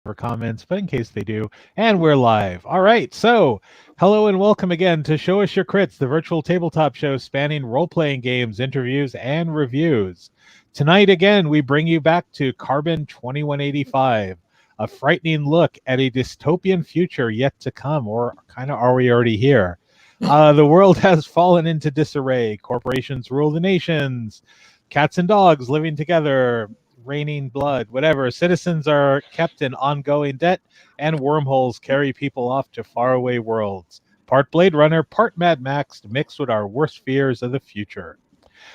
for comments, but in case they do, and we're live. All right, so hello and welcome again to Show Us Your Crits, the virtual tabletop show spanning role-playing games, interviews, and reviews. Tonight again, we bring you back to Carbon 2185, a frightening look at a dystopian future yet to come, or kind of are we already here? The world has fallen into disarray. Corporations rule the nations. Cats and dogs living together, raining blood, whatever. Citizens are kept in ongoing debt, and wormholes carry people off to faraway worlds. Part Blade Runner, part Mad Max, mixed with our worst fears of the future.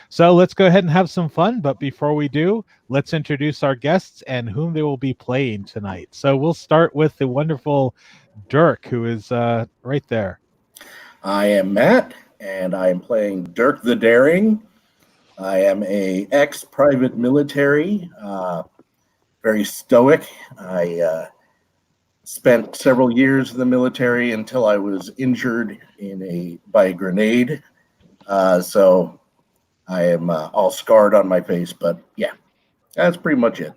So let's go ahead and have some fun. But before we do, let's introduce our guests and whom they will be playing tonight. So we'll start with the wonderful Dirk, who is right there. I am Matt, and I am playing Dirk the Daring. I am a ex-private military, very stoic. I spent several years in the military until I was injured by a grenade. So I am all scarred on my face, but yeah, that's pretty much it.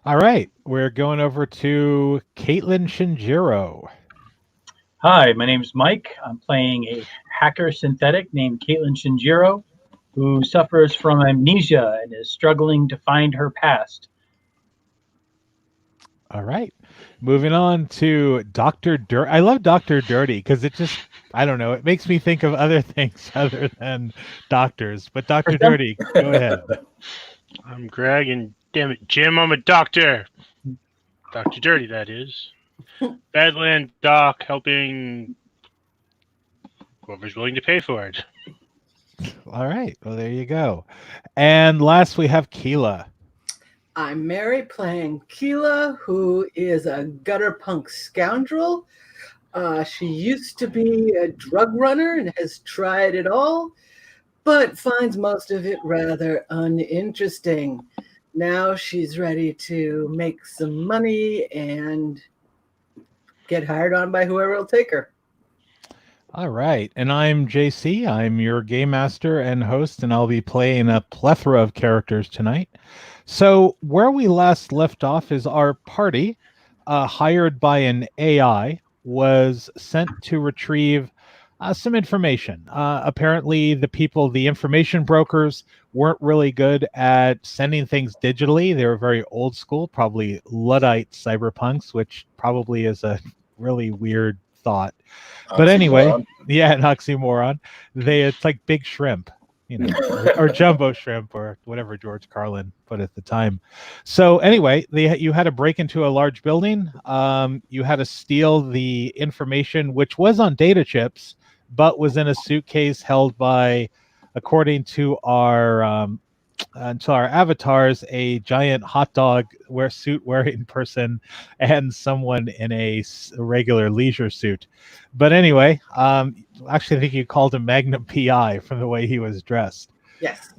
All right, we're going over to Caitlin Shinjiro. Hi, my name is Mike. I'm playing a hacker synthetic named Caitlin Shinjiro, who suffers from amnesia and is struggling to find her past. All right. Moving on to Dr. Dirty. I love Dr. Dirty because it just, I don't know, it makes me think of other things other than doctors. But Dr. Dirty, go ahead. I'm Greg, and damn it, Jim, I'm a doctor. Dr. Dirty, that is. Badland Doc helping whoever's willing to pay for it. All right. Well, there you go. And last, we have Keela. I'm Mary playing Keela, who is a gutter punk scoundrel. She used to be a drug runner and has tried it all, but finds most of it rather uninteresting. Now she's ready to make some money and get hired on by whoever will take her. All right. And I'm JC. I'm your game master and host, and I'll be playing a plethora of characters tonight. So where we last left off is our party, hired by an AI, was sent to retrieve some information. Apparently, the information brokers weren't really good at sending things digitally. They were very old school, probably Luddite cyberpunks, which probably is a really weird thought. But anyway, yeah, an oxymoron. It's like big shrimp, or jumbo shrimp, or whatever George Carlin put at the time. So anyway, you had to break into a large building. You had to steal the information, which was on data chips, but was in a suitcase held by, according to our avatars, a giant hot dog suit wearing person and someone in a regular leisure suit. But anyway, actually I think you called him Magnum PI from the way he was dressed. Yes.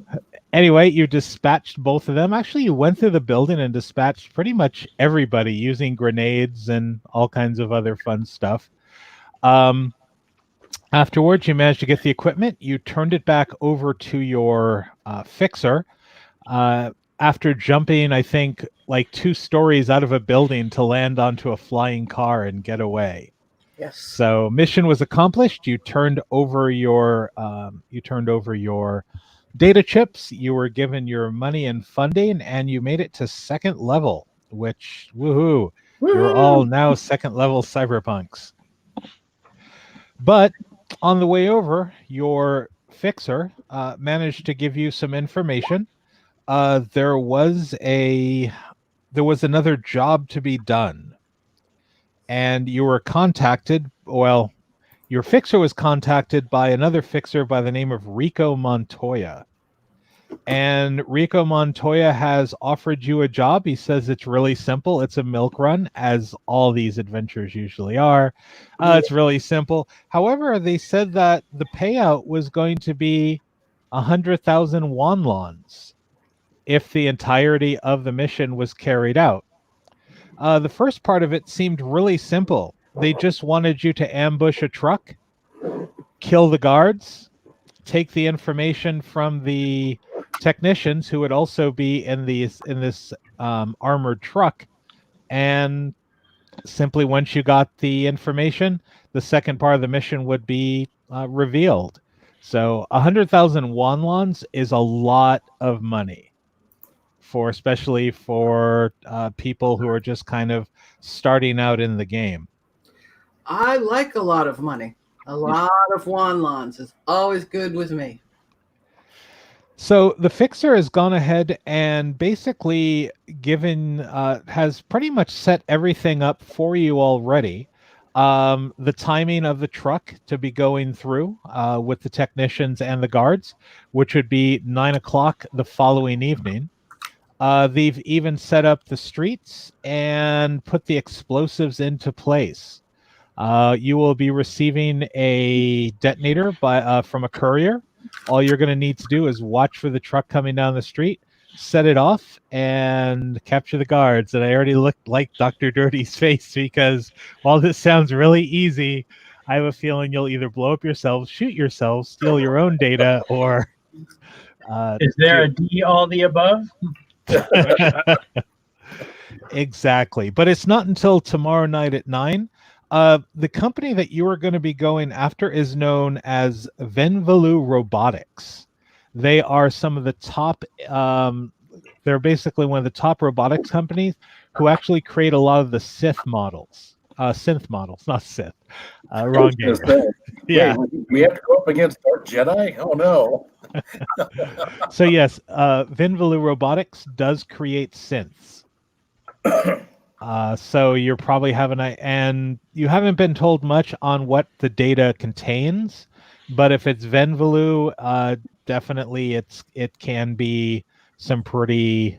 Anyway, you dispatched both of them. Actually, you went through the building and dispatched pretty much everybody using grenades and all kinds of other fun stuff. Afterwards, you managed to get the equipment. You turned it back over to your fixer after jumping, I think, like 2 stories out of a building to land onto a flying car and get away. Yes. So mission was accomplished. You turned over your data chips. You were given your money and funding, and you made it to 2nd level. Which woohoo! You're all now 2nd level cyberpunks. But on the way over, your fixer managed to give you some information. There was another job to be done, and you were contacted. Well, your fixer was contacted by another fixer by the name of Rico Montoya. And Rico Montoya has offered you a job. He says it's really simple. It's a milk run, as all these adventures usually are. It's really simple. However, they said that the payout was going to be 100,000 wonlons if the entirety of the mission was carried out. The first part of it seemed really simple. They just wanted you to ambush a truck, kill the guards, take the information from the technicians who would also be in this armored truck, and simply once you got the information, the second part of the mission would be revealed. So 100,000 wonlons is a lot of money, especially for people who are just kind of starting out in the game. I like a lot of money. A lot of wonlons is always good with me. So the fixer has gone ahead and basically has pretty much set everything up for you already. The timing of the truck to be going through with the technicians and the guards, which would be 9 o'clock the following evening. They've even set up the streets and put the explosives into place. You will be receiving a detonator from a courier. All you're going to need to do is watch for the truck coming down the street, set it off, and capture the guards. And I already looked like Dr. Dirty's face because while this sounds really easy, I have a feeling you'll either blow up yourselves, shoot yourselves, steal your own data, or... Is there a D all the above? Exactly. But it's not until tomorrow night at 9. The company that you are going to be going after is known as Venvalu Robotics. They are some of the top, they're basically one of the top robotics companies who actually create a lot of the synth models, not Sith. Wrong game. Yeah. Wait, we have to go up against Dark Jedi? Oh, no. So yes, Venvalu Robotics does create synths. So you're probably and you haven't been told much on what the data contains, but if it's Venvalu, definitely it can be some pretty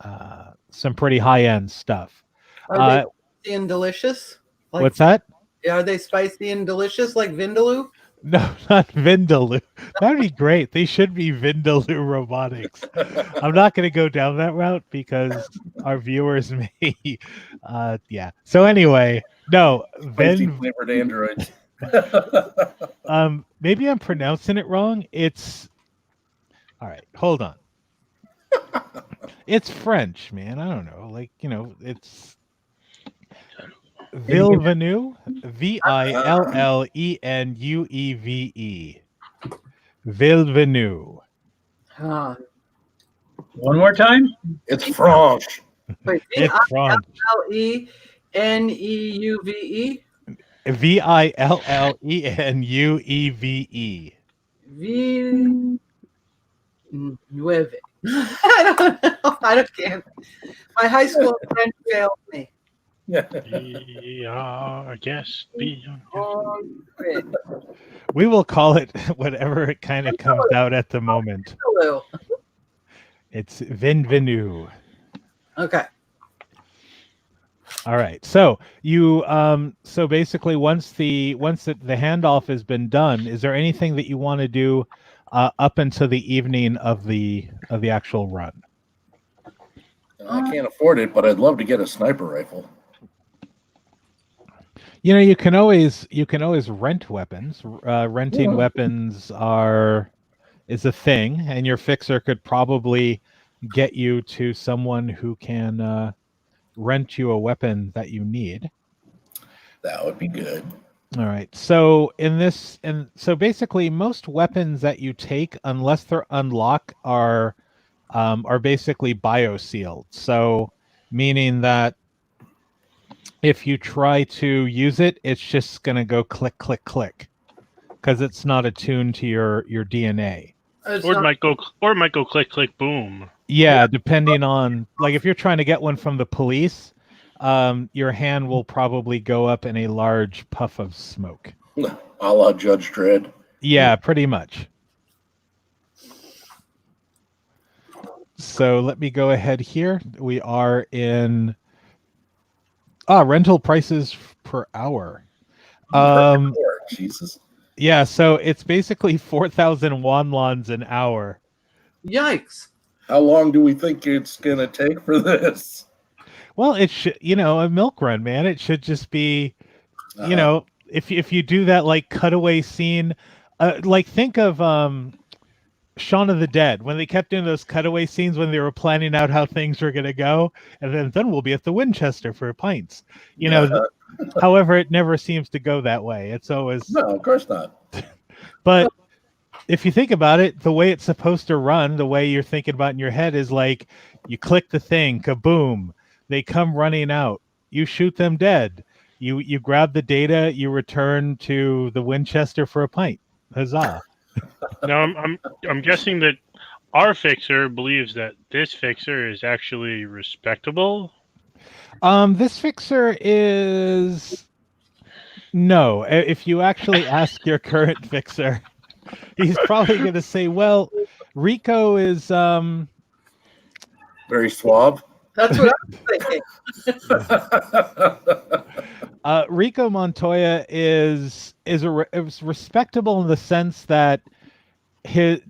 high end stuff. Are they spicy and delicious? What's that? Are they spicy and delicious like Vindaloo? No, not Vindaloo. That'd be great. They should be Vindaloo Robotics. I'm not going to go down that route because our viewers may. Yeah. So anyway, no. Flavored androids. Maybe I'm pronouncing it wrong. It's. All right. Hold on. It's French, man. I don't know. It's. Villeneuve, Villeneuve. Villeneuve. One more time. It's French. Wait, It's French. Villeneuve. Villeneuve. Villeneuve. I don't know. I can't. My high school friend failed me. Yeah. I guess. We will call it whatever it kind of comes out at the moment. It's Vinvenu. Okay. All right. So you so basically once the handoff has been done, is there anything that you want to do up until the evening of the actual run? I can't afford it, but I'd love to get a sniper rifle. You know, you can always rent weapons. Renting weapons is a thing, and your fixer could probably get you to someone who can rent you a weapon that you need. That would be good. All right. So so basically, most weapons that you take, unless they're unlocked, are basically biosealed. So meaning that if you try to use it, it's just going to go click, click, click because it's not attuned to your DNA. Or it might go click, click, boom. Yeah, depending on, like, if you're trying to get one from the police, your hand will probably go up in a large puff of smoke. A la Judge Dredd. Yeah, pretty much. So let me go ahead here. We are in... rental prices per hour. Jesus. Yeah, so it's basically 4,000 wonlons an hour. Yikes. How long do we think it's going to take for this? Well, it should, a milk run, man. It should just be, if you do that like cutaway scene, like think of Shaun of the Dead, when they kept doing those cutaway scenes when they were planning out how things were going to go, and then we'll be at the Winchester for pints. You know, however, it never seems to go that way. It's always No, of course not. But if you think about it, the way it's supposed to run, the way you're thinking about in your head is like you click the thing, kaboom, they come running out, you shoot them dead, you grab the data, you return to the Winchester for a pint. Huzzah. Now I'm guessing that our fixer believes that this fixer is actually respectable. This fixer is no. If you actually ask your current fixer, he's probably going to say, "Well, Rico is Very suave. That's what I'm thinking. Rico Montoya is respectable in the sense that his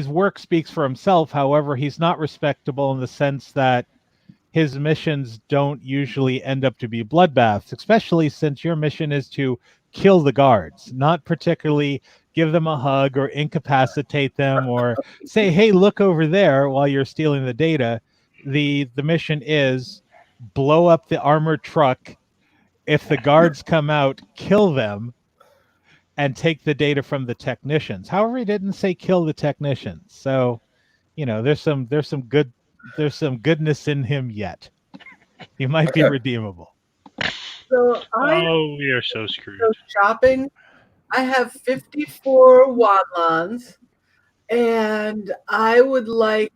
work speaks for himself. However, he's not respectable in the sense that his missions don't usually end up to be bloodbaths, especially since your mission is to kill the guards, not particularly give them a hug or incapacitate them or say, hey, look over there while you're stealing the data. The mission is blow up the armored truck. If the guards come out, kill them and take the data from the technicians. However, he didn't say kill the technicians. So, there's some goodness in him yet. He might be redeemable. So We are so screwed. Shopping. I have 54 Wadlans, and I would like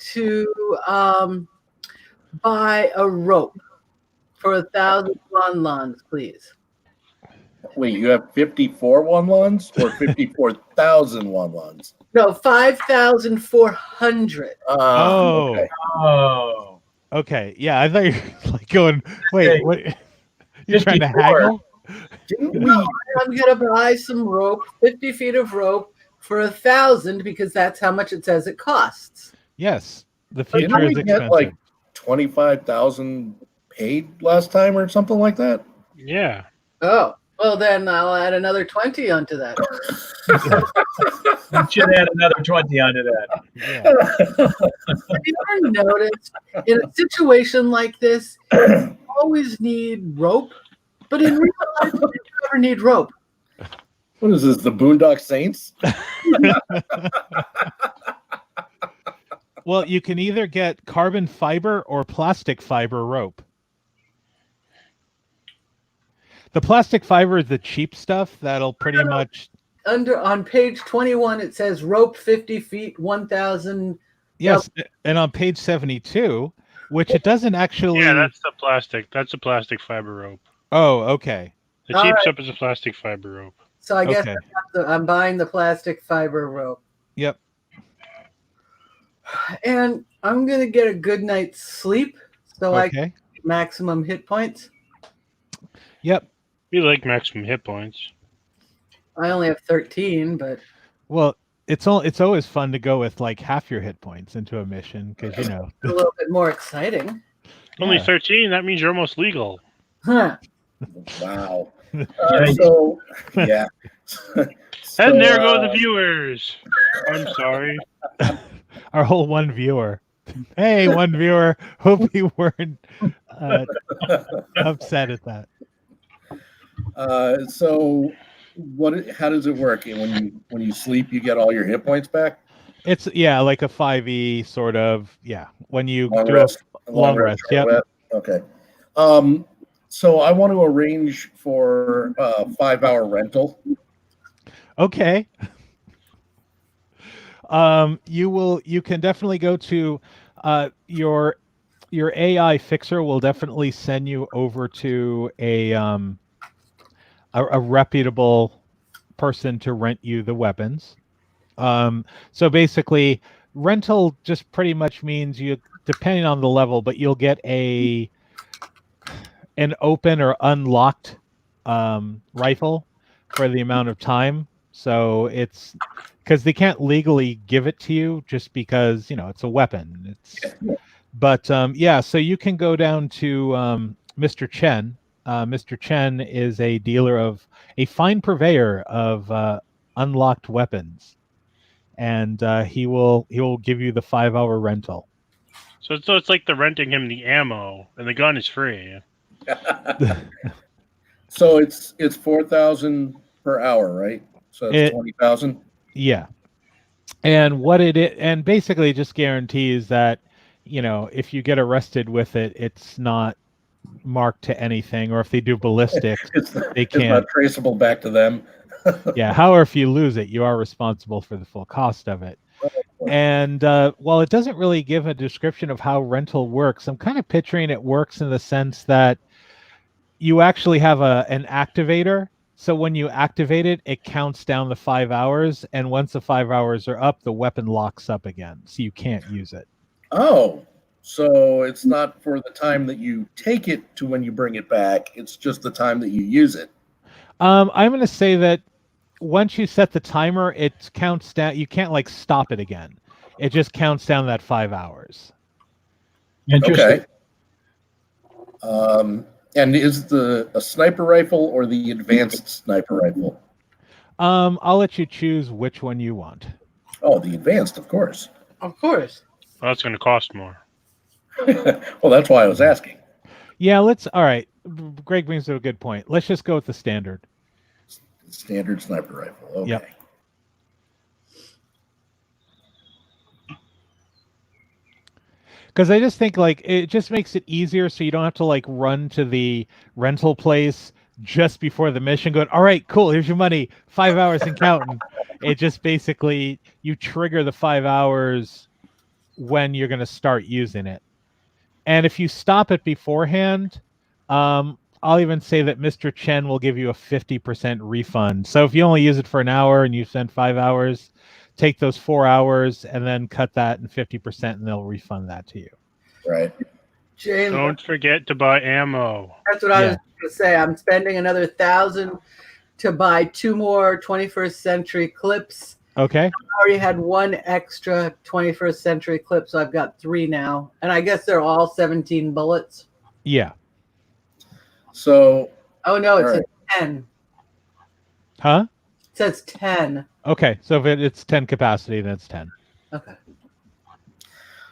to buy a rope for 1,000 Wadlans, please. Wait, you have 54 one-lons or 54,000 one-lons? No, 5,400. Okay. Oh. Okay. Yeah, I thought you were like going, wait, what? You're trying to 54. haggle? Didn't we? No, I'm gonna buy some rope, 50 feet of rope for 1,000 because that's how much it says it costs. Yes. The Didn't future we is get expensive. like 25,000 paid last time or something like that? Yeah. Oh, well then I'll add another 20 onto that. You should add another 20 onto that. Yeah. Have you ever noticed in a situation like this, you always need rope, but in real life, you never need rope. What is this, the Boondock Saints? Well, you can either get carbon fiber or plastic fiber rope. The plastic fiber is the cheap stuff that'll pretty much. On page 21, it says rope 50 feet, 1,000. Yes, and on page 72, which it doesn't actually. Yeah, that's the plastic. That's a plastic fiber rope. Oh, okay. The All cheap right. stuff is a plastic fiber rope. So I guess Okay. I'm buying the plastic fiber rope. Yep. And I'm going to get a good night's sleep so I Okay. get maximum hit points. Yep. We like maximum hit points. I only have 13, but Well, it's always fun to go with like half your hit points into a mission because it's a little bit more exciting. Only Yeah. 13. That means you're almost legal. Huh. Wow. Yikes. So, yeah. And there go the viewers. I'm sorry. our whole one viewer. Hey, one viewer. Hope you weren't upset at that. So how does it work? When you sleep, you get all your hit points back? It's like a 5e sort of. Yeah, when you Long do rest. a long rest. short Yep. rest. Okay. So I want to arrange for a 5-hour rental. Okay. You can definitely go to your AI fixer will definitely send you over to a reputable person to rent you the weapons. So basically rental just pretty much means you, depending on the level, but you'll get an open or unlocked rifle for the amount of time. So it's because they can't legally give it to you just because it's a weapon. But so you can go down to Mr. Chen. Mr. Chen is a fine purveyor of unlocked weapons, and he will give you the 5-hour rental. So it's like they're renting him the ammo, and the gun is free. So it's 4,000 per hour, right? So it's 20,000. Yeah. And what and basically it just guarantees that, if you get arrested with it, it's not marked to anything, or if they do ballistics, they It's can't. not traceable back to them. Yeah. However, if you lose it, you are responsible for the full cost of it. And while it doesn't really give a description of how rental works, I'm kind of picturing it works in the sense that you actually have an activator. So when you activate it, it counts down the 5 hours, and once the 5 hours are up, the weapon locks up again, so you can't use it. Oh, so it's not for the time that you take it to when you bring it back. It's just the time that you use it. I'm going to say that once you set the timer, it counts down. You can't stop it again. It just counts down that 5 hours. Interesting. Okay. And is a sniper rifle or the advanced sniper rifle? I'll let you choose which one you want. Oh, the advanced, of course. Of course. Well, that's going to cost more. Well, that's why I was asking. Yeah, all right. Greg brings up a good point. Let's just go with the standard. Standard sniper rifle. Okay. Yep. Because I just think it just makes it easier, so you don't have to run to the rental place just before the mission going, all right, cool, here's your money, 5 hours and counting. It just basically, you trigger the 5 hours when you're going to start using it. And if you stop it beforehand, I'll even say that Mr. Chen will give you a 50% refund. So if you only use it for an hour and you spend 5 hours, take those 4 hours and then cut that in 50%, and they'll refund that to you. Right. James, Don't forget to buy ammo. that's what I was going to say. I'm spending another 1,000 to buy 2 more 21st century clips. Okay. I already had 1 extra 21st century clip, so I've got 3 now. And I guess they're all 17 bullets. Yeah. So. Oh, no, it all says right. 10. Huh? It says 10. Okay, so if it's 10 capacity, then it's 10. Okay.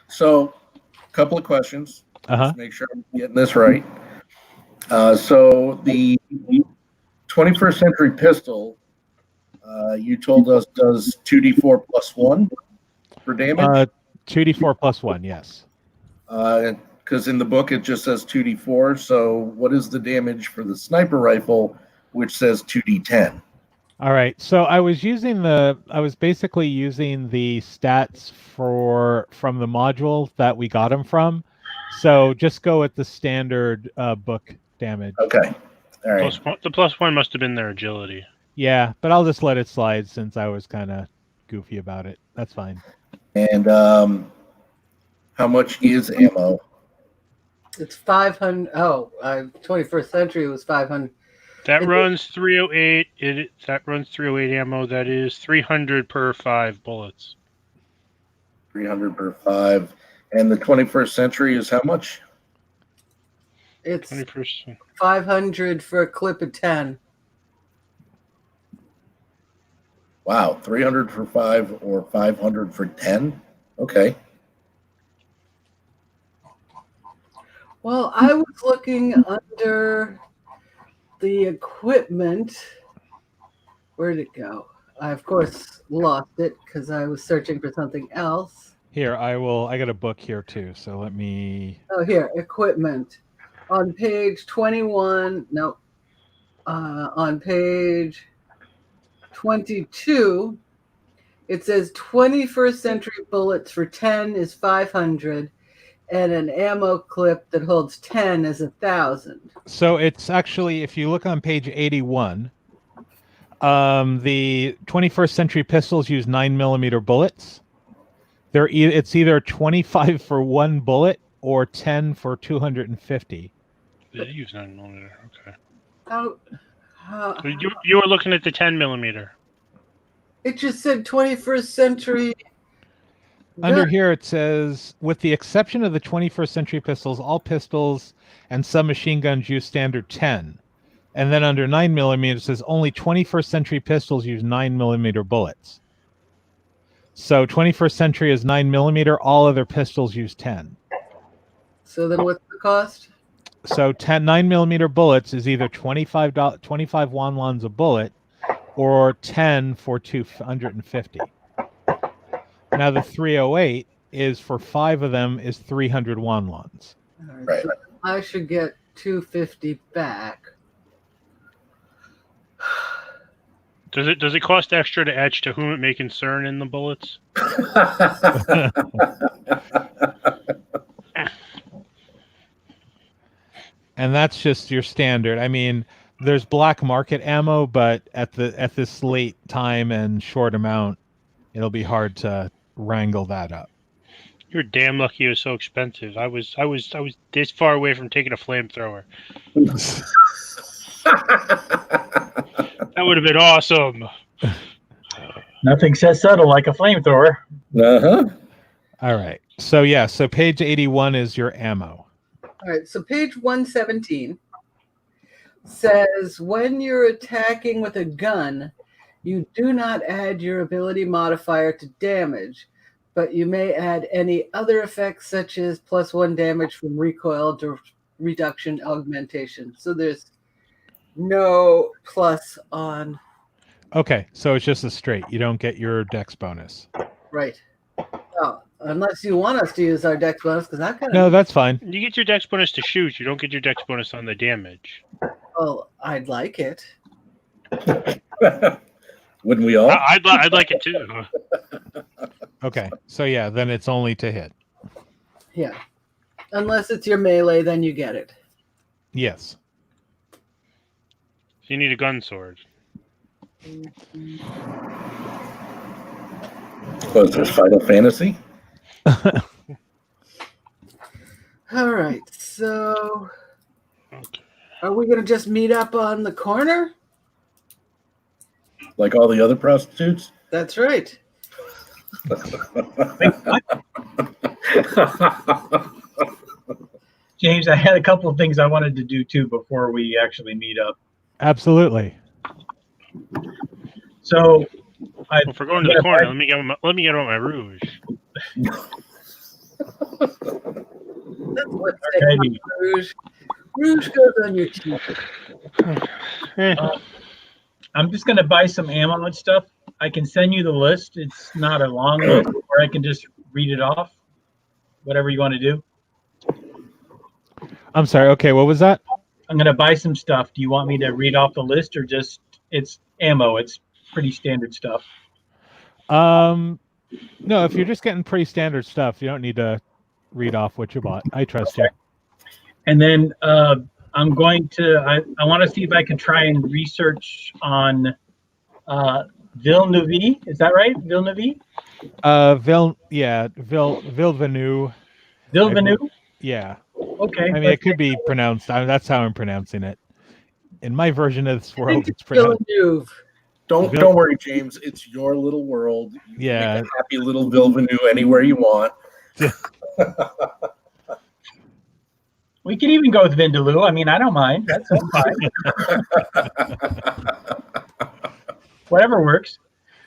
So, a couple of questions. Uh-huh. Just make sure I'm getting this right. So the 21st century pistol, you told us, does 2d4 plus 1 for damage? 2d4 plus 1, yes. Because in the book it just says 2d4. So what is the damage for the sniper rifle, which says 2d10? All right. So I was basically using the stats from the module that we got them from. So just go with the standard book damage. Okay. All right. The plus 1 must have been their agility. Yeah, but I'll just let it slide since I was kind of goofy about it. That's fine. And how much is ammo? It's 500. Oh, 21st century was 500. That runs 308. That runs 308 ammo. That is 300 per 5 bullets. 300 per 5. And the 21st century is how much? It's 21st. 500 for a clip of 10. Wow, 300 for 5 or 500 for 10? Okay. Well, I was looking under the equipment. Where did it go? I, of course, lost it because I was searching for something else. Here, I got a book here too, so let me... Oh, here, equipment. On page 21, no. On page 22, it says 21st century bullets for 10 is 500, and an ammo clip that holds 10 is 1,000. So it's actually, if you look on page 81, the 21st century pistols use 9mm bullets. It's either 25 for 1 bullet or 10 for 250. They use 9mm. Okay. How So you were looking at the 10mm. it just said 21st century. Under here it says, with the exception of the 21st century pistols, all pistols and submachine guns use standard 10. And then under 9mm it says only 21st century pistols use 9mm bullets. So 21st century is 9mm. All other pistols use 10. So then what's the cost? So 9mm bullets is either $25 won a bullet, or 10 for 250. Now the 308 is for 5 of them is 300 won. All right, Right. so I should get 250 back. Does it cost extra to etch to whom it may concern in the bullets? And that's just your standard. I mean, there's black market ammo, but at this late time and short amount, it'll be hard to wrangle that up. You're damn lucky it was so expensive. I was this far away from taking a flamethrower. That would have been awesome. Nothing says subtle like a flamethrower. Uh-huh. All right. So yeah, so page 81 is your ammo. All right, so page 117 says when you're attacking with a gun, you do not add your ability modifier to damage, but you may add any other effects such as +1 damage from recoil to reduction augmentation. So there's no plus on. Okay, so it's just a straight. You don't get your dex bonus. Right. Oh, unless you want us to use our dex bonus, because I kind of. No, that's fine. You get your dex bonus to shoot. You don't get your dex bonus on the damage. Oh, I'd like it. Wouldn't we all? I'd like it too. Okay, so yeah, then it's only to hit. Yeah. Unless it's your melee, then you get it. Yes. So you need a gun sword. Was this Final Fantasy? All right, so Okay. are we going to just meet up on the corner? Like all the other prostitutes? That's right. James, I had a couple of things I wanted to do too before we actually meet up. Absolutely. So, Well, if we're going to the corner, let me get out my rouge. That's what Okay. Rouge. Rouge goes on your teeth. I'm just going to buy some ammo and stuff. I can send you the list. It's not a long list, or I can just read it off. Whatever you want to do. I'm sorry. Okay, what was that? I'm going to buy some stuff. Do you want me to read off the list, or just it's ammo? It's pretty standard stuff. No, if you're just getting pretty standard stuff, you don't need to read off what you bought. I trust you. And then I'm going to. I want to see if I can try and research on Villeneuve. Is that right? Villeneuve. Villeneuve. Villeneuve. Yeah. Okay. I mean, it could be pronounced. That's how I'm pronouncing it. In my version of this world, it's pronounced. Villeneuve. Don't worry, James. It's your little world. You Yeah. make a happy little Villeneuve anywhere you want. We can even go with Vindaloo. I mean, I don't mind. That's fine. Whatever works.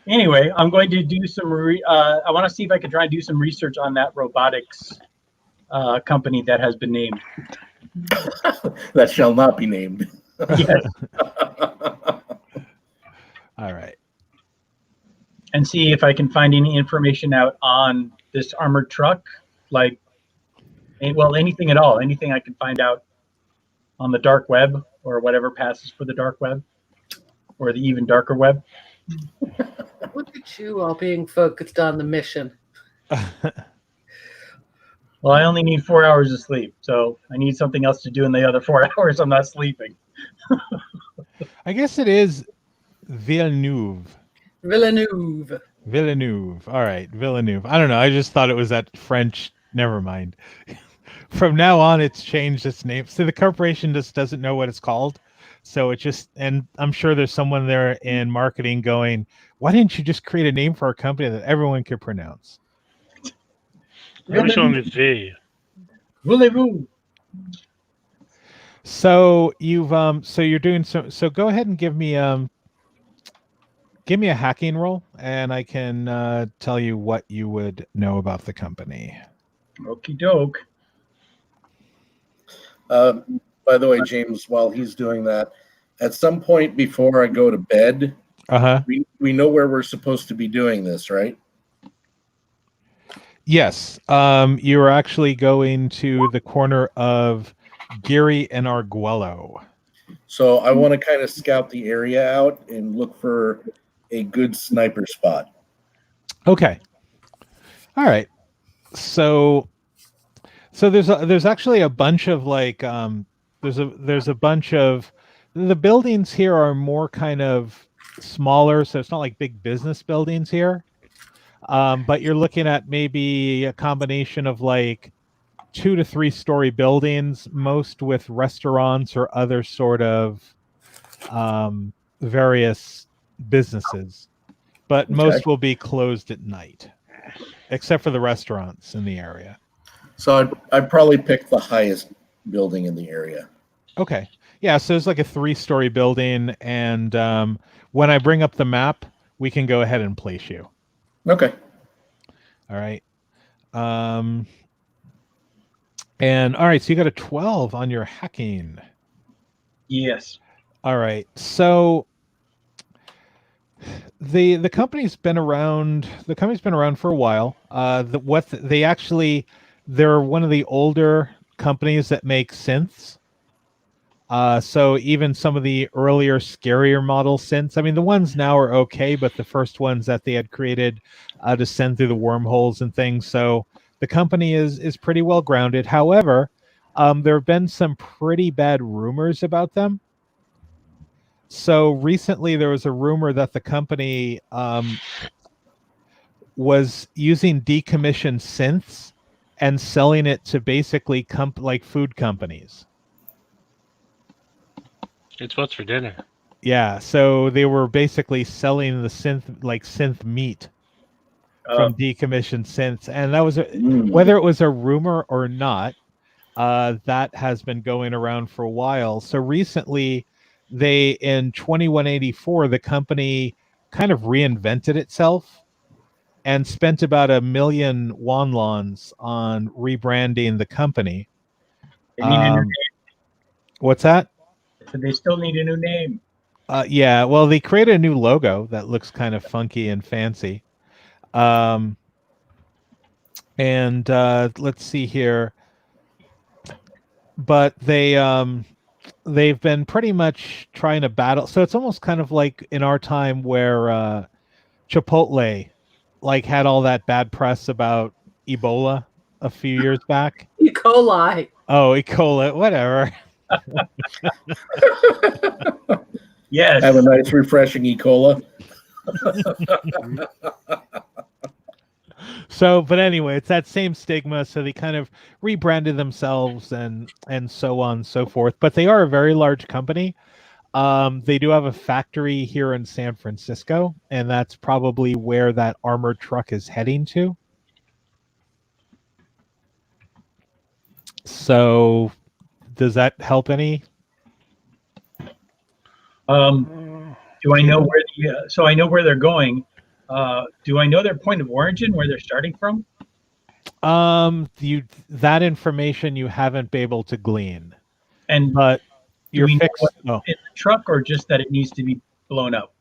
Anyway, I'm going to do some. I want to see if I can try and do some research on that robotics company that has been named. That shall not be named. Yes. All right. And see if I can find any information out on this armored truck, like, well, anything at all, anything I can find out on the dark web or whatever passes for the dark web or the even darker web. Look at you all being focused on the mission. Well, I only need 4 hours of sleep, so I need something else to do in the other 4 hours I'm not sleeping. I guess it is Villeneuve. Villeneuve. Villeneuve. All right, Villeneuve. I don't know. I just thought it was that French. Never mind. From now on, it's changed its name. So the corporation just doesn't know what it's called. So it just, and I'm sure there's someone there in marketing going, why didn't you just create a name for a company that everyone could pronounce? Maybe show me V. Voulez-vous? So you've so you're doing so go ahead and give me Give me a hacking roll, and I can tell you what you would know about the company. Okie doke. By the way, James, while he's doing that, at some point before I go to bed, Uh-huh. we know where we're supposed to be doing this, right? Yes. You are actually going to the corner of Geary and Arguello. So I want to kind of scout the area out and look for a good sniper spot. Okay. All right. So there's actually a bunch of like there's a bunch of the buildings here are more kind of smaller, so it's not like big business buildings here. But you're looking at maybe a combination of like 2 to 3 story buildings, most with restaurants or other sort of various businesses. But Okay. most will be closed at night, except for the restaurants in the area. So I'd probably pick the highest building in the area. Okay. Yeah, so it's like a 3-story building, and when I bring up the map, we can go ahead and place you. Okay. All right. And all right, so you got a 12 on your hacking. Yes. All right. So the company's been around. The company's been around for a while. They're one of the older companies that make synths. So even some of the earlier, scarier model synths. I mean, the ones now are okay, but the first ones that they had created to send through the wormholes and things. So the company is pretty well grounded. However, there have been some pretty bad rumors about them. So recently, there was a rumor that the company was using decommissioned synths and selling it to basically like food companies. It's what's for dinner. Yeah, so they were basically selling the synth meat from decommissioned synths, and that was whether it was a rumor or not. That has been going around for a while. So recently, in 2184, the company kind of reinvented itself and spent about 1 million wonlons on rebranding the company. They need a new name. What's that? So they still need a new name. Yeah, well, they created a new logo that looks kind of funky and fancy. And let's see here. But they've been pretty much trying to battle. So it's almost kind of like in our time where Chipotle like had all that bad press about Ebola a few years back. E. coli. Oh, E. coli, whatever. Yes. Have a nice, refreshing E. coli. So, but anyway, it's that same stigma. So they kind of rebranded themselves and so on and so forth. But they are a very large company. They do have a factory here in San Francisco, and that's probably where that armored truck is heading to. So, does that help any? Do I know where so I know where they're going. Do I know their point of origin, where they're starting from? That information you haven't been able to glean. And but do you're we know fixed. what's in the truck, or just that it needs to be blown up?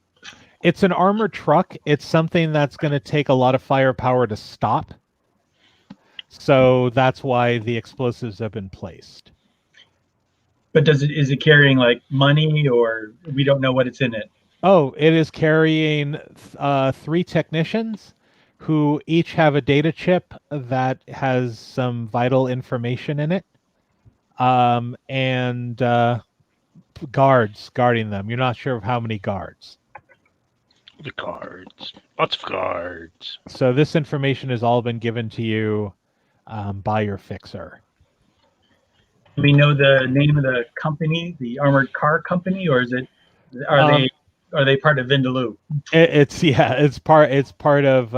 It's an armored truck. It's something that's going to take a lot of firepower to stop. So that's why the explosives have been placed. But is it carrying like money, or we don't know what it's in it? Oh, it is carrying 3 technicians who each have a data chip that has some vital information in it. And guards guarding them. You're not sure of how many guards. The guards. Lots of guards. So this information has all been given to you by your fixer. Do we know the name of the company, the armored car company, or are they part of Vindaloo? It's part of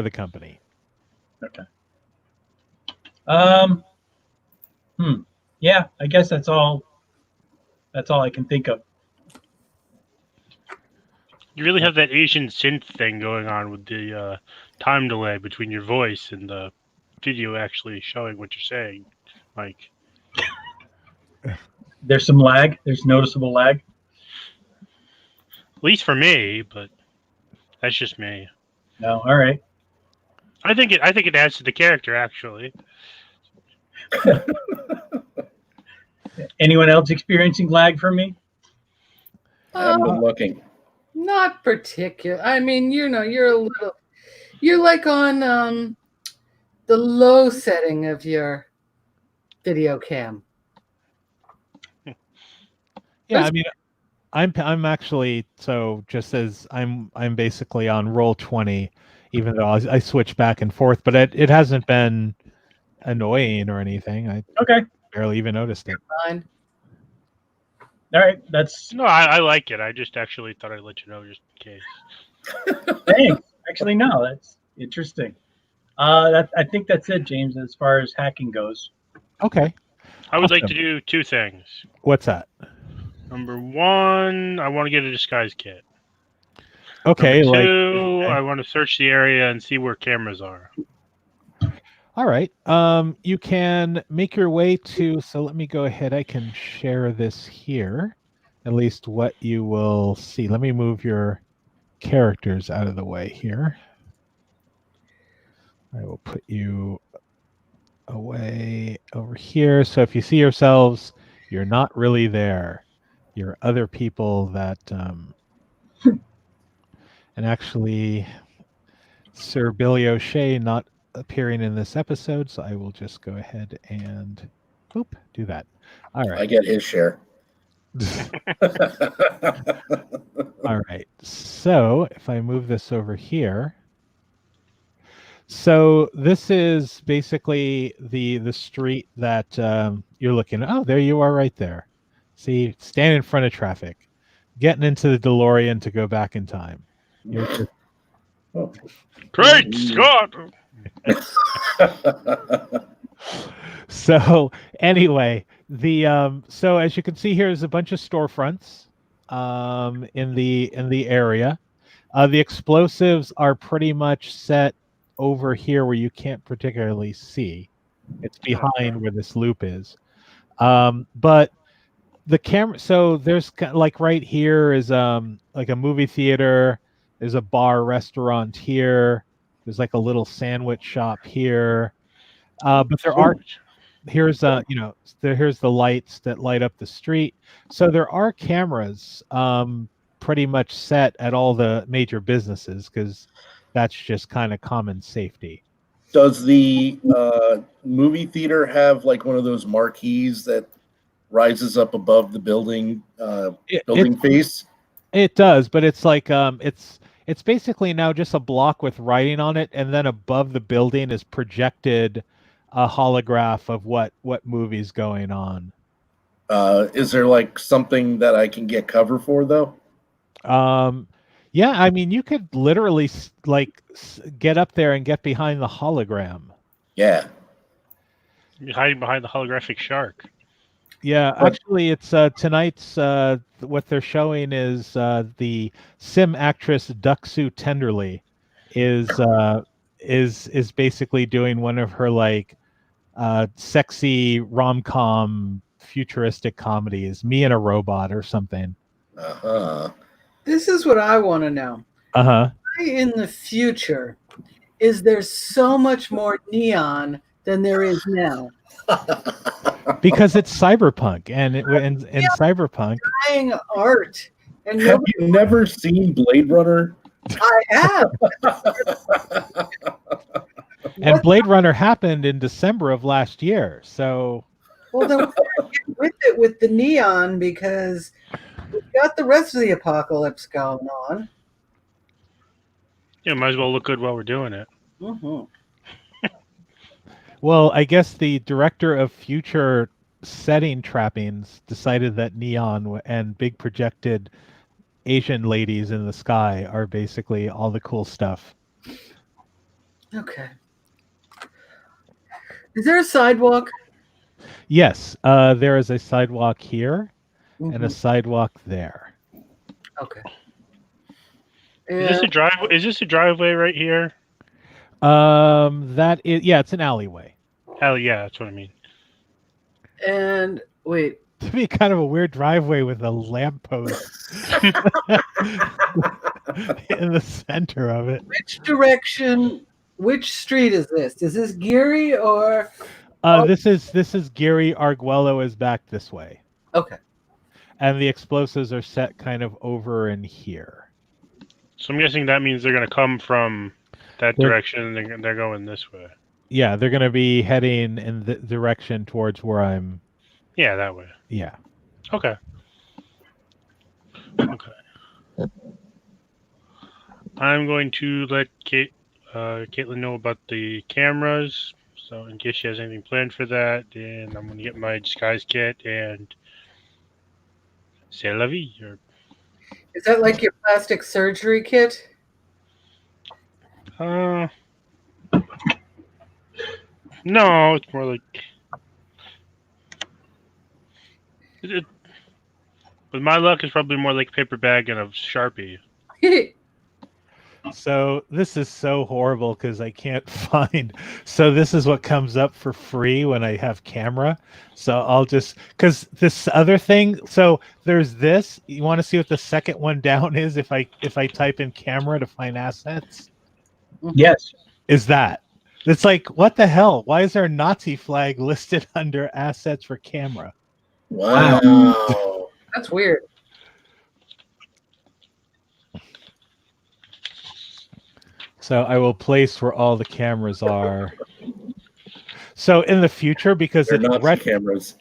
the company. Okay. Yeah, I guess that's all I can think of. You really have that Asian synth thing going on with the time delay between your voice and the video actually showing what you're saying, Mike. There's some lag. There's noticeable lag. At least for me, but that's just me. No, all right. I think it adds to the character actually. Anyone else experiencing lag from me? I haven't been looking. Not particular. I mean, you're a little. You're like on the low setting of your video cam. Yeah, I mean, I'm actually, so just as I'm basically on roll 20, even though I switch back and forth, but it hasn't been annoying or anything. I Okay. barely even noticed it. Fine. All right. That's No, I like it. I just actually thought I'd let you know just in case. thanks. Actually, no, that's interesting. I think that's it, James, as far as hacking goes. Okay. I would like Awesome. to do two things. What's that? Number one, I want to get a disguise kit. Okay, Number like two, okay. I want to search the area and see where cameras are. All right. You can make your way to, so let me go ahead. I can share this here, at least what you will see. Let me move your characters out of the way here. I will put you away over here. So if you see yourselves, you're not really there. You're other people that, and actually, Sir Billy O'Shea not appearing in this episode, so I will just go ahead and do that. All I right. get his share. All right. So if I move this over here, so this is basically the street that you're looking at. Oh, there you are right there. See, stand in front of traffic, getting into the DeLorean to go back in time. You're just Oh. Great Scott! So anyway, so as you can see here is a bunch of storefronts in the area. The explosives are pretty much set over here where you can't particularly see. It's behind where this loop is. But the camera, so there's like right here is like a movie theater. There's a bar restaurant here. There's like a little sandwich shop here. But there are here's here's the lights that light up the street. So there are cameras pretty much set at all the major businesses because that's just kind of common safety. Does the movie theater have like one of those marquees that rises up above the building face? It does, but it's like it's basically now just a block with writing on it, and then above the building is projected a holograph of what movie's going on. Is there like something that I can get cover for though? Yeah, I mean, you could literally get up there and get behind the hologram. Yeah. You're hiding behind the holographic shark. Yeah, actually, it's tonight's what they're showing is the sim actress Duxu Tenderly is basically doing one of her like sexy rom-com futuristic comedies, Me and a Robot or something. Uh-huh. This is what I want to know. Uh-huh. Why in the future is there so much more neon than there is now? Because it's cyberpunk, and in cyberpunk, Buying art. And have you never seen Blade Runner? I have. and Blade Runner happened in December of last year. So, well, then we're gonna get with it with the neon because we've got the rest of the apocalypse going on. Yeah, might as well look good while we're doing it. Mm-hmm. well, I guess the director of future setting trappings decided that neon and big projected Asian ladies in the sky are basically all the cool stuff. Okay. Is there a sidewalk? Yes, there is a sidewalk here and a Mhm. sidewalk there. Okay. Is this a driveway? Is this a driveway right here? That is, yeah, it's an alleyway. Hell yeah, that's what I mean. And wait, To be kind of a weird driveway with a lamppost in the center of it. which direction? Which street is this? Is this Geary or? This is Gary Arguello is back this way, Okay. and the explosives are set kind of over in here. So I'm guessing that means they're gonna come from that They're- direction, and they're going this way. Yeah, they're going to be heading in the direction towards where I'm. Yeah, that way. Yeah. Okay. Okay. I'm going to let Caitlin know about the cameras. So in case she has anything planned for that, and I'm gonna get my disguise kit and c'est la vie. Or, Is that like your plastic surgery kit? no, it's more like with my luck, it's probably more like a paper bag and a Sharpie. So this is so horrible because I can't find. So this is what comes up for free when I have camera. So I'll just because this other thing. So there's this. You want to see what the second one down is? If I type in camera to find assets, Yes. is that? It's like what the hell? Why is there a Nazi flag listed under assets for camera? Wow. That's weird. So I will place where all the cameras are. So in the future, because They're it's Nazi cameras.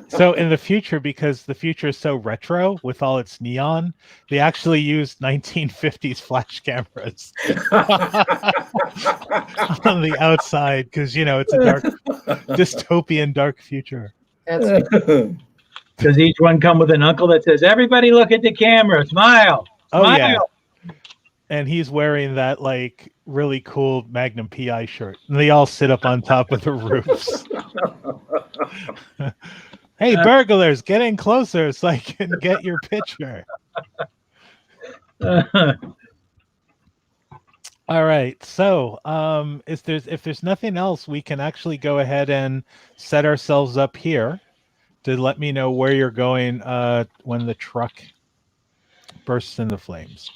so in the future, because the future is so retro with all its neon, they actually use 1950s flash cameras on the outside because it's a dark, dystopian, dark future. That's Does each one come with an uncle that says, "Everybody look at the camera, smile"? Oh Smile. yeah, and he's wearing that like really cool Magnum PI shirt, and they all sit up on top of the roofs. Hey, burglars, get in closer so I can get your picture. All right. So, if there's nothing else, we can actually go ahead and set ourselves up here to let me know where you're going when the truck bursts into flames.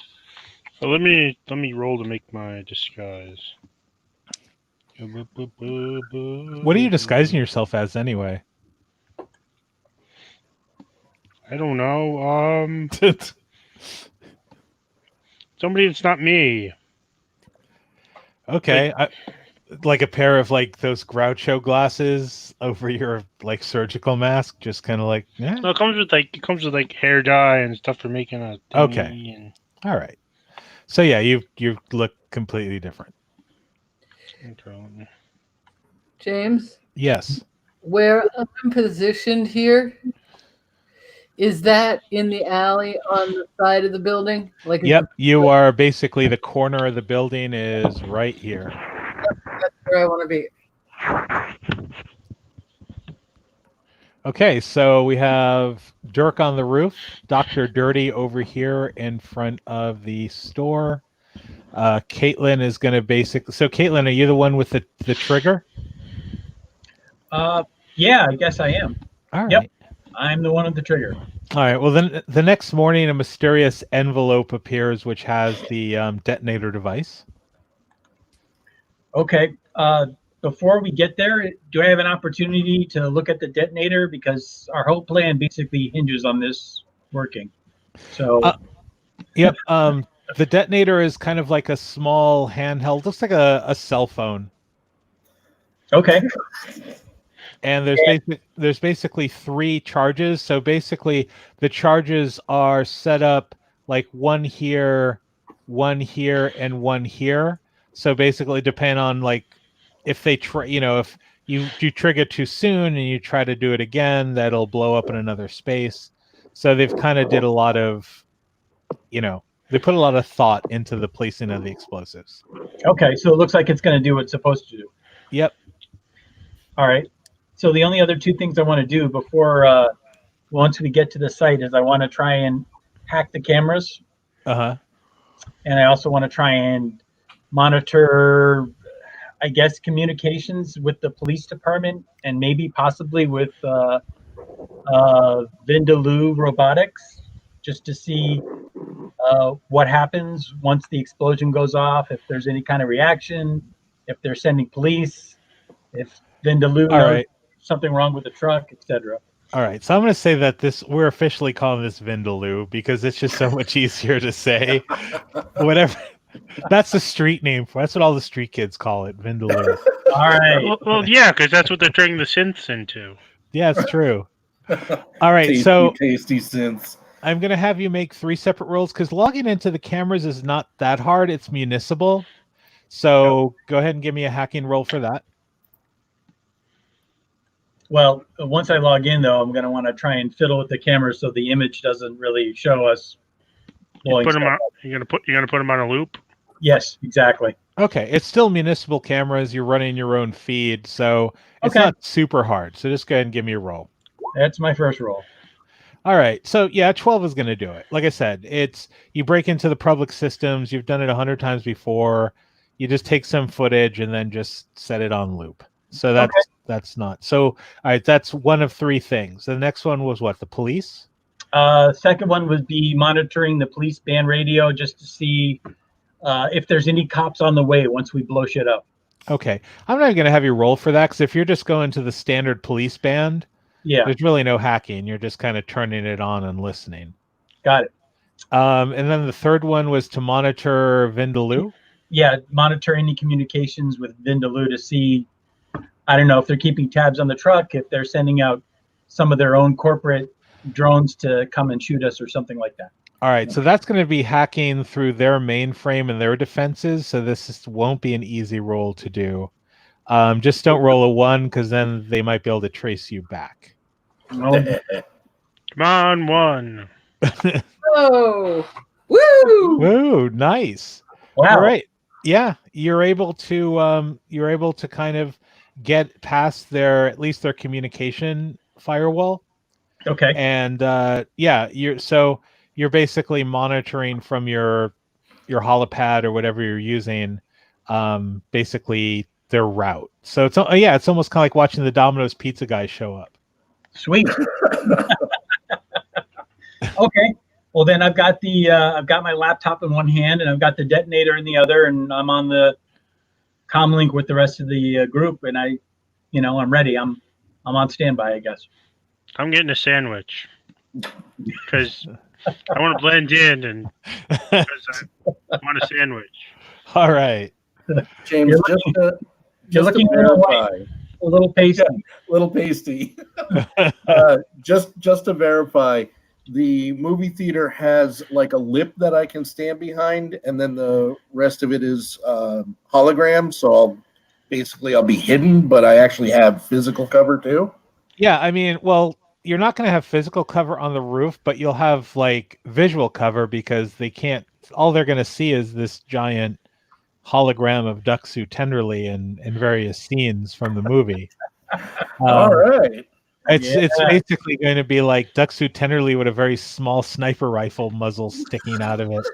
So let me roll to make my disguise. What are you disguising yourself as anyway? I don't know. Somebody that's not me. Okay. Like a pair of like those Groucho glasses over your like surgical mask, just kind of like yeah. No, it comes with like hair dye and stuff for making a thingy. Okay. And, All right. So yeah, you look completely different. okay. James, Yes. where I'm positioned here, is that in the alley on the side of the building? Like, Yep. You are basically the corner of the building is right here. that's where I want to be. Okay, so we have Dirk on the roof, Dr. Dirty over here in front of the store. Caitlin is going to basically... So, Caitlin, are you the one with the trigger? Yeah, I guess I am. All right. Yep. I'm the one with the trigger. All right. Well, then the next morning, a mysterious envelope appears, which has the detonator device. Okay. Before we get there, do I have an opportunity to look at the detonator? Because our whole plan basically hinges on this working. So, Yep. The detonator is kind of like a small handheld, looks like a cell phone. okay. And there's basically 3 charges. So basically, the charges are set up like one here, and one here. So basically, depend on like if they if you trigger too soon and you try to do it again, that'll blow up in another space. So they've kind of did a lot of, they put a lot of thought into the placing of the explosives. Okay. So it looks like it's going to do what it's supposed to do. Yep. All right. So the only other 2 things I want to do before, once we get to the site, is I want to try and hack the cameras. Uh-huh. and I also want to try and monitor, I guess, communications with the police department and maybe possibly with Vindaloo Robotics, just to see what happens once the explosion goes off, if there's any kind of reaction, if they're sending police, if Vindaloo All knows right. something wrong with the truck, etc. All right. So I'm going to say that we're officially calling this Vindaloo because it's just so much easier to say. Whatever. That's the street name for. That's what all the street kids call it, Vindaloo. All right. Well, yeah, because that's what they're turning the synths into. Yeah, it's true. All right. Tasty, So tasty synths. I'm going to have you make 3 separate rolls because logging into the cameras is not that hard. It's municipal. So go ahead and give me a hacking roll for that. Well, once I log in, though, I'm going to want to try and fiddle with the camera so the image doesn't really show us. You're gonna put them on a loop. Yes, exactly. Okay. It's still municipal cameras. You're running your own feed. So it's Okay. not super hard. So just go ahead and give me a roll. That's my first roll. All right. So yeah, 12 is going to do it. Like I said, it's you break into the public systems. You've done it 100 times before. You just take some footage and then just set it on loop. So that's not. So all right, that's one of 3 things. The next one was what? The police? Second one would be monitoring the police band radio just to see if there's any cops on the way once we blow shit up. Okay. I'm not going to have you roll for that because if you're just going to the standard police band, Yeah, there's really no hacking. You're just kind of turning it on and listening. got it. And then the third one was to monitor Vindaloo. Yeah, monitor any communications with Vindaloo to see, I don't know, if they're keeping tabs on the truck, if they're sending out some of their own corporate drones to come and shoot us or something like that. All right, so that's going to be hacking through their mainframe and their defenses. So won't be an easy roll to do. Just don't roll a 1 because then they might be able to trace you back. Oh, Come on, 1. Oh, woo! Woo, nice. wow. All right, yeah, you're able to kind of get past at least their communication firewall. Okay. And yeah, you're basically monitoring from your holopad or whatever you're using, basically their route. So it's almost kind of like watching the Domino's pizza guy show up. Sweet. Okay. Well, then I've got my laptop in one hand and I've got the detonator in the other, and I'm on the comm link with the rest of the group, and I'm ready. I'm on standby, I guess. I'm getting a sandwich because I want to blend in, and because I want a sandwich. All right. James, You're looking to a little verify, white, a little pasty. little pasty. Just to verify, the movie theater has like a lip that I can stand behind, and then the rest of it is hologram. So I'll be hidden, but I actually have physical cover too. Yeah, I mean, well, you're not going to have physical cover on the roof, but you'll have like visual cover because all they're going to see is this giant hologram of Duxu Tenderly in various scenes from the movie. All right. It's basically going to be like Duxu Tenderly with a very small sniper rifle muzzle sticking out of it,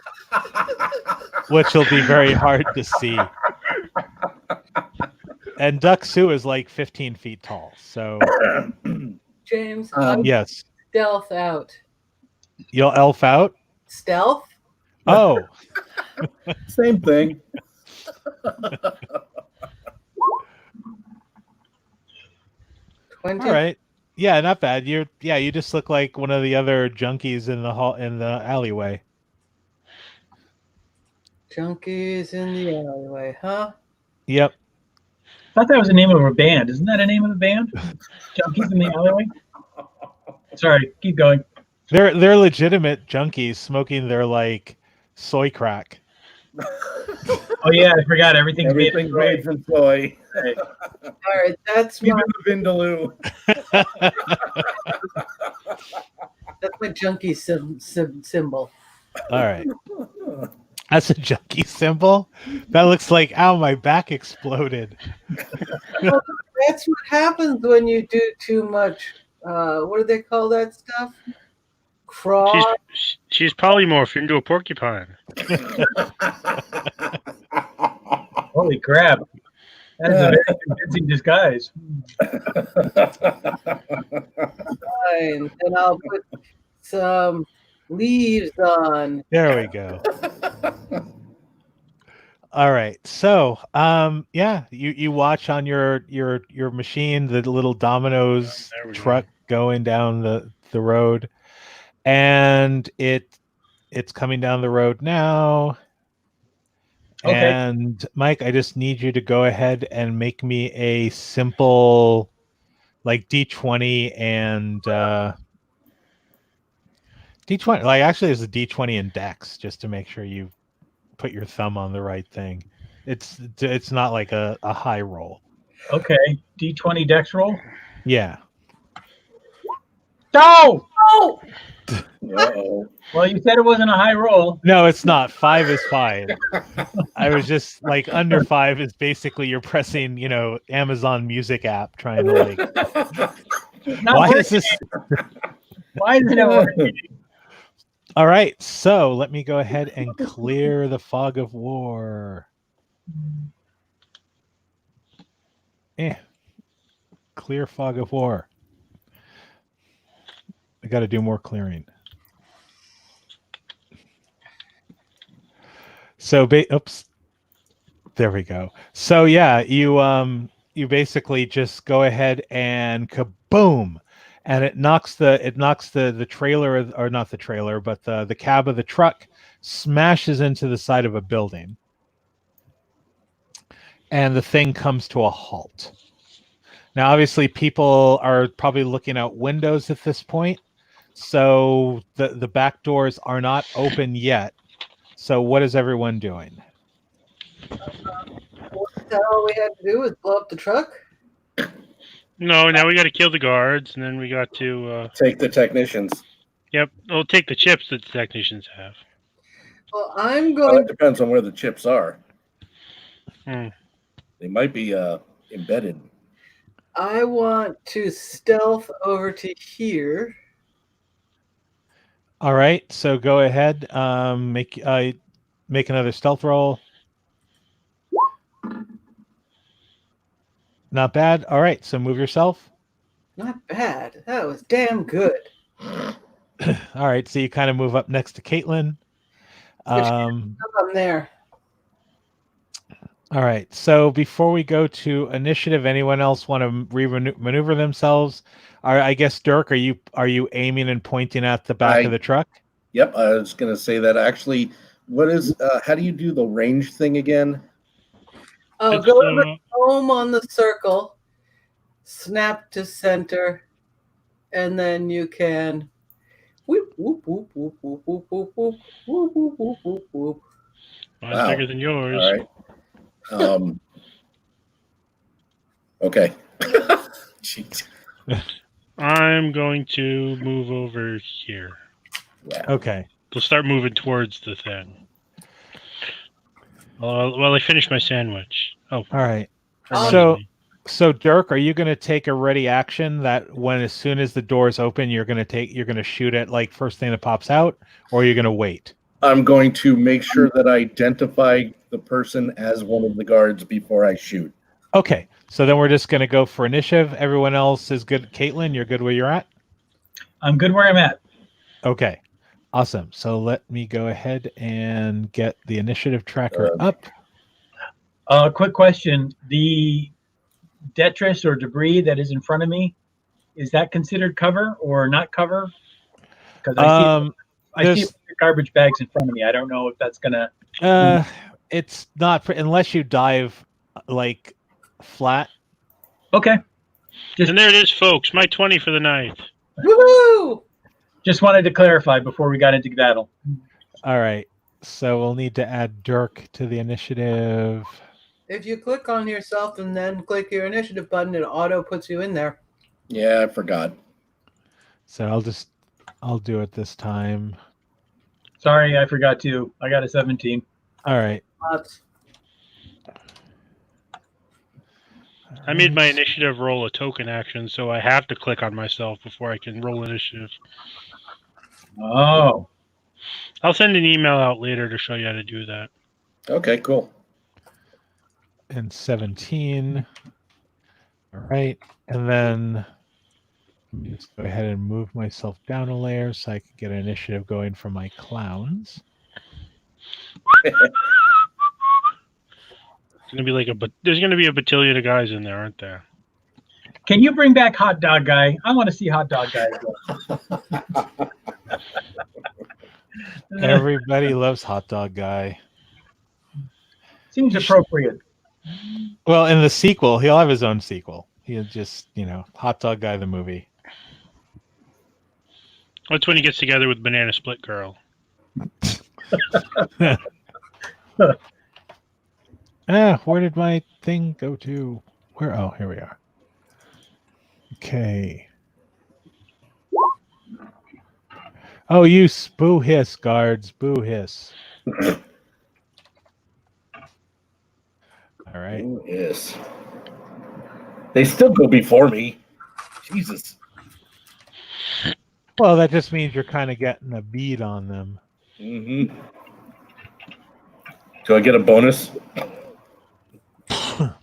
which will be very hard to see. And Duxu is like 15 feet tall. So, James, yes. stealth out. You'll elf out? Stealth? Oh. Same thing. 20. All right. Yeah, not bad. You just look like one of the other junkies in the alleyway. Junkies in the alleyway, huh? Yep. I thought that was the name of a band. Isn't that a name of a band? Junkies in the alleyway? Sorry, keep going. They're legitimate junkies smoking their like soy crack. Oh yeah, I forgot everything's made Everything made from soy. All right, that's Even my the Vindaloo. junkie symbol. All right. That's a junkie symbol? That looks like, ow, my back exploded. That's what happens when you do too much. What do they call that stuff? Crawl. She's polymorphed into a porcupine. Holy crap! That is a very convincing disguise. Fine. Then I'll put some leaves on. There we go. All right. So, yeah, you watch on your machine the little Domino's There we go. truck going down the road, and it's coming down the road now. Okay. And Mike, I just need you to go ahead and make me a simple, like D20 and D20. Like actually, there's a D20 and Dex just to make sure you put your thumb on the right thing. It's not like a high roll. Okay. D20 dex roll. Yeah. No. Oh! Uh-oh. Well, you said it wasn't a high roll. No, it's not. 5 is 5. I was just like under 5 is basically you're pressing, Amazon Music app trying to like. Not Why working. is this? Why isn't it working? All right, so let me go ahead and clear the fog of war. Clear fog of war. I got to do more clearing. So, oops. There we go. So yeah, you basically just go ahead and kaboom, and it knocks the trailer, or not the trailer, but the cab of the truck smashes into the side of a building, and the thing comes to a halt. Now, obviously, people are probably looking out windows at this point, so the back doors are not open yet. So what is everyone doing? That all we had to do was blow up the truck? No, now we got to kill the guards, and then we got to. Take the technicians. Yep, we'll take the chips that the technicians have. Well, I'm Well, going it depends on where the chips are. Hmm. They might be embedded. I want to stealth over to here. All right, so go ahead. Make another stealth roll. Not bad. All right, so move yourself. Not bad. That was damn good. All right, so you kind of move up next to Caitlin. I'm there. All right, so before we go to initiative, anyone else want to maneuver themselves? I guess Dirk, are you aiming and pointing at the back of the truck? Yep, I was going to say that. Actually, what is? How do you do the range thing again? Oh, go over home on the circle, snap to center, and then you can whoop whoop whoop whoop whoop whoop whoop whoop whoop whoop whoop whoop whoop. Mine's bigger than yours. All right. Okay. Jeez. I'm going to move over here. Yeah. Okay. We'll start moving towards the thing. Well, I finished my sandwich. Oh, All right. reminds me. So Dirk, are you going to take a ready action that as soon as the doors open, you're going to shoot at like first thing that pops out, or are you going to wait? I'm going to make sure that I identify the person as one of the guards before I shoot. Okay. So then we're just going to go for initiative. Everyone else is good. Caitlin, you're good where you're at? I'm good where I'm at. Okay. Awesome. So let me go ahead and get the initiative tracker up. Quick question. The detritus or debris that is in front of me, is that considered cover or not cover? Because I see garbage bags in front of me. I don't know if that's going to... It's not, unless you dive like flat. Okay. And there it is, folks. My 20 for the night. Woohoo! Just wanted to clarify before we got into battle. All right. So we'll need to add Dirk to the initiative. If you click on yourself and then click your initiative button, it auto puts you in there. Yeah, I forgot. So I'll do it this time. Sorry, I forgot to. I got a 17. All right. I made my initiative roll a token action, so I have to click on myself before I can roll initiative. Oh, I'll send an email out later to show you how to do that. Okay, cool. And 17. All right. And then let me just go ahead and move myself down a layer so I can get an initiative going for my clowns. There's gonna be a battalion of guys in there, aren't there? can you bring back Hot Dog Guy? I want to see Hot Dog Guy. Everybody loves Hot Dog Guy. Seems appropriate. Well, in the sequel, he'll have his own sequel. He'll just, Hot Dog Guy, the movie. That's when he gets together with Banana Split Girl. Where did my thing go to? Where? Oh, here we are. Okay. Oh, you boo hiss, guards. Boo hiss. All right. Oh, yes. They still go before me. Jesus. Well, that just means you're kind of getting a bead on them. Mm-hmm. Do I get a bonus? A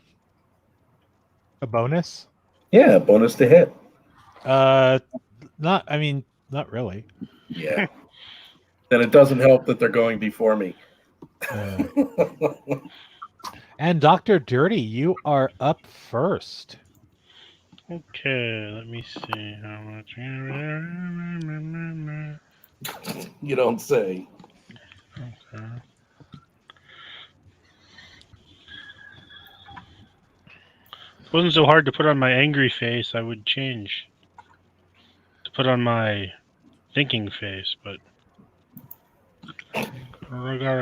bonus? Yeah, a bonus to hit. Not really. Yeah. Then it doesn't help that they're going before me. And Dr. Dirty, you are up first. Okay, let me see how much. You don't say. Okay. If it wasn't so hard to put on my angry face, I would change to put on my thinking face, but I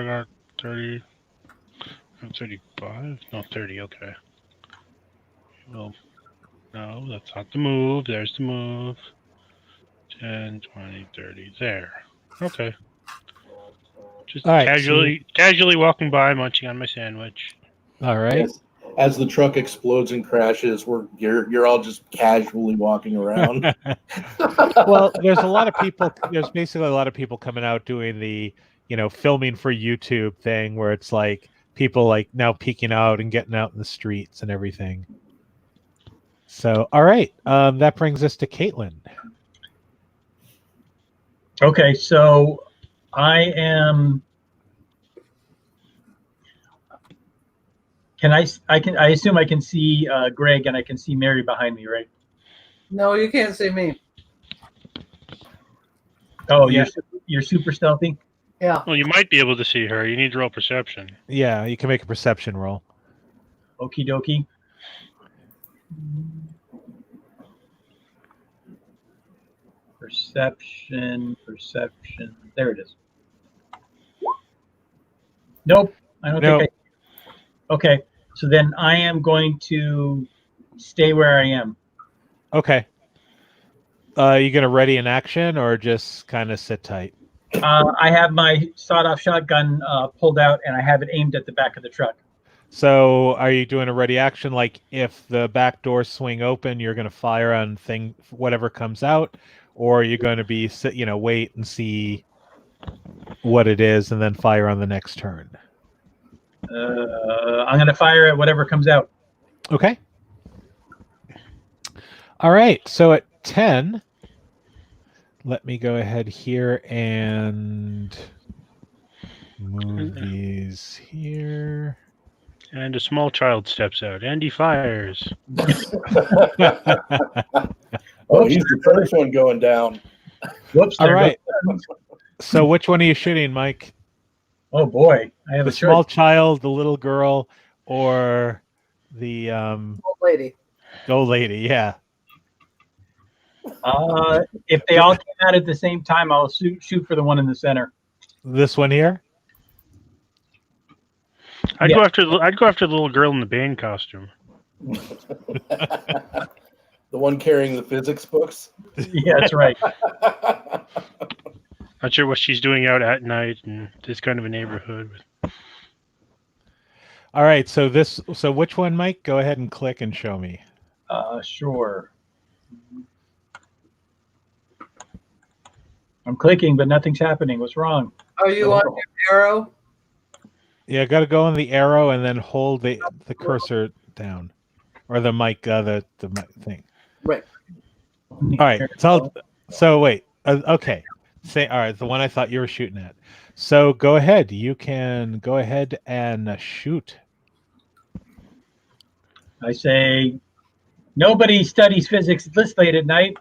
got 30, 35, no 30. Okay. Well, no, that's not the move. There's the move. 10, 20, 30. There. Okay. Just All right, casually walking by, munching on my sandwich. All right. As the truck explodes and crashes, you're all just casually walking around. Well, there's a lot of people. There's basically a lot of people coming out doing the, filming for YouTube thing where it's like people like now peeking out and getting out in the streets and everything. So, all right, that brings us to Caitlin. Okay, so I am. I assume I can see Greg and I can see Mary behind me, right? No, you can't see me. Oh, Yeah. you're super stealthy. Yeah. Well, you might be able to see her. You need to roll perception. Yeah, you can make a perception roll. Okie dokie. Perception. There it is. Nope. I don't think I. Okay, so then I am going to stay where I am. Okay. You gonna ready an action or just kind of sit tight? I have my sawed-off shotgun pulled out, and I have it aimed at the back of the truck. So, are you doing a ready action? Like, if the back doors swing open, you're gonna fire on whatever comes out, or are you going to be wait and see what it is and then fire on the next turn? I'm going to fire at whatever comes out. Okay. All right. So at 10, let me go ahead here and move these here. And a small child steps out, and he fires. Oh, he's the first one going down. Whoops. All right. So which one are you shooting, Mike? Oh boy, I have The a small choice. child, the little girl, or the Old lady. old lady? Yeah. If they all came out at the same time, I'll shoot for the one in the center. This one here. I'd go after the little girl in the band costume. The one carrying the physics books. Yeah, that's right. Not sure what she's doing out at night in this kind of a neighborhood. All right. So which one, Mike? Go ahead and click and show me. Sure. I'm clicking, but nothing's happening. What's wrong? Are you on your arrow? Yeah, got to go on the arrow and then hold the cursor down, or the mic, the mic thing. Right. All right. So wait. Okay. Say all right. The one I thought you were shooting at. So go ahead. You can go ahead and shoot. I say, nobody studies physics this late at night.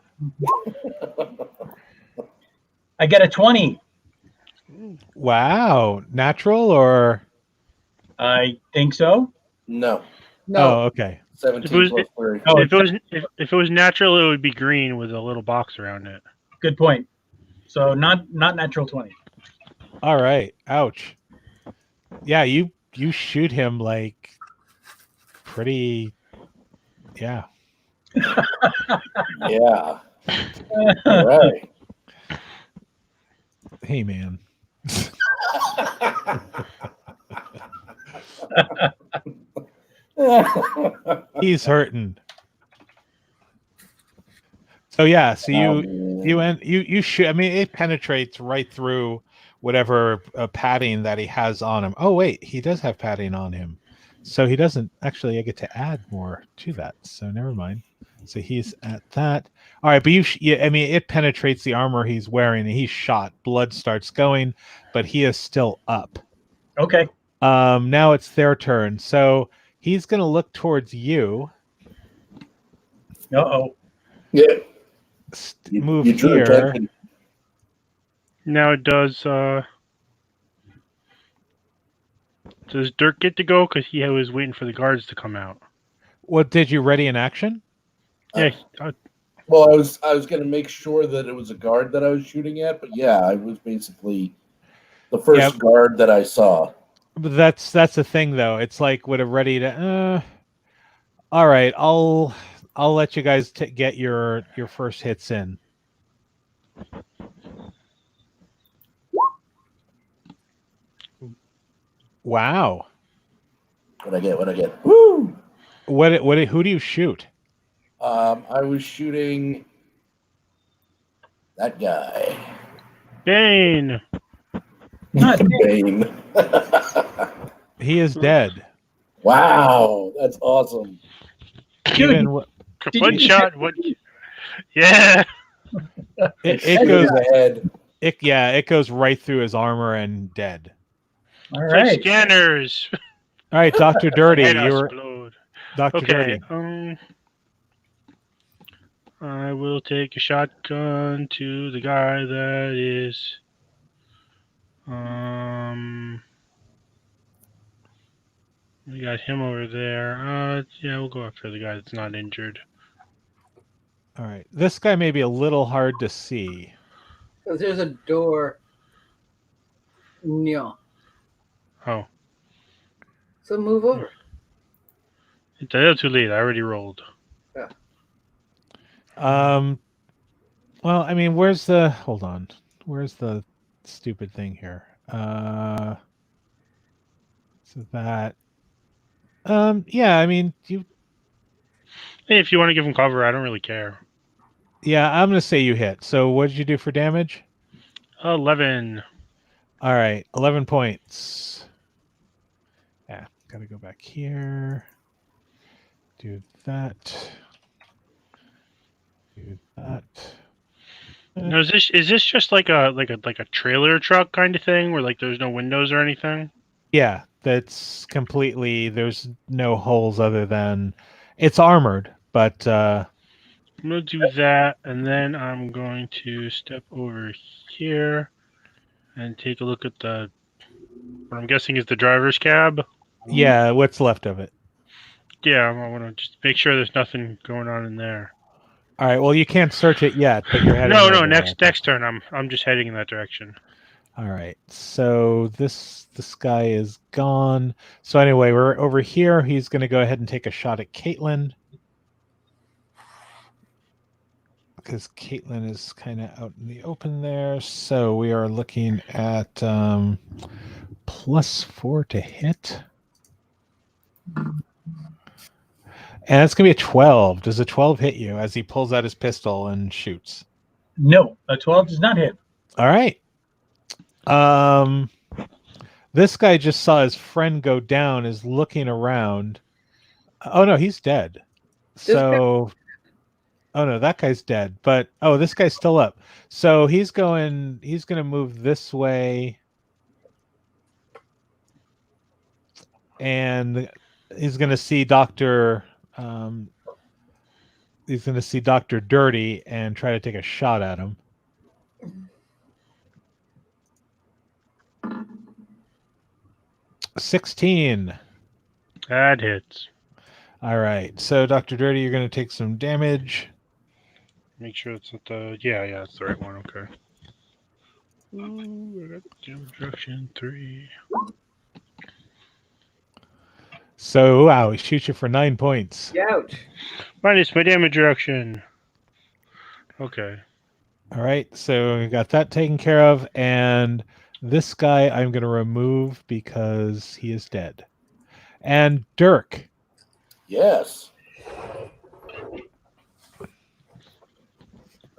I get a 20. Wow. Natural or? I think so. No. No. Oh, okay. 17 plus 3. Oh, if it was natural, it would be green with a little box around it. good point. So not natural 20. All right. Ouch. Yeah, you shoot him like pretty. Yeah. Yeah. All right. Hey, man. He's hurting. So yeah, so you shoot. I mean, it penetrates right through whatever padding that he has on him. Oh wait, he does have padding on him, so he doesn't actually. I get to add more to that. So never mind. So he's at that. All right, but I mean, it penetrates the armor he's wearing, and he's shot. Blood starts going, but he is still up. Okay. Now it's their turn. So he's going to look towards you. Uh-oh. Yeah. Move you drew here. attention. Now does Dirk get to go? Because he was waiting for the guards to come out. What did you ready in action? Yeah. Well, I was going to make sure that it was a guard that I was shooting at, but yeah, I was basically the first guard that I saw. But that's the thing, though. It's like would have ready to. All right, I'll let you guys get your first hits in. Wow. What I get? Woo! Who do you shoot? I was shooting that guy. Bane. Not Bane. He is dead. Wow, that's awesome. Even One shot. What? Yeah. it goes ahead. It goes right through his armor and dead. All It's right. like scanners. All right, Dr. Dirty, Head you were explode. Dr. Okay. Dirty. I will take a shotgun to the guy that is. We got him over there. Yeah, we'll go after the guy that's not injured. All right, this guy may be a little hard to see. Because there's a door. No. Oh, So move over. it's a little too late. I already rolled. Well, I mean, where's the stupid thing here? So that yeah, I mean, Hey, if you want to give him cover, I don't really care. yeah, I'm gonna say you hit. So what did you do for damage? 11. All right, 11 points. Yeah, gotta go back here. Do that. Do that. Now, is this just like a trailer truck kind of thing where like there's no windows or anything? Yeah, that's completely. There's no holes other than it's armored, but I'm gonna do that, and then I'm going to step over here and take a look at what I'm guessing is the driver's cab. yeah, what's left of it. Yeah, I want to just make sure there's nothing going on in there. All right. Well, you can't search it yet, but you're heading. No, over next there. turn I'm just heading in that direction. All right. So this guy is gone. So anyway, we're over here. He's going to go ahead and take a shot at Caitlin because Caitlin is kind of out in the open there. So we are looking at +4 to hit. And it's going to be a 12. Does a 12 hit you as he pulls out his pistol and shoots? No, a 12 does not hit. All right. This guy just saw his friend go down, is looking around. Oh no, he's dead. So oh no, that guy's dead. But oh, this guy's still up. So he's gonna move this way. And he's gonna see Dr. He's gonna see Dr. Dirty and try to take a shot at him. $16. That hits. All right. So Dr. Dirty, you're gonna take some damage. Make sure it's at the it's the right one. Okay. Ooh, I got damage reduction 3. So wow, he shoots you for 9 points. Ouch. Minus my damage reduction. Okay. All right, so we got that taken care of, and this guy I'm going to remove because he is dead. And Dirk. Yes.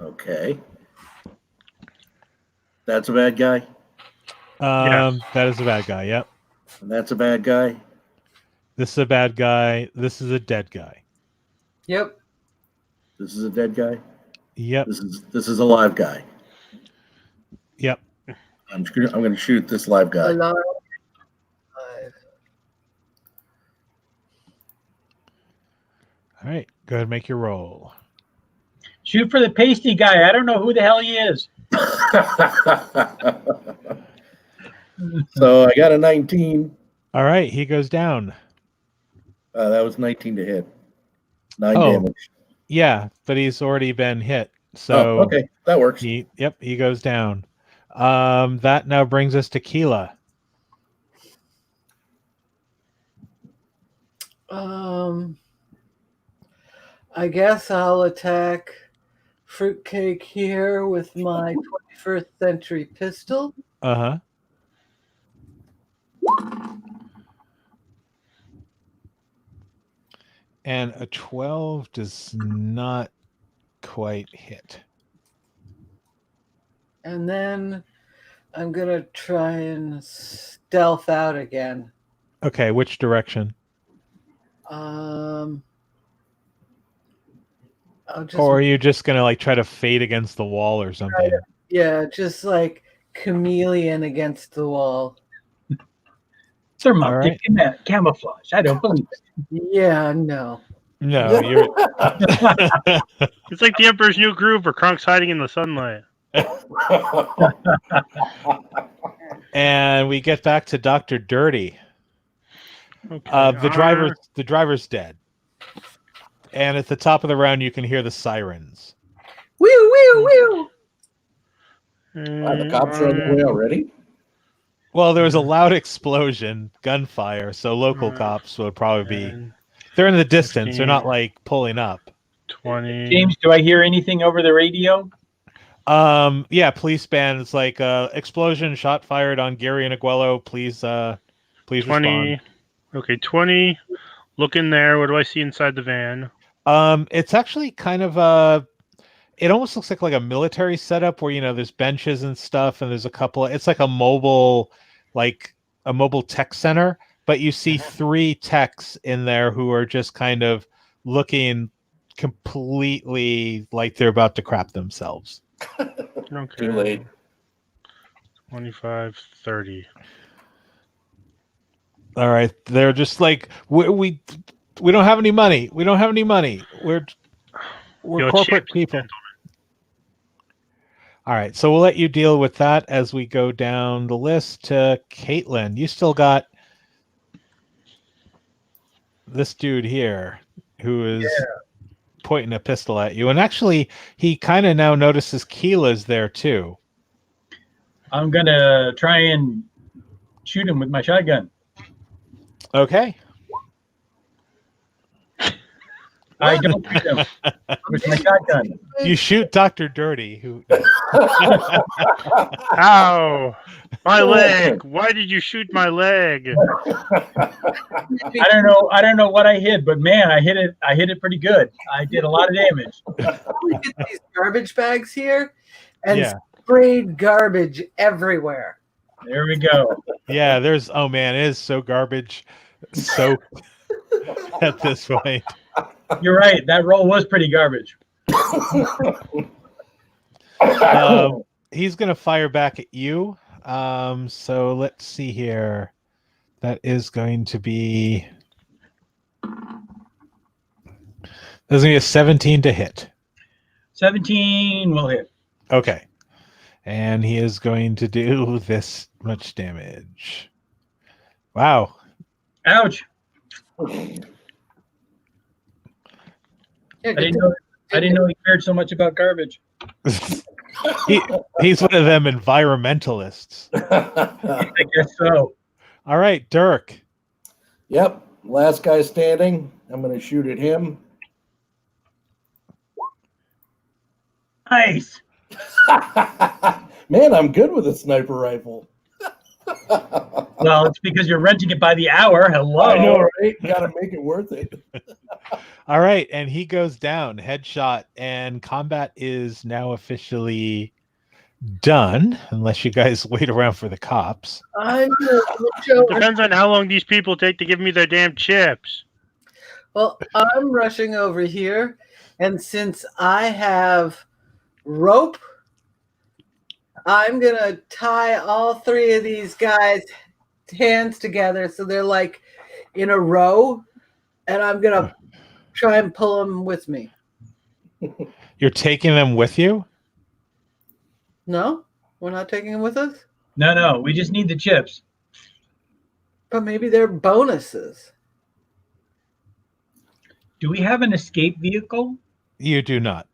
Okay. That's a bad guy. Yes. That is a bad guy. Yep. And that's a bad guy. This is a bad guy. This is a dead guy. Yep. This is a dead guy. Yep. This is a live guy. Yep. I'm going to shoot this live guy. Alive. All right, go ahead and make your roll. Shoot for the pasty guy. I don't know who the hell he is. So I got a 19. All right, he goes down. That was 19 to hit. 9 Oh. damage. Yeah, but he's already been hit. So okay, that works. he goes down. That now brings us to Keela. I guess I'll attack Fruitcake here with my 21st century pistol. Uh-huh. And a 12 does not quite hit. And then I'm going to try and stealth out again. Okay, which direction? I'll just, Or are you just going to like try to fade against the wall or something? yeah, just like chameleon against the wall. Thermoptic camouflage. I don't believe it. Yeah, no. No, you're It's like the Emperor's New Groove where Kronk's hiding in the sunlight. and we get back to Dr. Dirty. Okay. The driver's dead. And at the top of the round you can hear the sirens. Woo, woo, woo. The cops are on the way already? Well, there was a loud explosion, gunfire, so local cops would probably be. They're in the distance. 15. They're not like pulling up. 20. James, do I hear anything over the radio? Yeah, police band. It's like explosion, shot fired on Gary and Aguello. Please 20. respond. Okay, 20. Look in there. What do I see inside the van? It's actually kind of it almost looks like a military setup where there's benches and stuff, and there's a couple. It's like a mobile tech center, but you see 3 techs in there who are just kind of looking completely like they're about to crap themselves. Okay. Too late. 25, 30. All right, they're just like we don't have any money. We don't have any money. We're Yo, corporate chips, people. gentlemen. All right, so we'll let you deal with that as we go down the list to Caitlin. You still got this dude here who is pointing a pistol at you. And actually, he kind of now notices Keela's there too. I'm going to try and shoot him with my shotgun. Okay. I don't shoot him with my shotgun. You shoot Dr. Dirty, who Ow! My leg! Why did you shoot my leg? I don't know what I hit, but man, I hit it pretty good. I did a lot of damage. We get these garbage bags here, and Yeah. sprayed garbage everywhere. There we go. Yeah, there's oh man, it is so garbage soaked at this point. You're right. That roll was pretty garbage. He's gonna fire back at you. So let's see here. That is going to be there's gonna be a 17 to hit. 17 will hit. Okay. And he is going to do this much damage. Wow. Ouch. Yeah, I didn't know he cared so much about garbage. He's one of them environmentalists. I guess so. All right, Dirk. Yep, last guy standing. I'm going to shoot at him. Nice. Man, I'm good with a sniper rifle. Well, it's because you're renting it by the hour. Hello. I know, right? Got to make it worth it. All right, and he goes down, headshot, and combat is now officially done, unless you guys wait around for the cops. I'm gonna show. Depends on how long these people take to give me their damn chips. Well, I'm rushing over here, and since I have rope, I'm gonna tie all three of these guys' hands together so they're like in a row, and I'm gonna try and pull them with me. You're taking them with you? No, we're not taking them with us, No. We just need the chips. but maybe they're bonuses. Do we have an escape vehicle? You do not.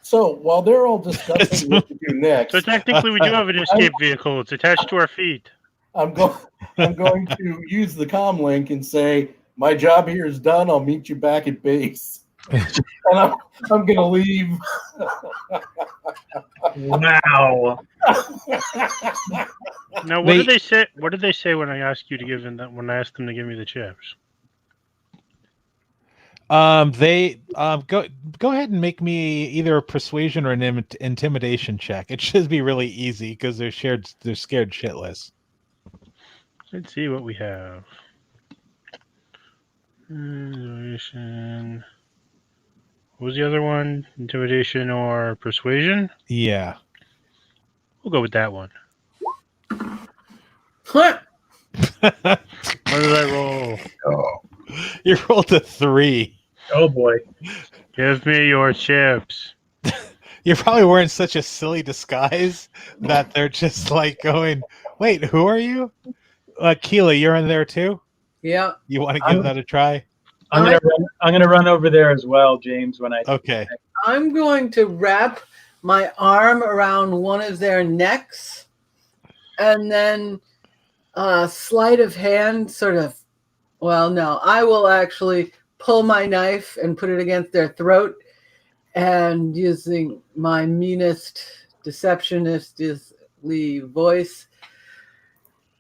So while they're all discussing what to do next, So technically, we do have an escape vehicle. It's attached to our feet. I'm going to use the comm link and say, my job here is done. I'll meet you back at base. And I'm going to leave. Wow. Now, what did they say? What did they say when I asked you to give them that? When I asked them to give me the chips? They go ahead and make me either a persuasion or an intimidation check. It should be really easy because they're scared shitless. Let's see what we have. Intimidation. What was the other one? Intimidation or persuasion? Yeah. We'll go with that one. What? What did I roll? You rolled a 3. Oh boy. Give me your chips. You're probably wearing such a silly disguise that they're just like going, wait, who are you? Keela, you're in there too? Yeah. You want to give that a try? I'm gonna run over there as well, James. When I Okay. I'm going to wrap my arm around one of their necks and then sleight of hand sort of, well, no, I will actually pull my knife and put it against their throat and using my meanest deceptionistly voice,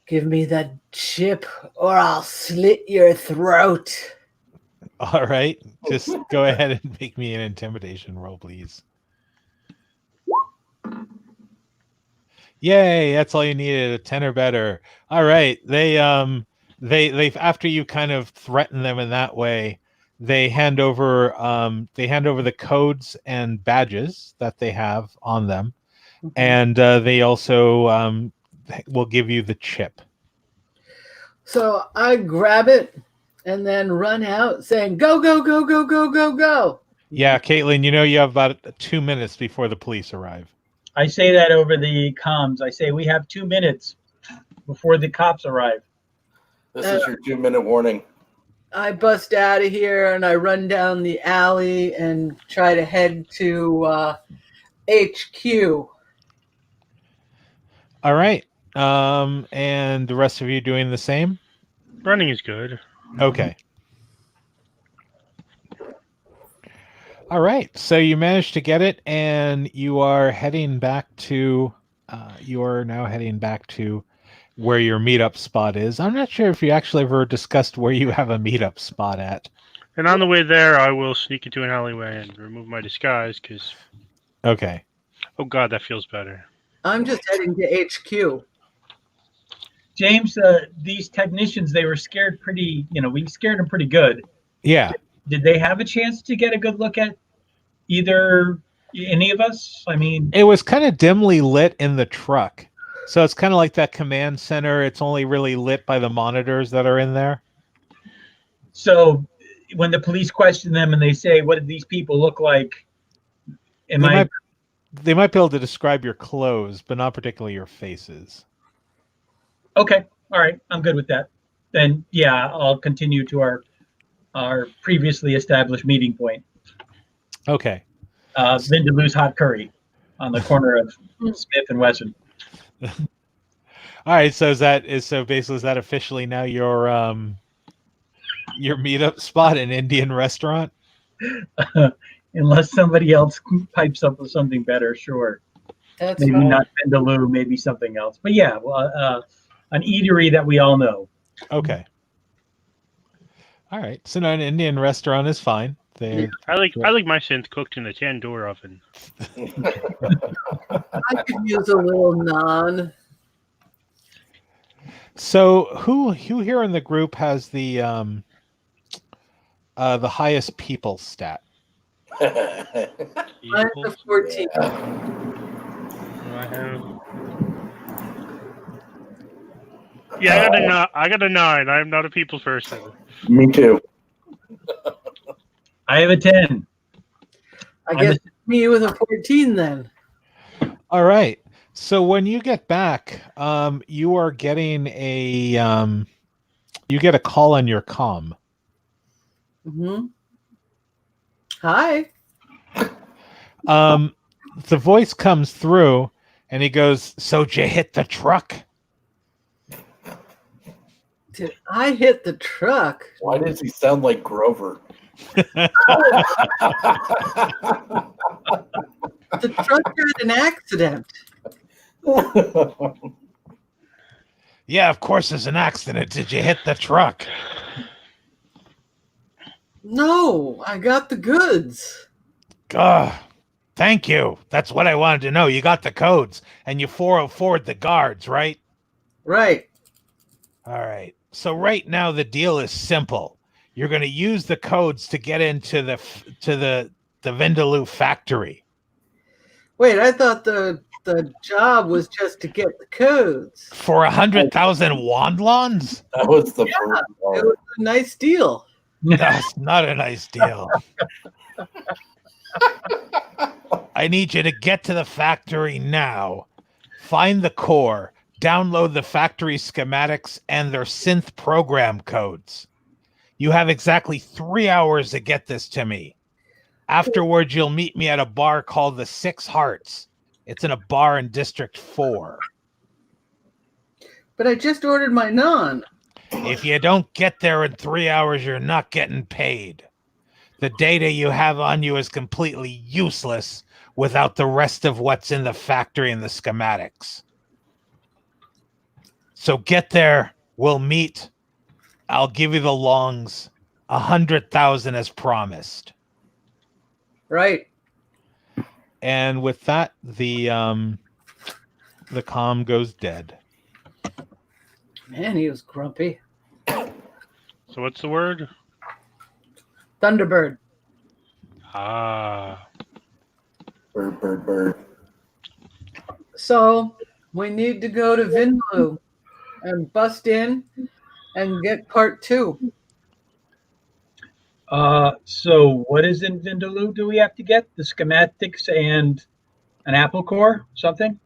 give me that chip or I'll slit your throat. All right. Just go ahead and make me an intimidation roll, please. Yay, that's all you needed, a 10 or better. All right. They after you kind of threaten them in that way, they hand over the codes and badges that they have on them. Mhm. And they also will give you the chip. So I grab it and then run out saying, go, go, go, go, go, go, go. Yeah, Caitlin, you have about 2 minutes before the police arrive. I say that over the comms. I say we have 2 minutes before the cops arrive. This is your 2-minute warning. I bust out of here and I run down the alley and try to head to HQ. All right. And the rest of you doing the same? Running is good. Okay. All right. So you managed to get it, and you are heading back to. You are now heading back to where your meetup spot is. I'm not sure if you actually ever discussed where you have a meetup spot at. And on the way there, I will sneak into an alleyway and remove my disguise because Okay. Oh God, that feels better. I'm just heading to HQ. James, these technicians, they were scared pretty, we scared them pretty good. Yeah. Did they have a chance to get a good look at either any of us? I mean, It was kind of dimly lit in the truck. So it's kind of like that command center. It's only really lit by the monitors that are in there. so when the police question them and they say, what did these people look like? They might be able to describe your clothes, but not particularly your faces. Okay. All right. I'm good with that. Then, yeah, I'll continue to our previously established meeting point. Okay. Vindaloo's Hot Curry on the corner of Smith and Wesson. All right. So is that officially now your meetup spot, an Indian restaurant? Unless somebody else pipes up with something better, sure. That's Maybe fine. not Vindaloo, maybe something else. But yeah, well, an eatery that we all know. Okay. All right. So now an Indian restaurant is fine. Yeah. I like my synth cooked in a tandoor oven. I could use a little naan. So who here in the group has the highest people stat? I'm the 14. I have. Yeah, I got a 9. I'm not a people person. Me too. I have a 10. I guess me with a 14 then. All right. So when you get back, you are getting you get a call on your comm. Mm-hmm. Hi. The voice comes through, and he goes, "So did you hit the truck?" Did I hit the truck? Why does he sound like Grover? The truck had an accident. Yeah, of course there's an accident. Did you hit the truck? No, I got the goods. Thank you. That's what I wanted to know. You got the codes, and you 404'd the guards, right? Right. All right. So right now the deal is simple. You're going to use the codes to get into the Vindaloo factory. Wait, I thought the job was just to get the codes. For 100,000 wandlons? That was the first It part. was a nice deal. That's not a nice deal. I need you to get to the factory now. Find the core. Download the factory schematics and their synth program codes. You have exactly 3 hours to get this to me. Afterwards, you'll meet me at a bar called the Six Hearts. It's in a bar in District 4. But I just ordered my naan. If you don't get there in 3 hours, you're not getting paid. The data you have on you is completely useless without the rest of what's in the factory and the schematics. So get there. We'll meet. I'll give you the longs. 100,000 as promised. Right. And with that, the comm goes dead. Man, he was grumpy. So what's the word? Thunderbird. Ah. Bird. So we need to go to Vindaloo and bust in and get part 2. So what is in Vindaloo do we have to get? The schematics and an Apple core? Something?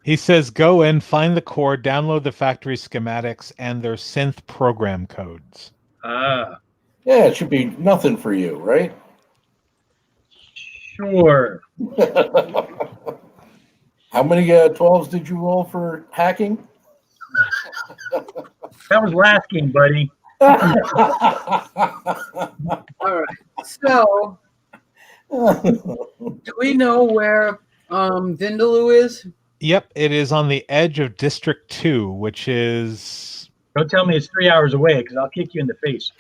He says, go in, find the core, download the factory schematics and their synth program codes. Ah. Yeah, it should be nothing for you, right? Sure. How many 12s did you roll for hacking? That was last game, buddy. All right. So do we know where Vindaloo is? Yep, it is on the edge of District 2, which is... Don't tell me it's 3 hours away because I'll kick you in the face.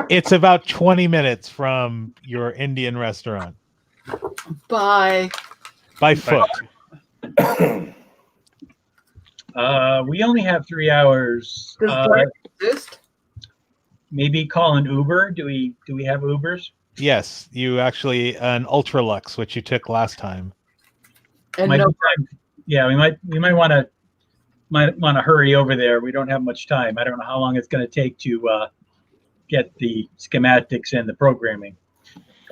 It's about 20 minutes from your Indian restaurant Bye. by foot. We only have 3 hours. Does Bart exist? Maybe call an Uber. Do we have Ubers? Yes, you actually an Ultralux, which you took last time. And Might no, be time. Yeah, we might want to hurry over there. We don't have much time. I don't know how long it's going to take to get the schematics and the programming.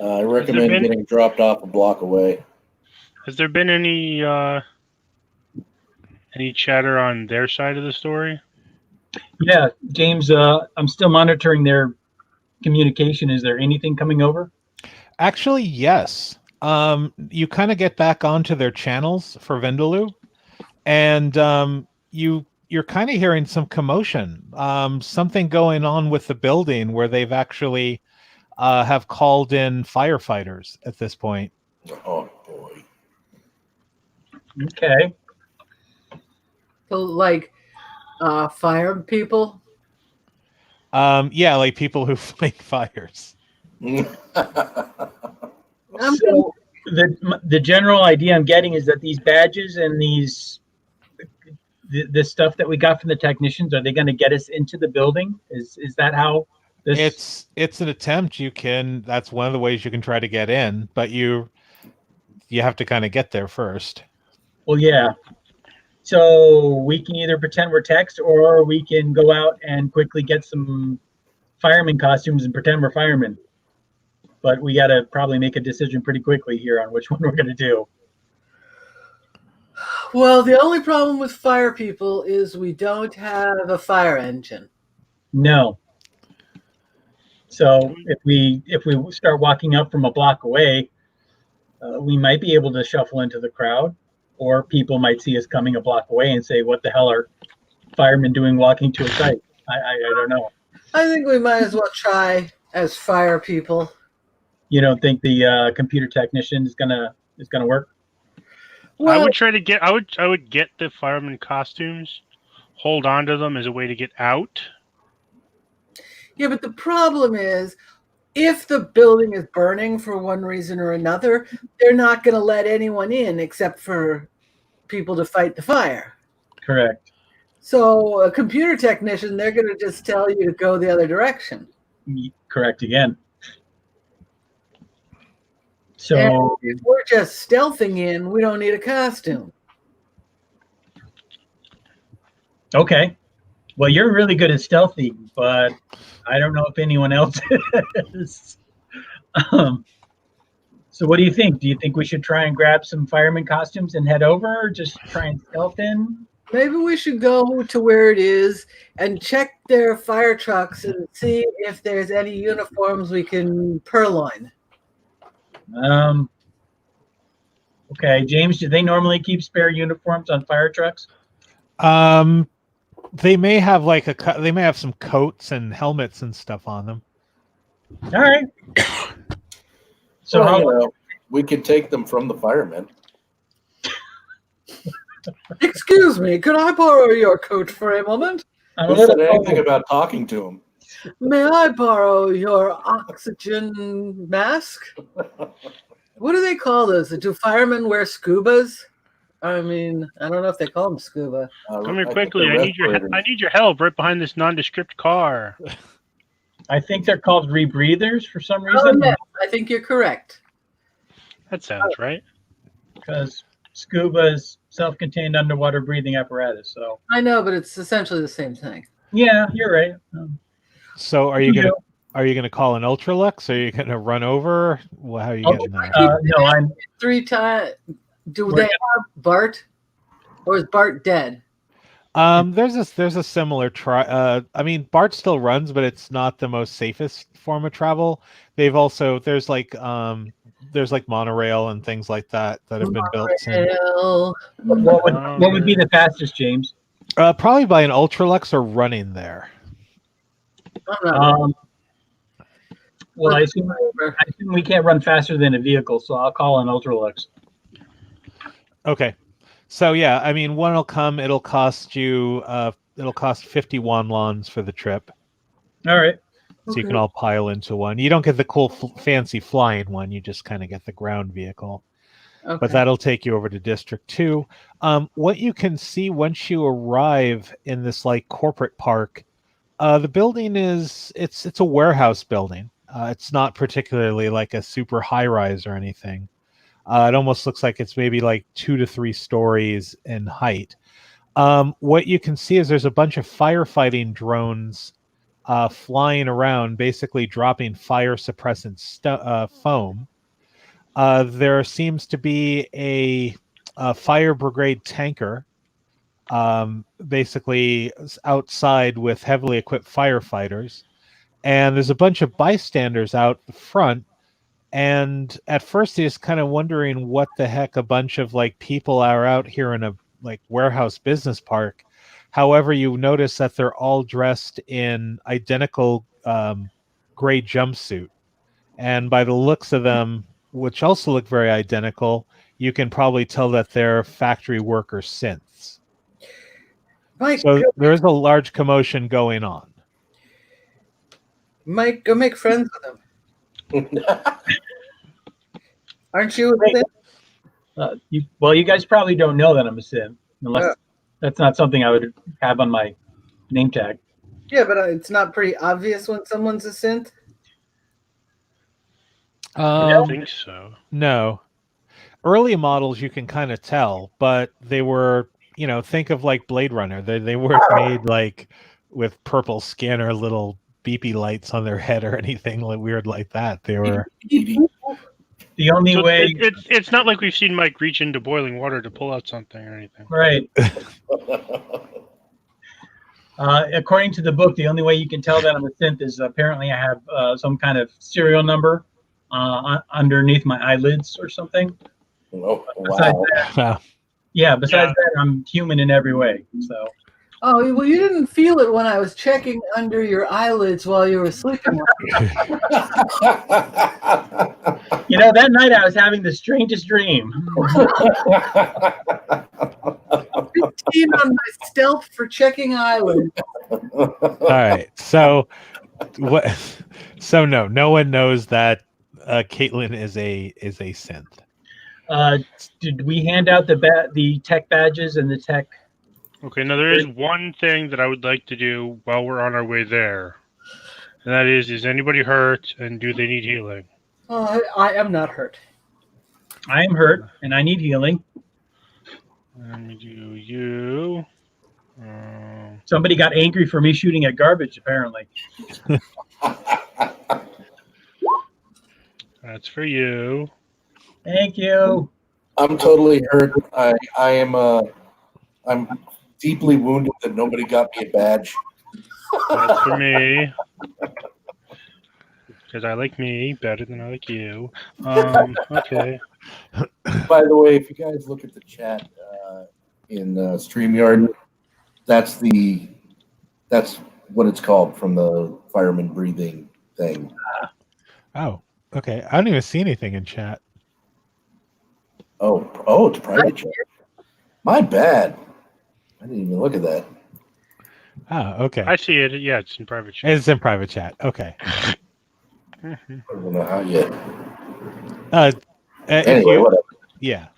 I recommend getting dropped off a block away. Has there been any chatter on their side of the story? Yeah, James, I'm still monitoring their communication. Is there anything coming over? Actually, yes. You kind of get back onto their channels for Vindaloo, and you're kind of hearing some commotion. Something going on with the building where they've actually have called in firefighters at this point. Oh boy. Okay. so like fire people. Yeah, like people who fight fires. So the general idea I'm getting is that these badges and the stuff that we got from the technicians, are they going to get us into the building? Is that how this? It's an attempt. That's one of the ways you can try to get in, but you have to kind of get there first. Well, yeah. So we can either pretend we're text, or we can go out and quickly get some fireman costumes and pretend we're firemen. But we got to probably make a decision pretty quickly here on which one we're going to do. Well, the only problem with fire people is we don't have a fire engine. No. So if we start walking up from a block away, we might be able to shuffle into the crowd, or people might see us coming a block away and say, "What the hell are firemen doing walking to a site?" I don't know. I think we might as well try as fire people. You don't think the computer technician is gonna work? Well, I would try to get. I would get the fireman costumes, hold on to them as a way to get out. yeah, but the problem is, if the building is burning for one reason or another, they're not going to let anyone in except for people to fight the fire. Correct. So a computer technician, they're going to just tell you to go the other direction. Correct again. So And if we're just stealthing in, we don't need a costume. okay. Well, you're really good at stealthy, but I don't know if anyone else is. So what do you think? Do you think we should try and grab some fireman costumes and head over, or just try and stealth in? Maybe we should go to where it is and check their fire trucks and see if there's any uniforms we can purloin. Okay, James, do they normally keep spare uniforms on fire trucks? They may have they may have some coats and helmets and stuff on them. All right. So Well, we could take them from the firemen. Excuse me, could I borrow your coat for a moment? I'm a Who said little anything about talking to them? May I borrow your oxygen mask? What do they call those? Do firemen wear scubas? I mean, I don't know if they call them scuba. Come here I think quickly. they're I need your help right behind this nondescript car. I think they're called rebreathers for some Oh, reason. yeah, I think you're correct. That sounds right. Because scuba is self-contained underwater breathing apparatus. So I know, but it's essentially the same thing. yeah, you're right. So are you gonna call an Ultralux? Are you gonna run over? Well, how are you getting there? No, I'm 3 times. Do they have Bart? Or is Bart dead? There's a similar try. I mean, BART still runs, but it's not the most safest form of travel. There's monorail and things like that have been built since. Monorail. what would be the fastest, James? Probably by an Ultralux or running there. I'm not Well, I assume we can't run faster than a vehicle, so I'll call an Ultralux. Okay. So yeah, I mean, one will come. It'll cost you. It'll cost 50 won lons for the trip. All right. So you can Okay. all pile into one. You don't get the cool fancy flying one. You just kind of get the ground vehicle. But Okay. that'll take you over to District 2. What you can see once you arrive in this like corporate park, the building it's a warehouse building. It's not particularly like a super high rise or anything. It almost looks like it's maybe like 2 to 3 stories in height. What you can see is there's a bunch of firefighting drones flying around, basically dropping fire suppressant foam. There seems to be a fire brigade tanker, basically outside with heavily equipped firefighters. And there's a bunch of bystanders out the front. And at first, he's kind of wondering what the heck a bunch of like people are out here in a like warehouse business park. However, you notice that they're all dressed in identical gray jumpsuit. And by the looks of them, which also look very identical, you can probably tell that they're factory worker synths. Mike, So there is a large commotion going on. Mike, go make friends with them. Aren't you? Hey. You guys probably don't know that I'm a synth, unless that's not something I would have on my name tag. Yeah, but it's not pretty obvious when someone's a synth. I don't think so. No. Early models you can kind of tell, but they were, think of like Blade Runner. They weren't made like with purple skin or little beepy lights on their head or anything weird like that. They were The only way it's not like we've seen Mike reach into boiling water to pull out something or anything. Right. According to the book, the only way you can tell that I'm a synth is apparently I have some kind of serial number underneath my eyelids or something. Oh, Besides wow. that, besides that, I'm human in every way. So. Oh, well, you didn't feel it when I was checking under your eyelids while you were sleeping. That night I was having the strangest dream. 15 on my stealth for checking eyelids. All right. So what? So no one knows that Caitlin is a synth. Did we hand out the tech badges and the tech? Okay, now there is one thing that I would like to do while we're on our way there. And that is anybody hurt and do they need healing? Oh, I am not hurt. I am hurt and I need healing. Let me do you. Somebody got angry for me shooting at garbage, apparently. That's for you. Thank you. I'm totally hurt. I'm deeply wounded that nobody got me a badge. That's for me. Because I like me better than I like you. Okay. By the way, if you guys look at the chat in StreamYard, that's what it's called from the fireman breathing thing. Oh, okay. I don't even see anything in chat. Oh, it's private chat. My bad. I didn't even look at that. Oh, okay. I see it. Yeah, it's in private chat. It's in private chat. Okay. I don't know how yet. Anyway, whatever. Yeah.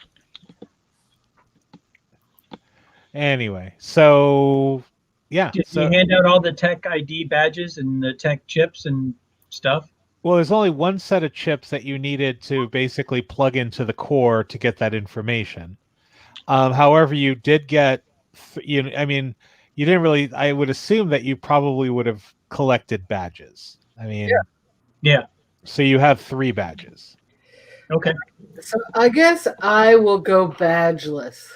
Anyway, so yeah. Did so, you hand out all the tech ID badges and the tech chips and stuff? Well, there's only one set of chips that you needed to basically plug into the core to get that information. However, you did get, you didn't really. I would assume that you probably would have collected badges. Yeah. So you have 3 badges. Okay. So I guess I will go badgeless,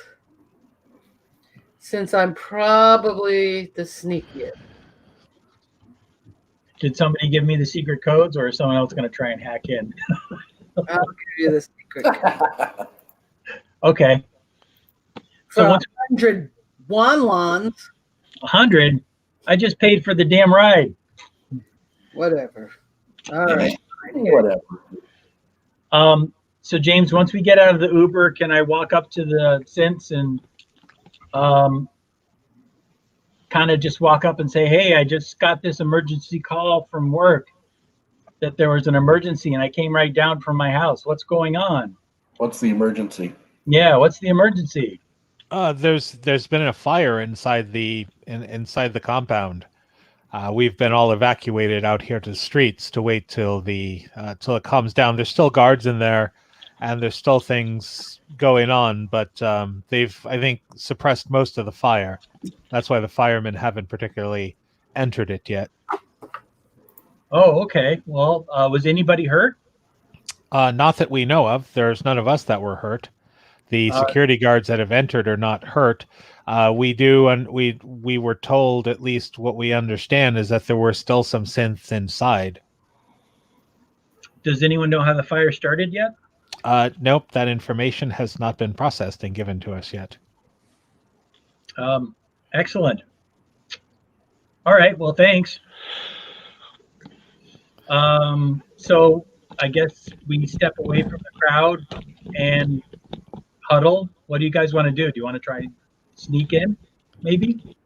since I'm probably the sneakiest. Did somebody give me the secret codes, or is someone else going to try and hack in? I'll give you the secret. Okay. So For once 100 wonlons, 100, I just paid for the damn ride. whatever. All right. Whatever. So James, once we get out of the Uber, can I walk up to the synths and kind of just walk up and say, "Hey, I just got this emergency call from work that there was an emergency, and I came right down from my house. What's going on?" What's the emergency? Yeah, what's the emergency? There's been a fire inside inside the compound. We've been all evacuated out here to the streets to wait till till it calms down. There's still guards in there, and there's still things going on, but they've, I think, suppressed most of the fire. That's why the firemen haven't particularly entered it yet. Oh, okay. Well, was anybody hurt? Not that we know of. There's none of us that were hurt. The security guards that have entered are not hurt. We do, and we were told, at least what we understand, is that there were still some synths inside. Does anyone know how the fire started yet? Nope, that information has not been processed and given to us yet. Excellent. All right. Well, thanks. So I guess we step away from the crowd and huddle. What do you guys want to do? Do you want to try and sneak in, maybe?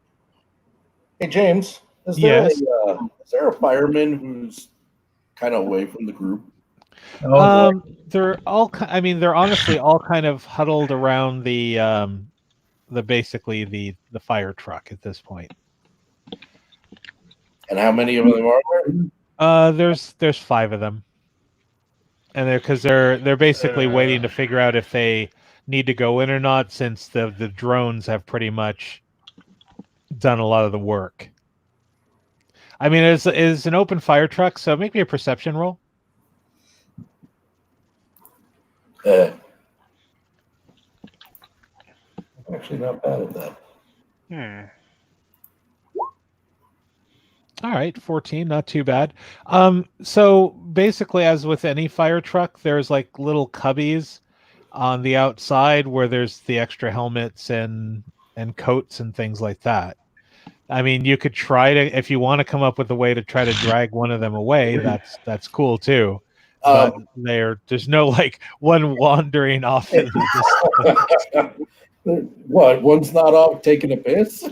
Hey, James, is there a fireman who's kind of away from the group? They're all. I mean, they're honestly all kind of huddled around the basically the fire truck at this point. And how many of them are there? There's 5 of them, and they're basically waiting to figure out if they need to go in or not, since the drones have pretty much done a lot of the work. I mean, it's an open fire truck, so make me a perception roll. Actually, not bad at that. All right, 14, not too bad. So basically, as with any fire truck, there's like little cubbies on the outside where there's the extra helmets and coats and things like that. I mean, you could try to, if you want to come up with a way to try to drag one of them away, that's cool too. But there's no like one wandering off in the distance. What? One's not off taking a piss?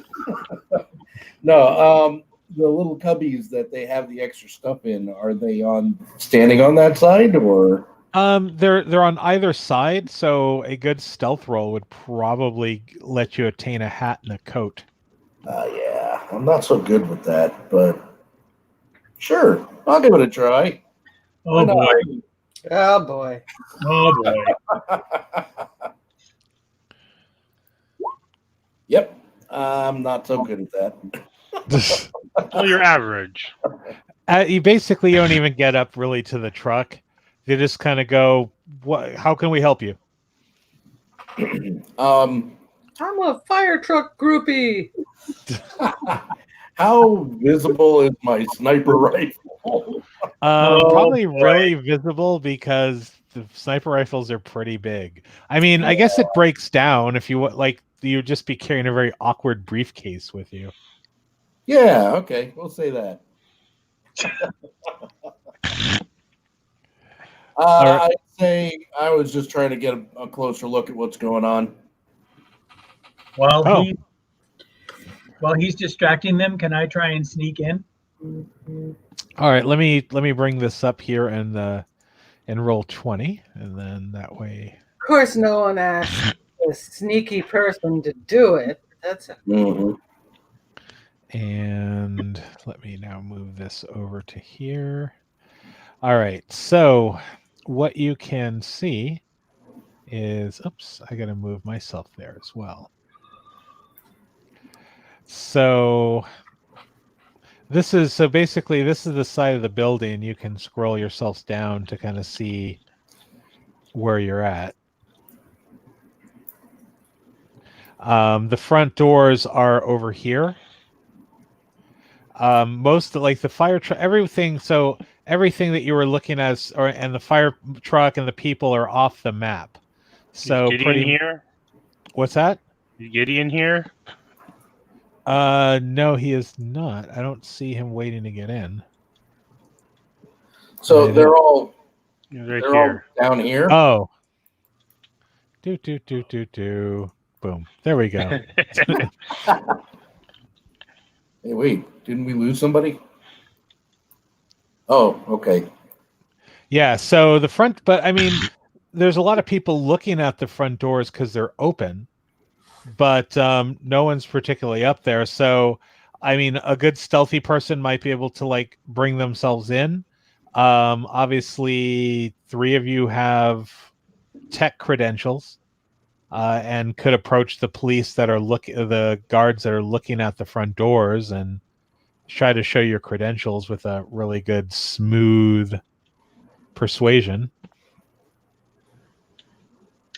No. The little cubbies that they have the extra stuff in, are they standing on that side, or? They're on either side, so a good stealth roll would probably let you attain a hat and a coat. Yeah, I'm not so good with that, but sure, I'll give it a try. Oh boy! Oh boy! Oh boy! Yep, I'm not so good at that. Well, you're average. You basically don't even get up really to the truck. They just kind of go, "What? How can we help you?" I'm a fire truck groupie. How visible is my sniper rifle? Probably really visible, because the sniper rifles are pretty big. I mean, I guess it breaks down if you like. You'd just be carrying a very awkward briefcase with you. Yeah, okay, we'll say that. I'd say I was just trying to get a closer look at what's going on. While he's distracting them, can I try and sneak in? All right, let me bring this up here and roll 20, and then that way. Of course, no one asked a sneaky person to do it. That's And let me now move this over to here. All right, so what you can see is, oops, I got to move myself there as well. So basically this is the side of the building. You can scroll yourselves down to kind of see where you're at. The front doors are over here. Most of, like, the fire truck, everything. So everything that you were looking at, and the fire truck and the people are off the map. So is Gideon here? What's that? Is Gideon here? No, he is not. I don't see him waiting to get in. So they're all right here. all down here. Oh. Boom. There we go. Hey, wait, didn't we lose somebody? Oh, okay. Yeah, so the front, but I mean, there's a lot of people looking at the front doors because they're open, but no one's particularly up there. So, I mean, a good stealthy person might be able to like bring themselves in. Obviously, three of you have tech credentials and could approach the police that are the guards that are looking at the front doors and try to show your credentials with a really good smooth persuasion.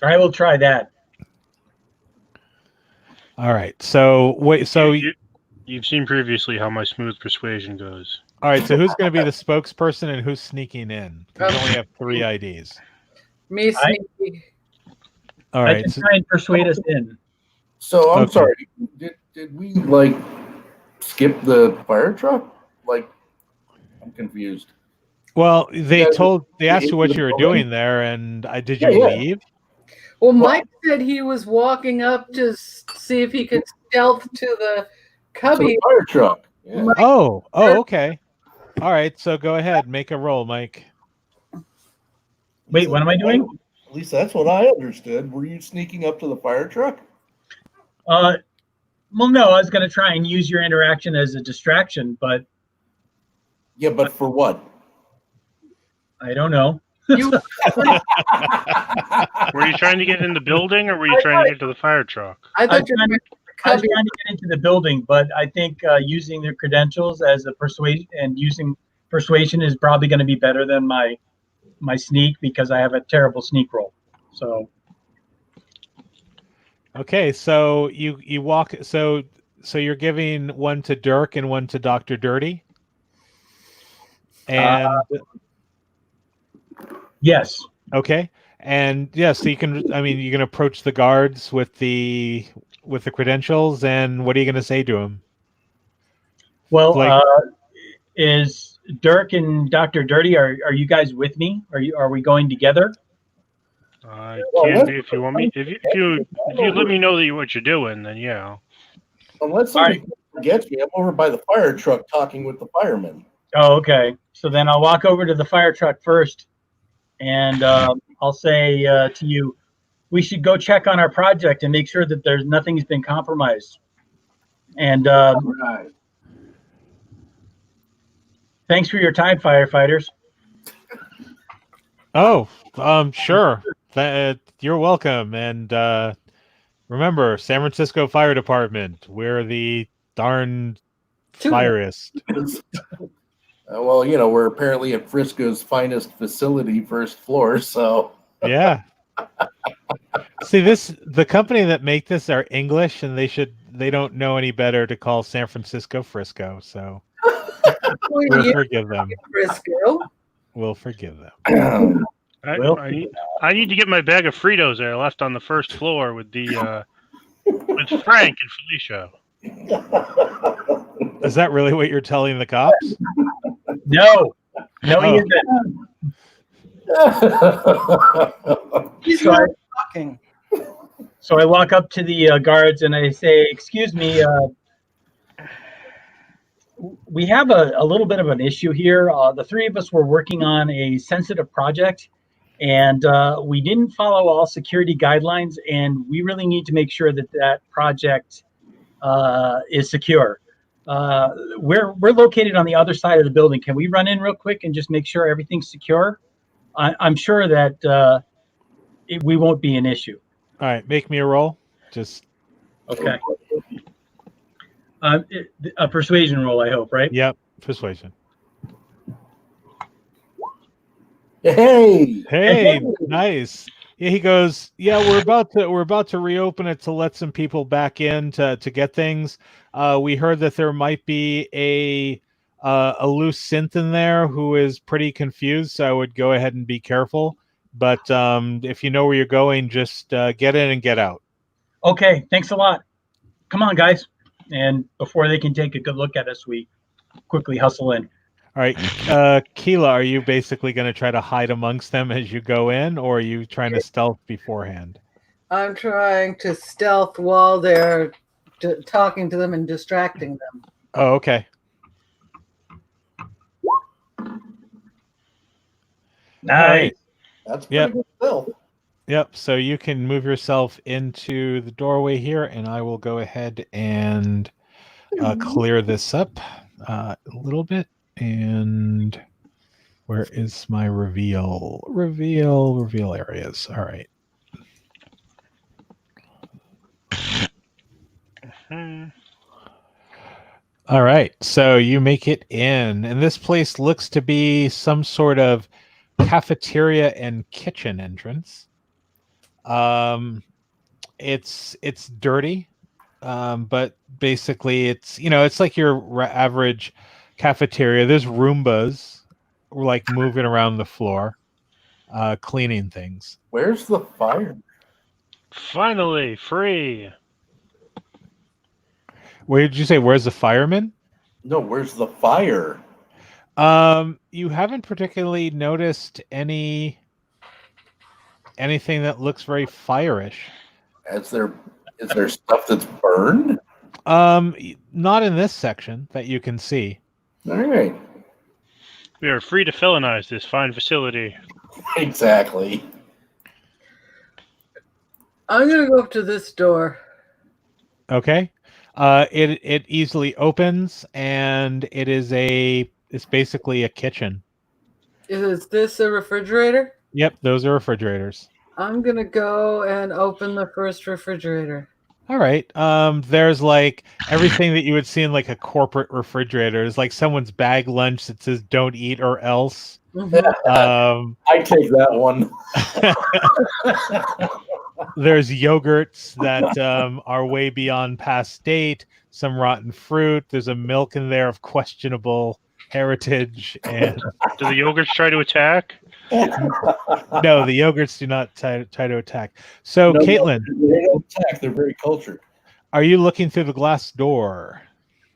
I will try that. All right. So wait. So You've seen previously how my smooth persuasion goes. all right. So who's going to be the spokesperson and who's sneaking in? 'Cause we only have 3 IDs. Me sneaky. All I right. can So, try and persuade us in. So I'm Okay. sorry. Did we like skip the fire truck? Like, I'm confused. well, they Yeah, asked you what into you the were building? doing there, and did Yeah, you yeah. leave? Well, Mike said he was walking up to see if he could stealth to the To the cubby. fire truck. Yeah. Mike, Oh, okay. All right. So go ahead, make a roll, Mike. Wait, what am I doing? At least that's what I understood. Were you sneaking up to the fire truck? Well, no, I was going to try and use your interaction as a distraction, but Yeah, but for what? I don't know. you Were you trying to get in the building, or were you trying to get to the fire truck? I I was thought you trying were I was cubby. trying to get into the building, but I think using their credentials as a persuasion and using persuasion is probably going to be better than my sneak because I have a terrible sneak roll. So Okay. So you walk. So you're giving one to Dirk and one to Dr. Dirty. And yes, okay. And yeah, so you can. I mean, you can approach the guards with the credentials, and what are you going to say to them? well, Like, is Dirk and Dr. Dirty, are you guys with me? Are we going together? I Well, can let's- be if you want me. If you let me know what you're doing, then yeah. Unless somebody forgets me, I'm over by the fire truck talking with the firemen. Oh, okay. So then I'll walk over to the fire truck first, and I'll say to you, we should go check on our project and make sure that nothing's been compromised. And Right. thanks for your time, firefighters. oh, sure. You're welcome. And remember, San Francisco Fire Department. We're the darn firest. Well, you know, we're apparently at Frisco's finest facility, first floor, so. Yeah. See, the company that make this are English, and they don't know any better to call San Francisco Frisco. So we'll forgive them. Frisco. We'll forgive them. I need to get my bag of Fritos that I left on the first floor with the with Frank and Felicia. Is that really what you're telling the cops? No, he Oh. isn't. He's So not talking. So I walk up to the guards and I say, "Excuse me, we have a little bit of an issue here. The three of us were working on a sensitive project, and we didn't follow all security guidelines, and we really need to make sure that that project is secure. We're located on the other side of the building. Can we run in real quick and just make sure everything's secure? I'm sure that we won't be an issue." All right, make me a roll. Just Okay. A persuasion roll, I hope, right? yep, persuasion. Hey, Nice. Yeah, he goes, yeah, we're about to reopen it to let some people back in to get things. We heard that there might be a loose synth in there who is pretty confused, so I would go ahead and be careful. But if you know where you're going, just get in and get out. Okay, thanks a lot. Come on, guys. And before they can take a good look at us, we quickly hustle in. All right, Keela, are you basically going to try to hide amongst them as you go in, or are you trying to stealth beforehand? I'm trying to stealth while they're talking to them and distracting them. Oh, okay. Nice. All right. That's pretty Yep. good stealth. Yep. So you can move yourself into the doorway here, and I will go ahead and clear this up a little bit. And where is my reveal? Reveal areas. All right. All right. So you make it in, and this place looks to be some sort of cafeteria and kitchen entrance. It's dirty, but basically it's like your average cafeteria. There's Roombas like moving around the floor, cleaning things. Where's the fire? Finally, free. Where did you say? Where's the fireman? No, where's the fire? You haven't particularly noticed anything that looks very fire-ish. Is there stuff that's burned? Not in this section that you can see. All right. We are free to felonize this fine facility. Exactly. I'm gonna go up to this door. Okay. It easily opens, and it's basically a kitchen. Is this a refrigerator? Yep, those are refrigerators. I'm gonna go and open the first refrigerator. All right. There's like everything that you would see in like a corporate refrigerator. It's like someone's bag lunch that says "Don't eat or else." I take that one. There's yogurts that are way beyond past date. Some rotten fruit. There's a milk in there of questionable heritage. And Do the yogurts try to attack? no, the yogurts do not try to attack. So, No, Caitlin, they don't attack. They're very cultured. are you looking through the glass door?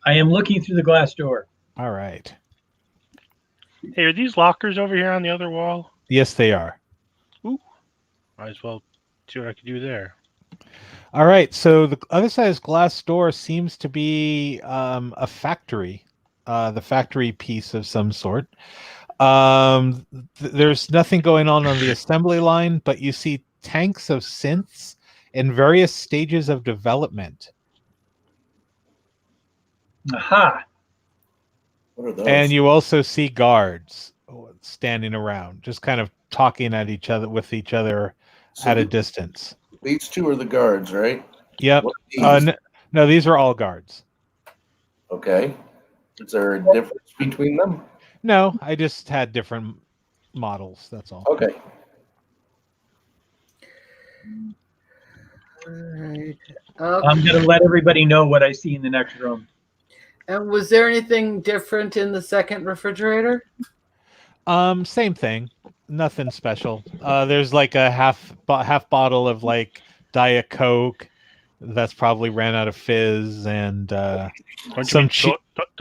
I am looking through the glass door. All right. Hey, are these lockers over here on the other wall? Yes, they are. Might as well see what I can do there. All right. So the other side of this glass door seems to be a factory, the factory piece of some sort. There's nothing going on the assembly line, but you see tanks of synths in various stages of development. Aha. What are those? And you also see guards standing around, just kind of talking at each other with each other So at a distance. these two are the guards, right? Yep. What are these? No, these are all guards. Okay. Is there a difference between them? No, I just had different models. That's all. Okay. All right. I'm going to let everybody know what I see in the next room. And was there anything different in the second refrigerator? Same thing. Nothing special. There's like a half bottle of like Diet Coke that's probably ran out of fizz, and Don't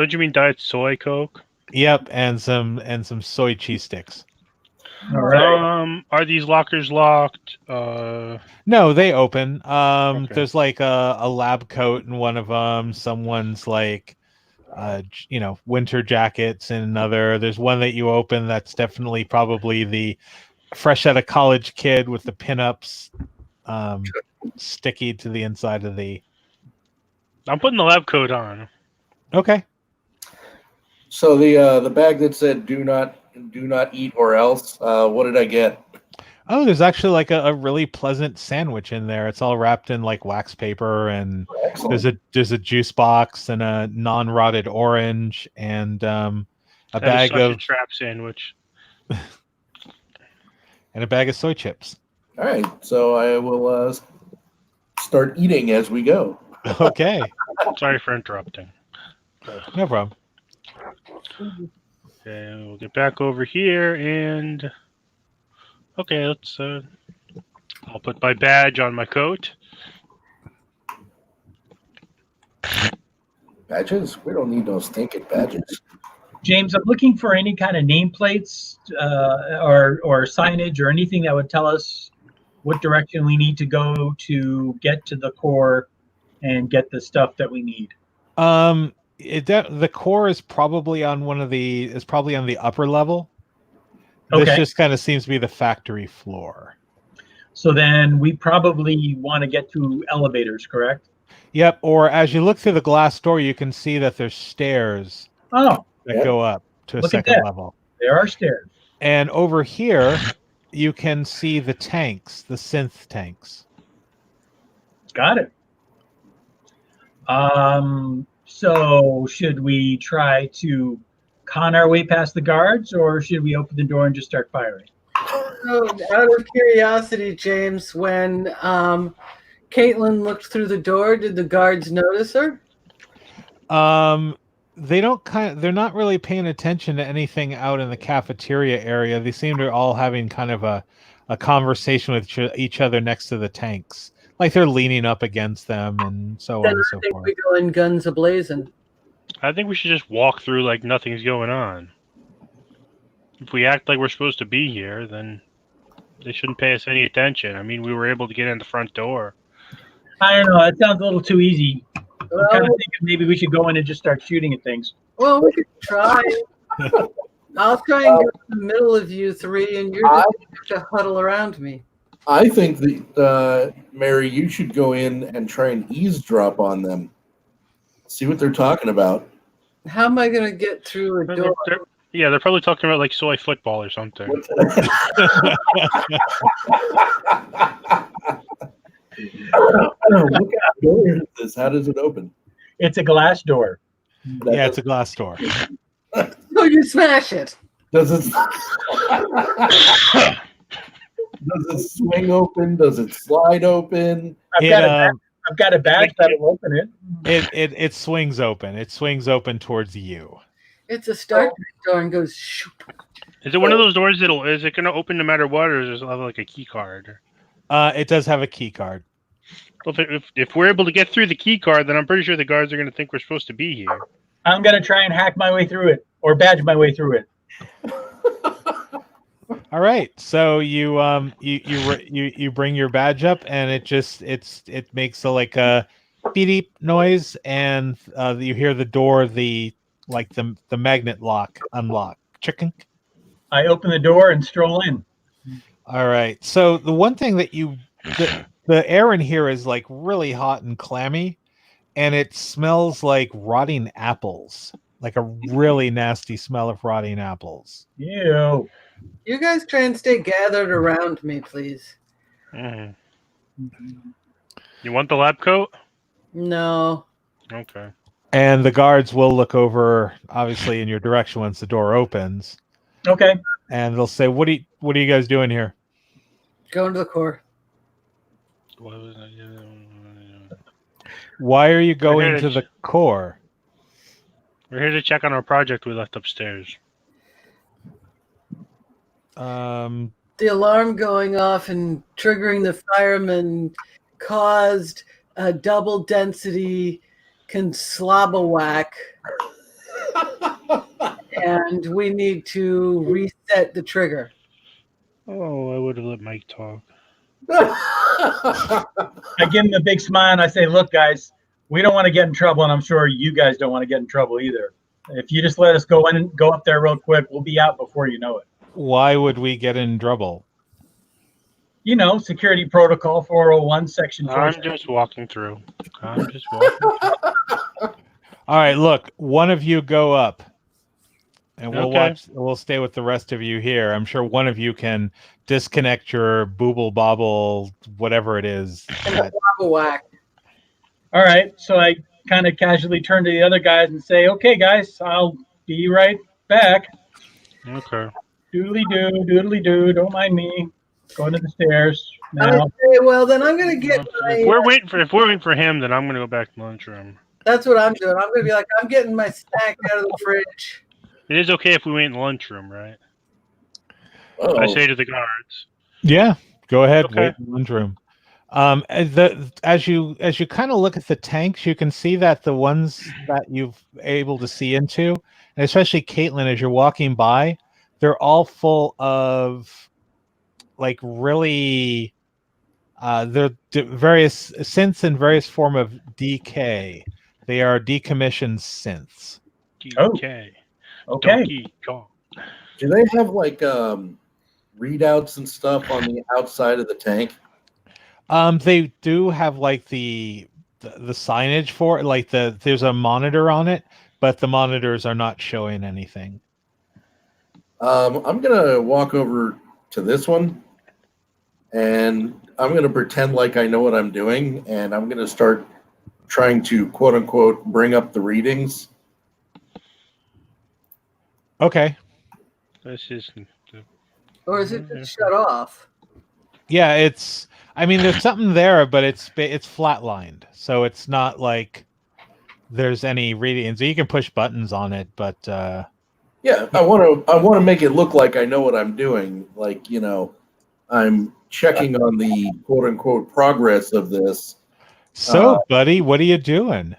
you mean Diet Soy Coke? Yep, and some soy cheese sticks. All right. Are these lockers locked? No, they open. Okay. There's like a lab coat in one of them. Someone's like, winter jackets in another. There's one that you open that's definitely probably the fresh out of college kid with the pinups sticky to the inside of the. I'm putting the lab coat on. Okay. So the bag that said "Do not eat or else." What did I get? Oh, there's actually like a really pleasant sandwich in there. It's all wrapped in like wax paper, and Excellent. there's a juice box and a non-rotted orange and a That bag is such of a trap sandwich. and a bag of soy chips. All right. So I will start eating as we go. Okay, Sorry for interrupting. no problem. Okay, we'll get back over here and okay, let's I'll put my badge on my coat. Badges? We don't need those stinking badges. James, I'm looking for any kind of nameplates or signage or anything that would tell us what direction we need to go to get to the core and get the stuff that we need. The core is probably on on the upper level. This Okay. just kind of seems to be the factory floor. So then we probably want to get to elevators, correct? Yep. Or as you look through the glass door, you can see that there's stairs Oh, that Yeah. go up to a Look at second that. level. there are stairs. And over here, you can see the tanks, the synth tanks. Got it. So should we try to con our way past the guards, or should we open the door and just start firing? So, out of curiosity, James, when Caitlin looked through the door, did the guards notice her? They're not really paying attention to anything out in the cafeteria area. They seem to all having kind of a conversation with each other next to the tanks. Like they're leaning up against them and so Then on and I so think forth. we go in guns a-blazing. I think we should just walk through like nothing's going on. If we act like we're supposed to be here, then they shouldn't pay us any attention. I mean, we were able to get in the front door. I don't know. That sounds a little too easy. I'm kind Well, of thinking maybe we should go in and just start shooting at things. well, we could try. I'll try and go in the middle of you three, and you're just going to have to huddle around me. I think that, Mary, you should go in and try and eavesdrop on them. See what they're talking about. How am I going to get through a door? They're probably talking about like soy football or something. What kind of door is this? How does it open? It's a glass door. Yeah, it's a glass door. So you smash it. Does it? Does it swing open? Does it slide open? I've got a badge that'll open it. It swings open. It swings open towards you. It's a Star Trek door and goes shoop. Is it one of those doors is it going to open no matter what, or does it have like a key card? It does have a key card. Well, if we're able to get through the key card, then I'm pretty sure the guards are going to think we're supposed to be here. I'm going to try and hack my way through it or badge my way through it. All right, so you bring your badge up, and it makes a beep noise, and you hear the door, the magnet lock unlock. Chicken. I open the door and stroll in. All right, so the one thing that the air in here is like really hot and clammy, and it smells like rotting apples, like a really nasty smell of rotting apples. Ew. You guys try and stay gathered around me, please. Mm. You want the lab coat? No. Okay. And the guards will look over, obviously, in your direction once the door opens, Okay. and they'll say, "What are you guys doing here?" Go into the core. Why are you going here to to the core? We're here to check on our project we left upstairs. The alarm going off and triggering the firemen caused a double density conslobawak, and we need to reset the trigger. Oh, I would have let Mike talk. I give him a big smile and I say, look, guys, we don't want to get in trouble, and I'm sure you guys don't want to get in trouble either. If you just let us go in and go up there real quick, we'll be out before you know it. Why would we get in trouble? You know, security protocol 401, section 4. I'm just walking through. I'm just walking through. All right, look, one of you go up, and we'll Okay. We'll stay with the rest of you here. I'm sure one of you can disconnect your booble bobble, whatever it is. Conslobawak. All right, so I kind of casually turn to the other guys and say, okay, guys, I'll be right back. Okay. Doodly doo, don't mind me. Going to the stairs now. Okay, well, then I'm going to get If we're waiting for him, then I'm gonna go back to the lunchroom. That's what I'm doing. I'm going to be like, I'm getting my snack out of the fridge. It is okay if we wait in the lunchroom, right? Oh, I say to the guards. Yeah, go ahead. Okay. Wait in the lunchroom. As you kind of look at the tanks, you can see that the ones that you've able to see into, and especially Caitlin, as you're walking by, they're all full of like really they're various synths in various form of decay. They are decommissioned synths. Okay. Okay. Donkey Kong. Do they have like readouts and stuff on the outside of the tank? They do have like the signage for it, like there's a monitor on it, but the monitors are not showing anything. I'm gonna walk over to this one, and I'm gonna pretend like I know what I'm doing, and I'm gonna start trying to quote unquote bring up the readings. Okay. This is. Or is it just shut off? Yeah, there's something there, but it's flatlined, so it's not like there's any readings. You can push buttons on it, but Yeah, I want to make it look like I know what I'm doing. Like, I'm checking on the quote unquote progress of this. so, buddy, what are you doing?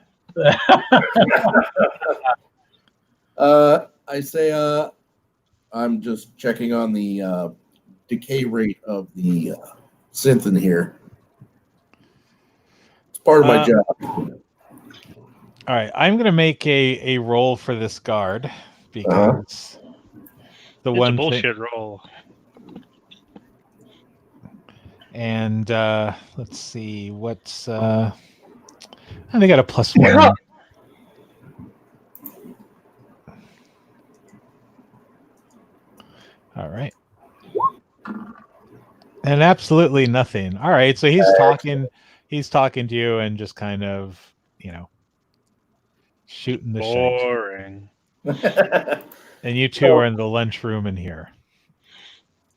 I say I'm just checking on the decay rate of the synth in here. It's part of my job. All right, I'm gonna make a roll for this guard because the It's one a bullshit roll. And let's see what's they got a +1. All right. And absolutely nothing. All right, so he's talking to you and just kind of, shooting the shit. Boring. And you two are in the lunchroom in here.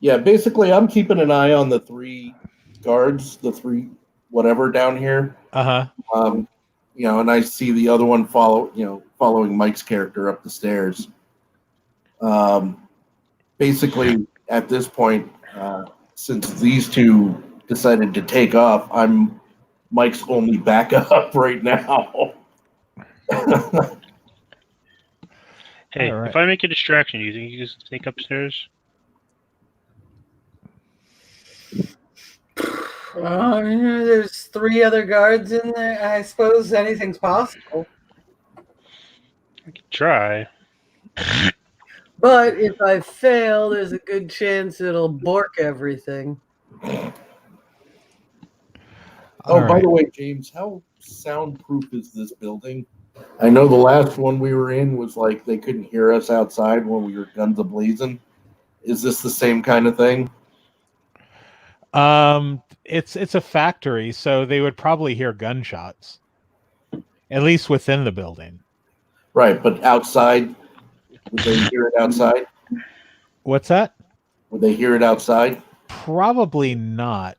Yeah, basically I'm keeping an eye on the 3 guards, the 3 whatever down here. And I see the other one following Mike's character up the stairs. Basically at this point, since these 2 decided to take off, I'm Mike's only backup right now. Hey, All right. if I make a distraction, you think you can sneak upstairs? There's 3 other guards in there. I suppose anything's possible. I could try. But if I fail, there's a good chance it'll bork everything. By the way, James, how soundproof is this building? I know the last one we were in was like they couldn't hear us outside when we were guns a-blazing. Is this the same kind of thing? It's a factory, so they would probably hear gunshots, at least within the building. Right, but outside, would they hear it outside? What's that? Would they hear it outside? Probably not.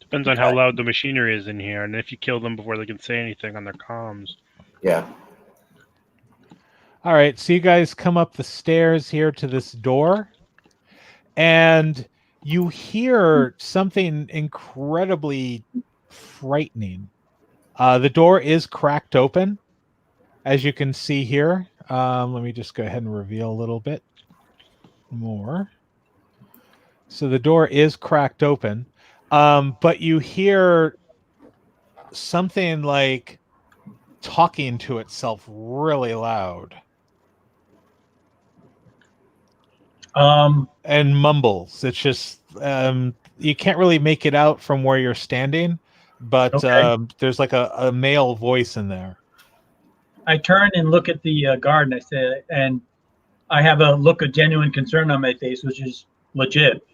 Depends on how loud the machinery is in here, and if you kill them before they can say anything on their comms. Yeah. All right, so you guys come up the stairs here to this door, and you hear something incredibly frightening. The door is cracked open, as you can see here. Let me just go ahead and reveal a little bit more. So the door is cracked open, but you hear something like talking to itself really loud. And mumbles. It's just you can't really make it out from where you're standing, but there's like a male voice in there. I turn and look at the guard, and I say, and I have a look of genuine concern on my face, which is legit.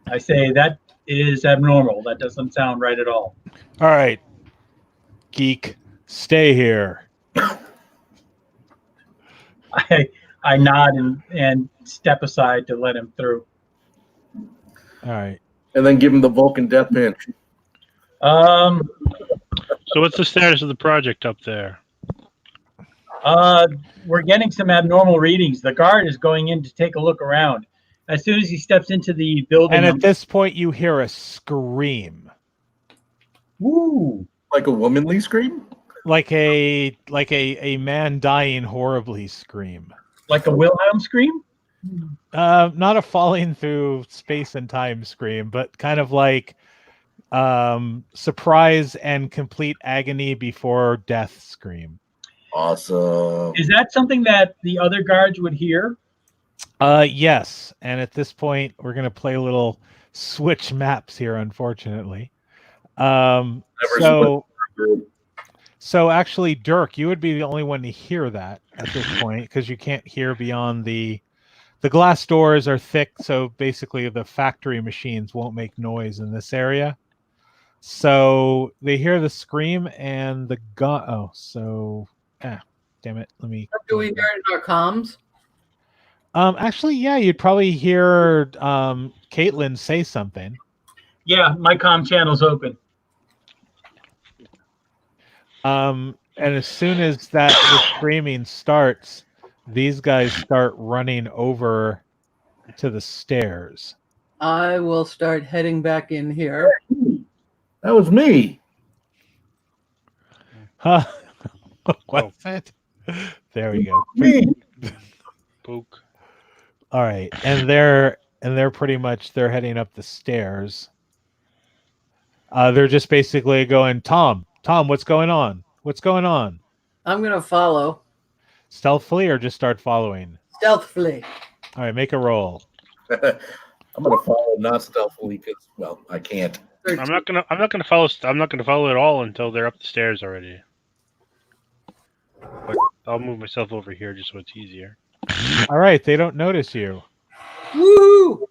I say, that is abnormal. That doesn't sound right at all. All right, geek, stay here. I nod and step aside to let him through. All right. And then give him the Vulcan death pinch. So what's the status of the project up there? We're getting some abnormal readings. The guard is going in to take a look around. As soon as he steps into the building, And at this point, you hear a scream. Woo! Like a womanly scream? Like a man dying horribly scream. Like a Wilhelm scream? Not a falling through space and time scream, but kind of like surprise and complete agony before death scream. Awesome. Is that something that the other guards would hear? Yes. And at this point, we're going to play a little switch maps here, unfortunately. Never So, Group. so actually, Dirk, you would be the only one to hear that at this point because you can't hear beyond the glass doors are thick. So basically, the factory machines won't make noise in this area. So they hear the scream and the gun. Oh, so damn it. Let me. Do we hear it in our comms? Actually, yeah, you'd probably hear Caitlin say something. Yeah, my comm channel's open. And as soon as that the screaming starts, these guys start running over to the stairs. I will start heading back in here. That was me. Huh? What's it? There we go. Me. Poke. All right, and they're pretty much they're heading up the stairs. They're just basically going, Tom, what's going on? What's going on? I'm going to follow Stealthily or just start following? stealthily. All right, make a roll. I'm gonna follow not stealthily because I can't. I'm not gonna follow at all until they're up the stairs already. But I'll move myself over here just so it's easier. All right, they don't notice you. Woo!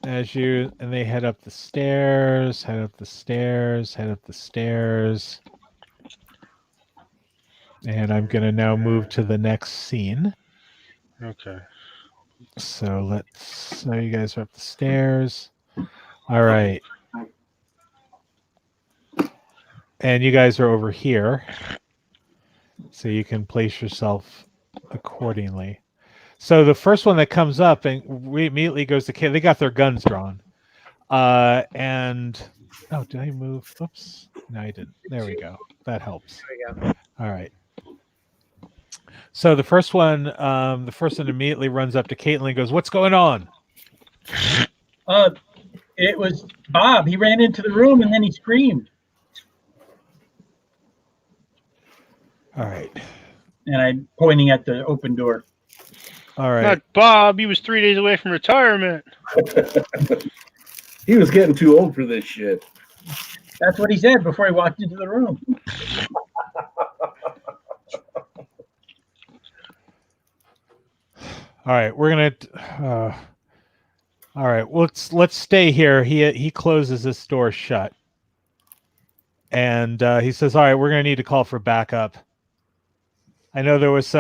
And they head up the stairs, head up the stairs. And I'm going to now move to the next scene. Okay. So you guys are up the stairs. All right. And you guys are over here. So you can place yourself accordingly. So the first one that comes up and we immediately goes to they got their guns drawn. And did I move? Oops. No, I didn't. There we go. That helps. There we go. All right. So the first one immediately runs up to Caitlin and goes, "What's going on?" It was Bob. He ran into the room and then he screamed. All right. And I'm pointing at the open door. All right. Not Bob. He was 3 days away from retirement. He was getting too old for this shit. That's what he said before he walked into the room. All right, we're gonna. All right, let's stay here. He closes this door shut, and he says, "All right, we're gonna need to call for backup. I know there was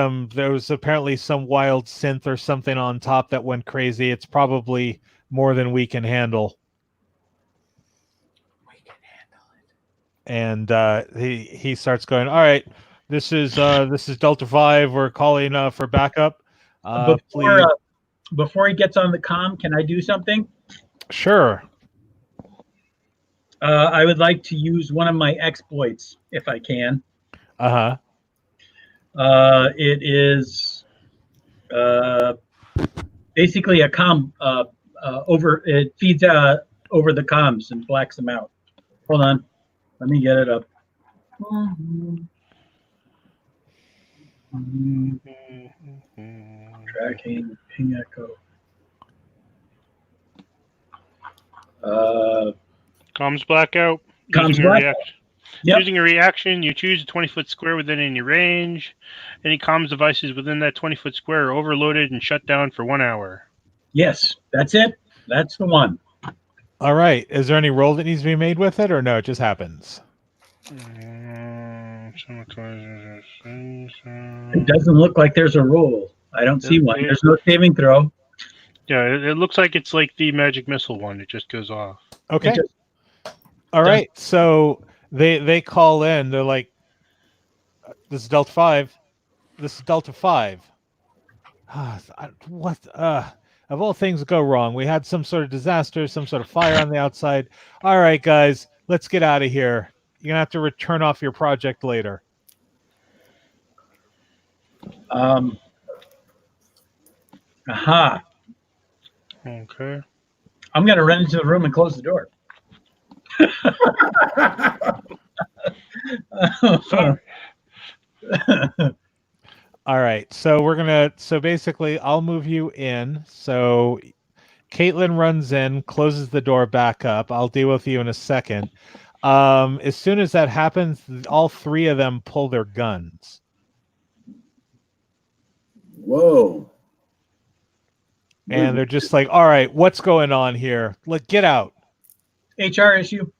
apparently some wild synth or something on top that went crazy. It's probably more than we can handle." We can handle it. And he starts going, "All right, this is Delta 5. We're calling for backup. Please." Before he gets on the comm, can I do something? Sure. I would like to use one of my exploits, if I can. Uh-huh. It is basically a comm it feeds over the comms and blacks them out. Hold on. Let me get it up. Tracking ping echo. Comms blackout. Comms Using a blackout. reaction. Yep. Using a reaction, you choose a 20-foot square within any range. Any comms devices within that 20-foot square are overloaded and shut down for 1 hour. Yes, that's it. That's the one. All right. Is there any roll that needs to be made with it, or no? It just happens. It doesn't look like there's a roll. I don't see one. There's no saving throw. Yeah, it looks like it's like the magic missile one. It just goes off. Okay. All right. So they call in. They're like, "This is Delta 5. This is Delta 5. What? Of all things that go wrong, we had some sort of disaster, some sort of fire on the outside. All right, guys, let's get out of here. You're gonna have to return off your project later." Aha. Okay. I'm going to run into the room and close the door. Sorry. All right. So basically I'll move you in. So Caitlin runs in, closes the door back up. I'll deal with you in a second. As soon as that happens, all three of them pull their guns. Whoa. And they're just like, all right, what's going on here? Like, get out. HR issue.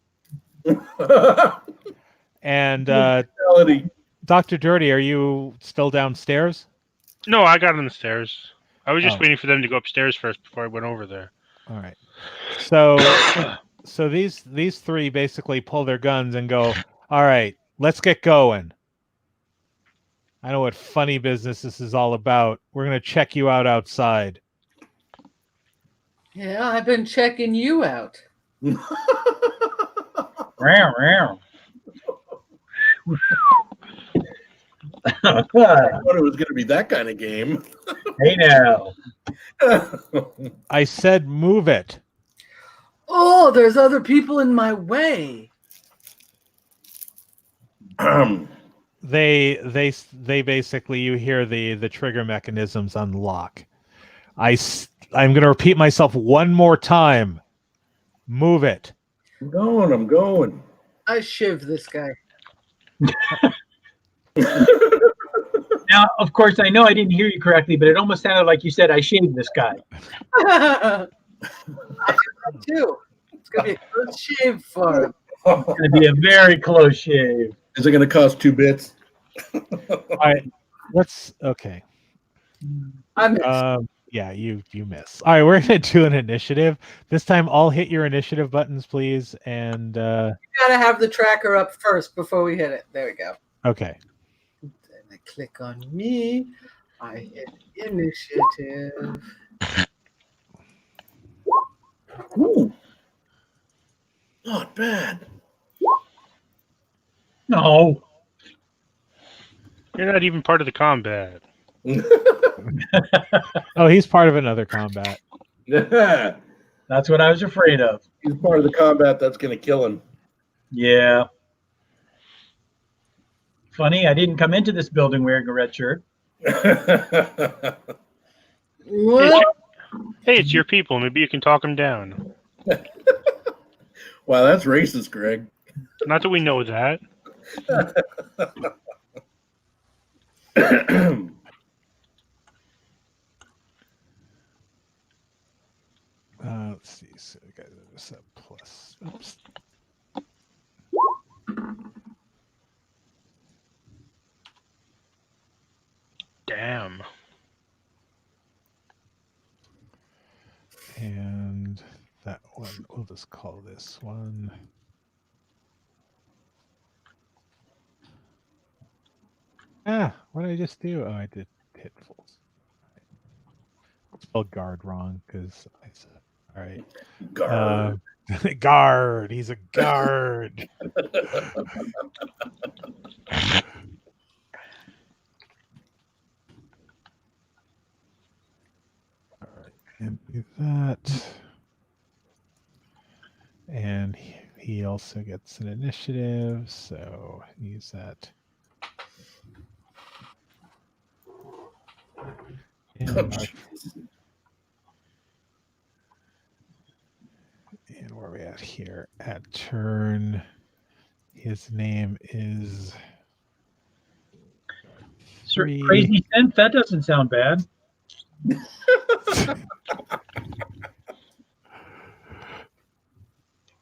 And Reality. Dr. Dirty, are you still downstairs? No, I got on the stairs. I was just Oh. waiting for them to go upstairs first before I went over there. All right. So these three basically pull their guns and go, all right, let's get going. I know what funny business this is all about. We're going to check you out outside. Yeah, I've been checking you out. Row, row. I thought it was going to be that kind of game. Hey now. I said move it. Oh, there's other people in my way. They basically, you hear the trigger mechanisms unlock. I'm going to repeat myself one more time. Move it. I'm going. I shivved this guy. Now, of course, I know I didn't hear you correctly, but it almost sounded like you said I shaved this guy. I did that too. It's gonna be a good shave for him. It's going to be a very close shave. Is it going to cost 2 bits? All right. Okay. I missed. Yeah, you miss. All right, we're going to do an initiative. This time I'll hit your initiative buttons, please. And You gotta have the tracker up first before we hit it. There we go. okay. And I click on me. I hit initiative. Ooh. Not bad. No. You're not even part of the combat. Oh, he's part of another combat. Yeah. That's what I was afraid of. He's part of the combat that's going to kill him. Yeah. Funny, I didn't come into this building wearing a red shirt. What? Hey, it's your people. Maybe you can talk them down. Wow, that's racist, Greg. Not that we know that. Let's see. So we got this up plus. Oops. Damn. And that one, we'll just call this one. What did I just do? Oh, I did hit full. I spelled guard wrong because I said, all right. Guard. Guard. He's a guard. All right, and do that. And he also gets an initiative, so use that. And where are we at here? At turn, his name is Crazy Synth? That doesn't sound bad.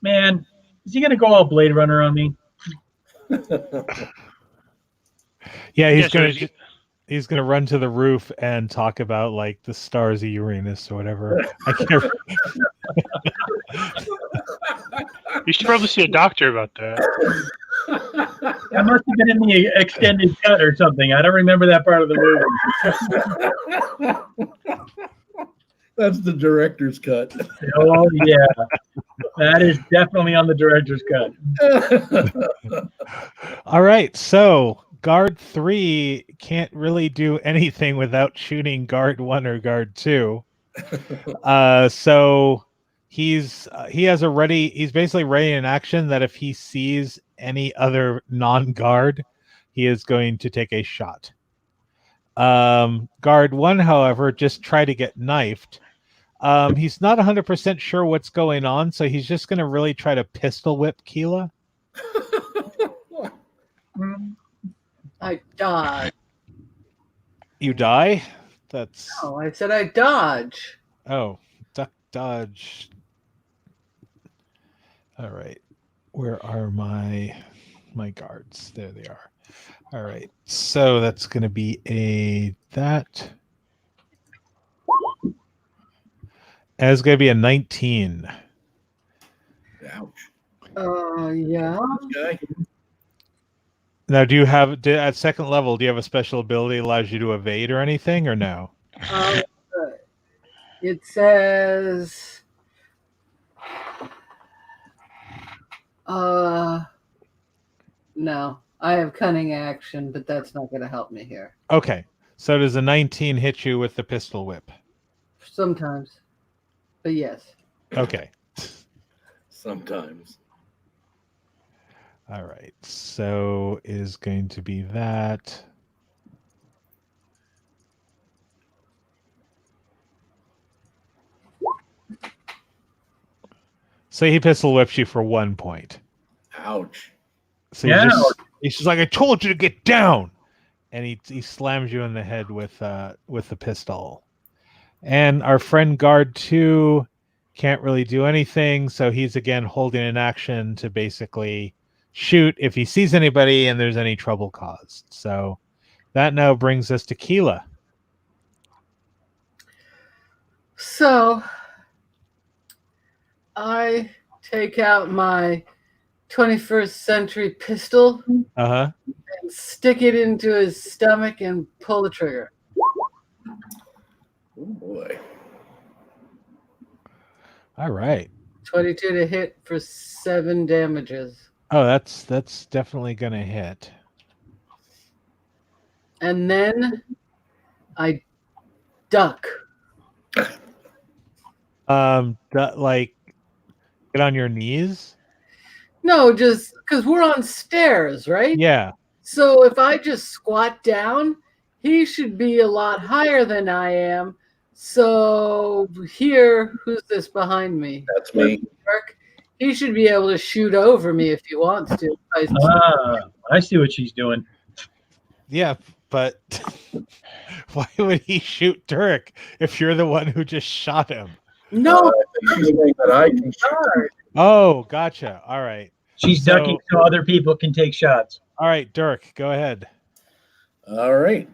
Man, is he going to go all Blade Runner on me? Yeah, he's Yeah, so gonna is- he's gonna run to the roof and talk about like the stars of Uranus or whatever. I can't. You should probably see a doctor about that. That must have been in the extended cut or something. I don't remember that part of the movie. That's the director's cut. Oh, yeah. That is definitely on the director's cut. All right, so guard 3 can't really do anything without shooting guard 1 or guard 2. So he's basically ready in action that if he sees any other non-guard he is going to take a shot. Guard 1, however, just try to get knifed. He's not 100% sure what's going on, so he's just going to really try to pistol whip Keela. I dodge. You die? That's... No, I said I dodge. Oh, duck dodge. All right. Where are my guards? There they are. All right. So that's going to be that. And it's going to be a 19. Ouch. Yeah. Okay. Now, do you have at second level? Do you have a special ability that allows you to evade or anything, or no? It says, no, I have cunning action, but that's not going to help me here. Okay. So does a 19 hit you with the pistol whip? Sometimes, but yes. Okay. Sometimes. All right. So it is going to be that. So he pistol whips you for 1 point. Ouch. So he's just like, I told you to get down, and he slams you in the head with the pistol. And our friend guard 2 can't really do anything, so he's again holding an action to basically shoot if he sees anybody and there's any trouble caused. So that now brings us to Keela. So I take out my 21st century pistol Uh-huh. and stick it into his stomach and pull the trigger. Oh boy. All right. 22 to hit for 7 damages. Oh, that's definitely gonna hit. And then I duck. Like get on your knees? No, just because we're on stairs, right? Yeah. So if I just squat down, he should be a lot higher than I am. So here, who's this behind me? That's me. Dirk. He should be able to shoot over me if he wants to. I see what she's doing. Yeah, but why would he shoot Dirk if you're the one who just shot him? No, I think she's saying that I can shoot. Oh, gotcha. All right. She's ducking so other people can take shots. All right, Dirk, go ahead. All right.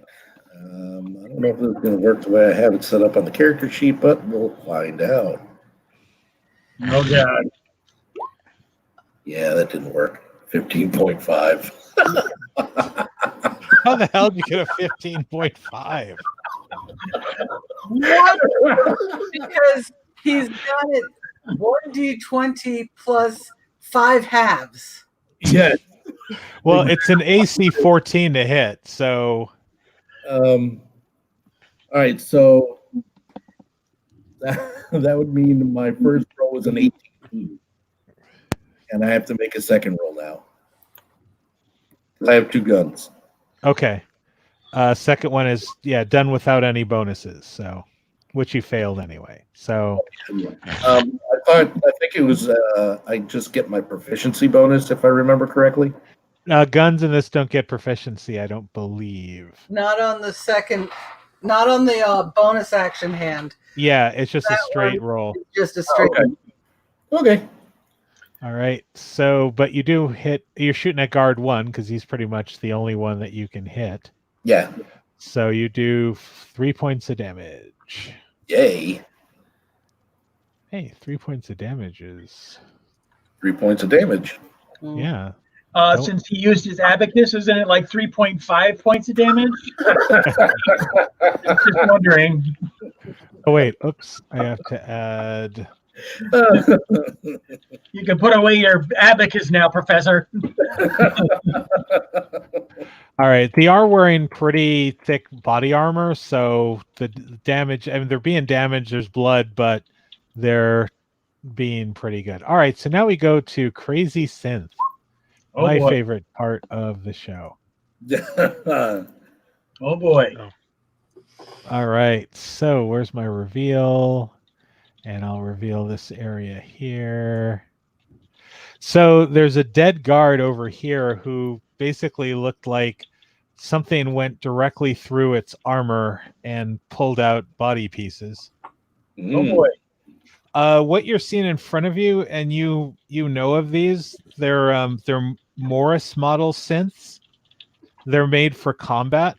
I don't know if this is going to work the way I have it set up on the character sheet, but we'll find out. Oh, God. Yeah, that didn't work. 15.5. How the hell did you get a 15.5? what? Because he's got it 1d20 plus 5 halves. Yeah. Well, it's an AC 14 to hit, so All right, so that would mean my first roll was an 18. And I have to make a second roll now. I have 2 guns. okay. Second one is done without any bonuses, so which you failed anyway. So I think it was I just get my proficiency bonus if I remember correctly. guns in this don't get proficiency, I don't believe. Not on the second, not on the bonus action hand. Yeah, it's just a That straight one. roll. Just a straight. Okay. All right. So, but you do hit. You're shooting at guard 1 because he's pretty much the only one that you can hit. Yeah. So you do 3 points of damage. Yay. Hey, 3 points of damage is 3 points of damage. yeah. Since he used his abacus, isn't it like 3.5 points of damage? Just wondering. Oh wait, oops! I have to add. You can put away your abacus now, Professor. All right, they are wearing pretty thick body armor, so the damage. I mean, they're being damaged. There's blood, but they're being pretty good. All right, so now we go to Crazy Synth, my favorite part of the show. Oh boy. All right. So where's my reveal? And I'll reveal this area here. So there's a dead guard over here who basically looked like something went directly through its armor and pulled out body pieces. Oh boy. What you're seeing in front of you, and you know of these, they're Morris model synths. They're made for combat,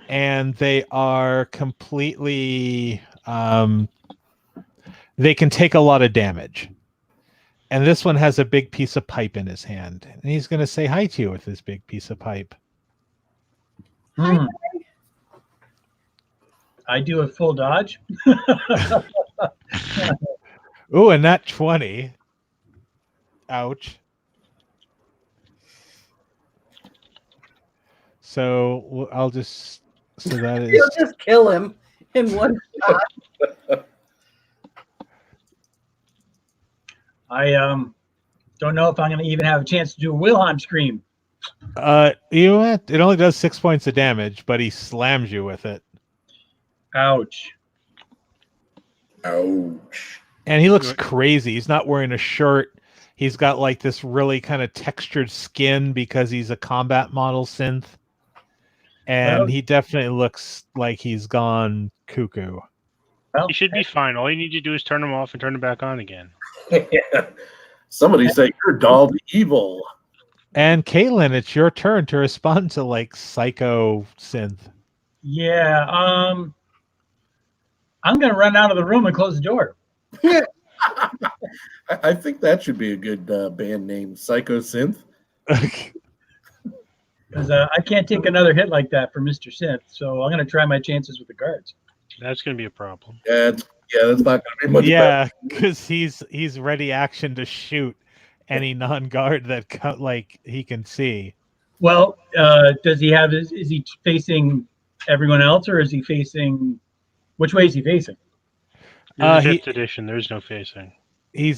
and they are completely they can take a lot of damage. And this one has a big piece of pipe in his hand, and he's going to say hi to you with this big piece of pipe. I do a full dodge. Ooh, and that 20. Ouch. So I'll just, so that is, You'll just kill him in one shot. I don't know if I'm going to even have a chance to do a Wilhelm scream. you know what? It only does 6 points of damage, but he slams you with it. Ouch. Ouch. And he looks crazy. He's not wearing a shirt. He's got like this really kind of textured skin because he's a combat model synth. And Well, he definitely looks like he's gone cuckoo. well, You should be fine. All you need to do is turn them off and turn them back on again. Somebody say you're doll evil. And Caitlin, it's your turn to respond to like psycho synth. yeah. I'm going to run out of the room and close the door. I think that should be a good band name, Psycho Synth. Because I can't take another hit like that for Mr. Synth. So I'm going to try my chances with the guards. That's going to be a problem. That's not going to be much better. Yeah, because he's ready action to shoot any non-guard that like he can see. Well, does he have? Is he facing everyone else, or is he facing? Which way is he facing? In the 5th edition, there's no facing. He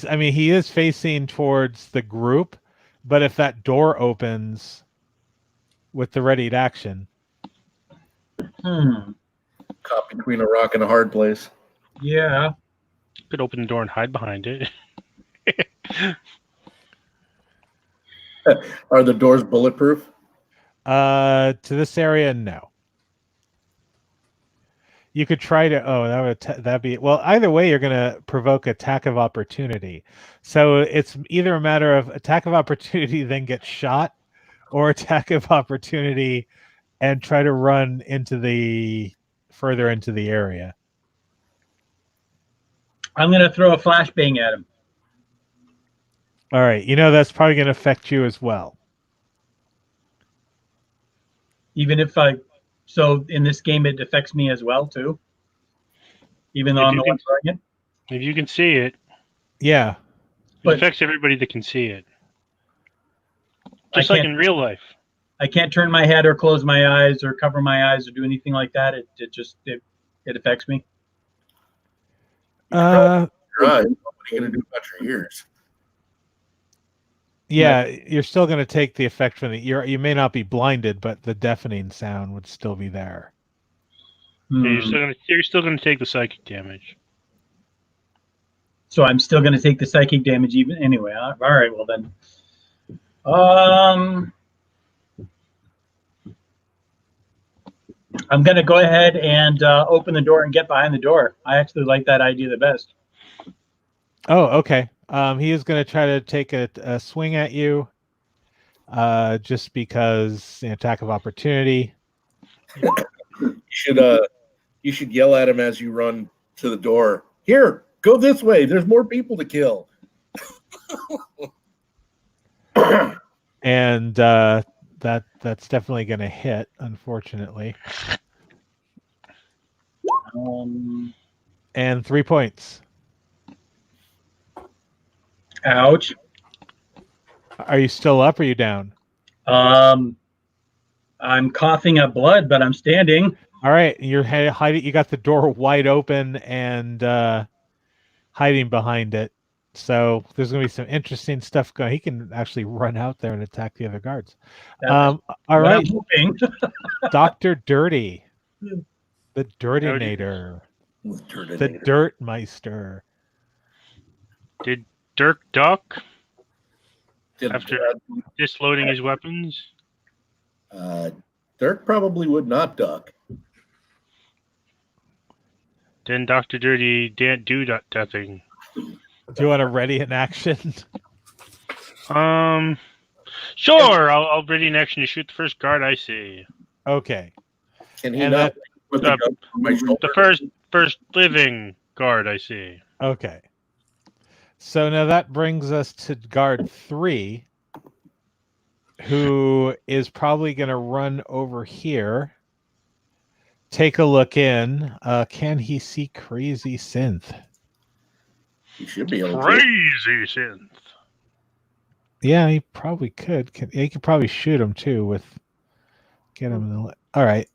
is facing towards the group, but if that door opens with the readied action. Caught between a rock and a hard place. Yeah. Could open the door and hide behind it. Are the doors bulletproof? To this area, no. You could try to. Oh, that'd be well. Either way, you're going to provoke attack of opportunity. So it's either a matter of attack of opportunity, then get shot, or attack of opportunity and try to run further into the area. I'm going to throw a flashbang at him. All right. That's probably going to affect you as well. Even if so in this game, it affects me as well, too. Even though I'm the one throwing it. If you can see it. Yeah. But it affects everybody that can see it. Just like in real life. I can't turn my head or close my eyes or cover my eyes or do anything like that. It affects me. Your eyes. What are you going to do about your ears? Yeah, you're still going to take the effect from you may not be blinded, but the deafening sound would still be there. Yeah, you're still going to take the psychic damage. So I'm still going to take the psychic damage even anyway. All right, well then. I'm going to go ahead and open the door and get behind the door. I actually like that idea the best. Oh, okay. He is going to try to take a swing at you, just because attack of opportunity. You should yell at him as you run to the door. Here, go this way. There's more people to kill. And that's definitely going to hit, unfortunately. And 3 points. Ouch. Are you still up or are you down? I'm coughing up blood, but I'm standing. All right, you're hiding. You got the door wide open and hiding behind it. So there's going to be some interesting stuff going. He can actually run out there and attack the other guards. That's All what right, I'm hoping. Dr. Dirty, Hmm. the Dirtinator, With the Turtinator. Dirtmeister. Did Dirk duck Did, after disloading his weapons? Dirk probably would not duck. Then Dr. Dirty didn't do nothing. Do you want to ready in action? Sure. I'll ready in action to shoot the first guard I see. Okay. Can he And not that- put the gun on my shoulder? The first living guard I see. Okay. So now that brings us to guard 3, who is probably going to run over here. Take a look in. Can he see Crazy Synth? He should be able to. Crazy synth. Yeah, he probably could. He could probably shoot him too with get him in the. All right.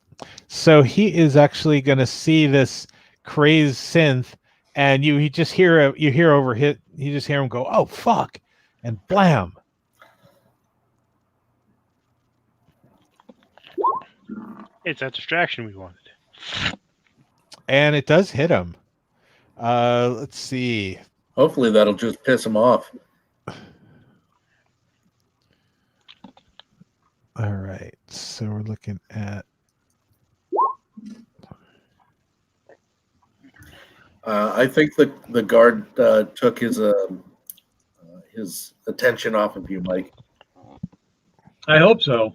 So he is actually going to see this crazed synth, and you just hear you just hear him go, "Oh fuck," and blam. It's that distraction we wanted. And it does hit him. Let's see. Hopefully that'll just piss him off. All right. So we're looking at. I think the guard took his attention off of you, Mike. I hope so.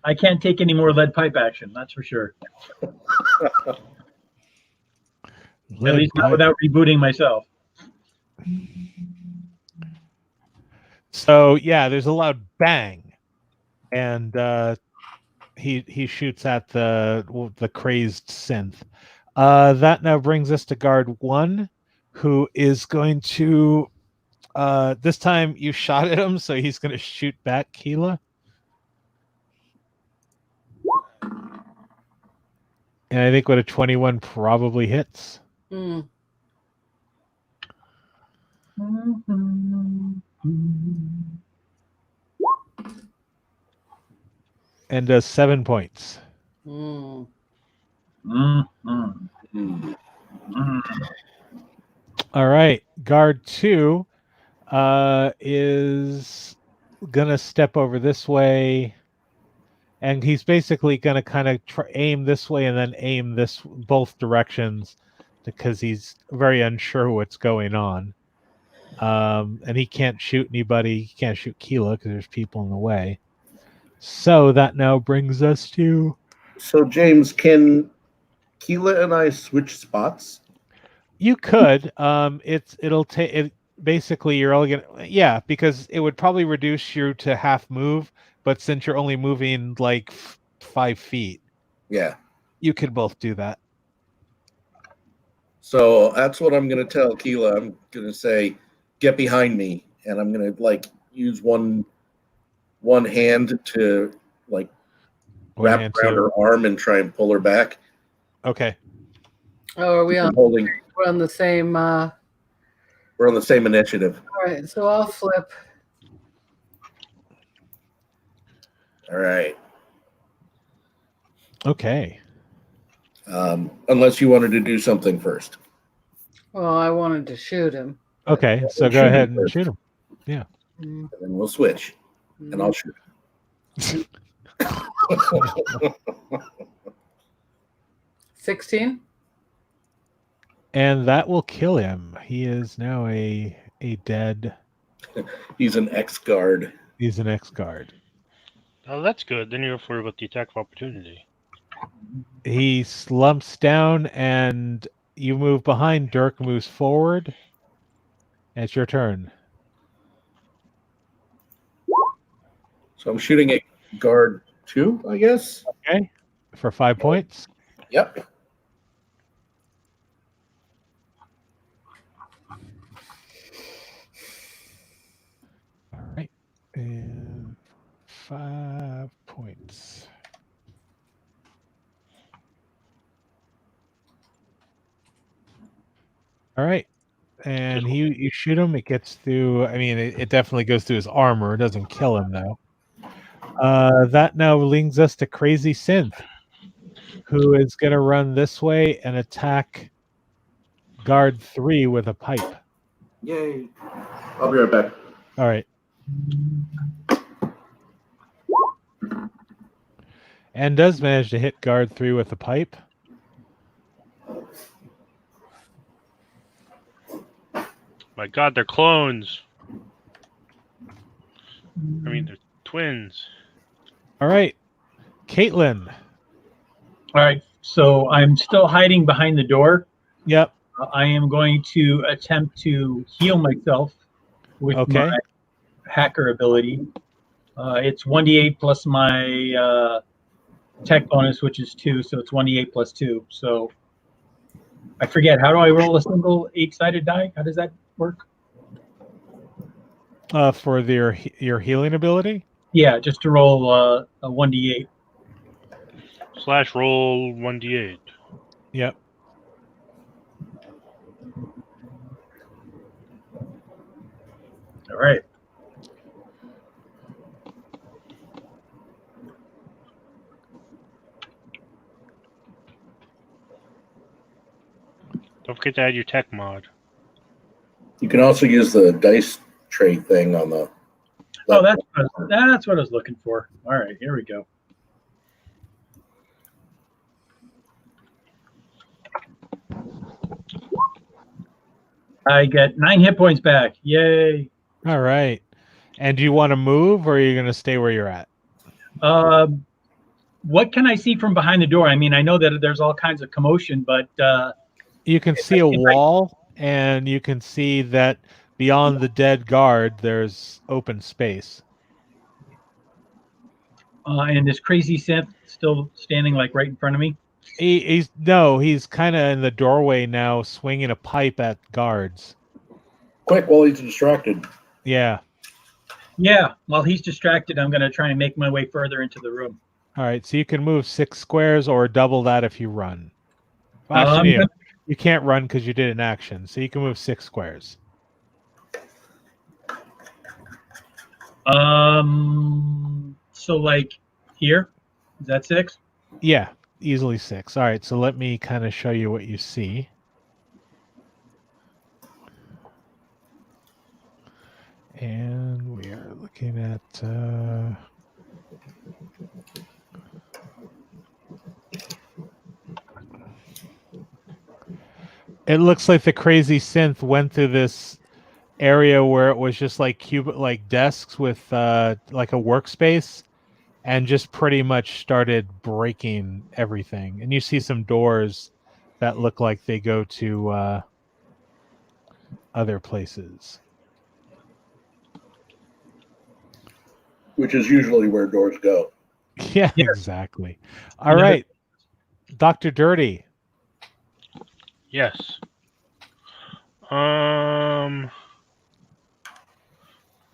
I can't take any more lead pipe action. That's for sure. At least not without rebooting myself. So yeah, there's a loud bang, and he shoots at the crazed synth. That now brings us to guard 1, who is going to. This time you shot at him, so he's going to shoot back, Keela. And I think with a 21 probably hits. Mm. And does 7 points. Mm. All right. Guard 2 is going to step over this way. And he's basically going to kind of aim this way and then aim this both directions because he's very unsure what's going on. And he can't shoot anybody. He can't shoot Keela because there's people in the way. So that now brings us to. So James, can Keela and I switch spots? You could. It'll take it. Basically, you're all gonna because it would probably reduce you to half move. But since you're only moving like 5 feet, Yeah. you could both do that. So that's what I'm going to tell Keela. I'm going to say, get behind me. And I'm going to use one hand to wrap around her arm and try and pull her back. Okay. Oh, are we on? Holding. We're on the same. We're on the same initiative. All right, so I'll flip. All right. Okay. Unless you wanted to do something first. Well, I wanted to shoot him. Okay, so go ahead and shoot him. Yeah. Mm. And then we'll switch, and I'll shoot. 16. And that will kill him. He is now a dead. He's an ex-guard. He's an ex-guard. Oh, that's good. Then you have to worry about the attack of opportunity. He slumps down, and you move behind. Dirk moves forward. And it's your turn. So I'm shooting at guard 2, I guess. Okay. For 5 points. Yep. All right. And 5 points. All right. And you shoot him, it gets through. I mean, it definitely goes through his armor. It doesn't kill him, though. That now leads us to Crazy Synth, who is going to run this way and attack guard 3 with a pipe. Yay. I'll be right back. All right. And does manage to hit guard 3 with a pipe. My God, they're clones. I mean, they're twins. All right. Caitlin. All right, so I'm still hiding behind the door. Yep. I am going to attempt to heal myself with my hacker ability. It's 1d8 plus my tech bonus, which is 2, so it's 1d8 plus 2. So I forget, how do I roll a single 8-sided die? How does that work? For your healing ability? Yeah, just to roll a 1d8. / roll 1d8. Yep. All right. Don't forget to add your tech mod. You can also use the dice tray thing on the. Oh, that's what I was looking for. All right, here we go. I get 9 hit points back. Yay. All right. And do you want to move, or are you going to stay where you're at? What can I see from behind the door? I mean, I know that there's all kinds of commotion, but you can see a wall, and you can see that beyond the dead guard, there's open space. And this crazy synth still standing like right in front of me? He's kind of in the doorway now, swinging a pipe at guards. Quick, while he's distracted. Yeah. Yeah, while he's distracted, I'm going to try and make my way further into the room. All right, so you can move 6 squares or double that if you run. Well, actually, you can't run because you did an action, so you can move 6 squares. So like here, is that 6? Yeah, easily 6. All right, so let me kind of show you what you see. And we are looking at it looks like the crazy synth went through this area where it was just like desks with like a workspace, and just pretty much started breaking everything. And you see some doors that look like they go to other places. Which is usually where doors go. Yeah, exactly. All right. Dr. Dirty. Yes.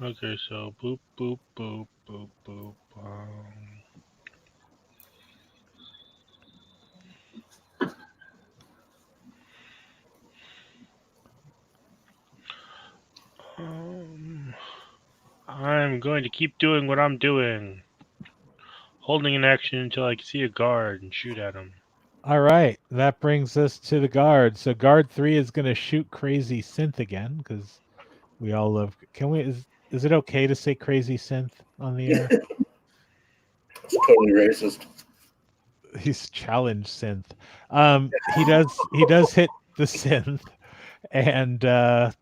Okay, so boop, boop, boop, boop, boop. I'm going to keep doing what I'm doing. Holding an action until I can see a guard and shoot at him. All right. That brings us to the guard. So guard 3 is going to shoot Crazy Synth again, because we all love... Is it okay to say Crazy Synth on the air? It's totally racist. He's challenged Synth. He does hit the Synth and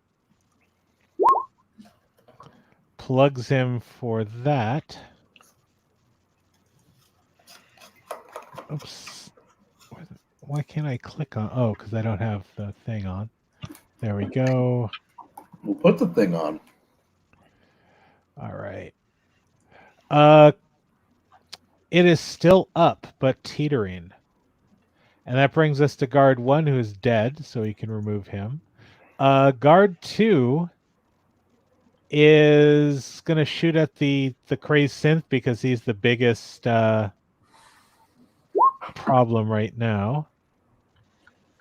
plugs him for that. Oops. Why can't I click on? Oh, because I don't have the thing on. There we go. We'll put the thing on. All right. It is still up, but teetering. And that brings us to guard 1, who's dead, so we can remove him. Guard 2 is going to shoot at the crazed synth because he's the biggest problem right now.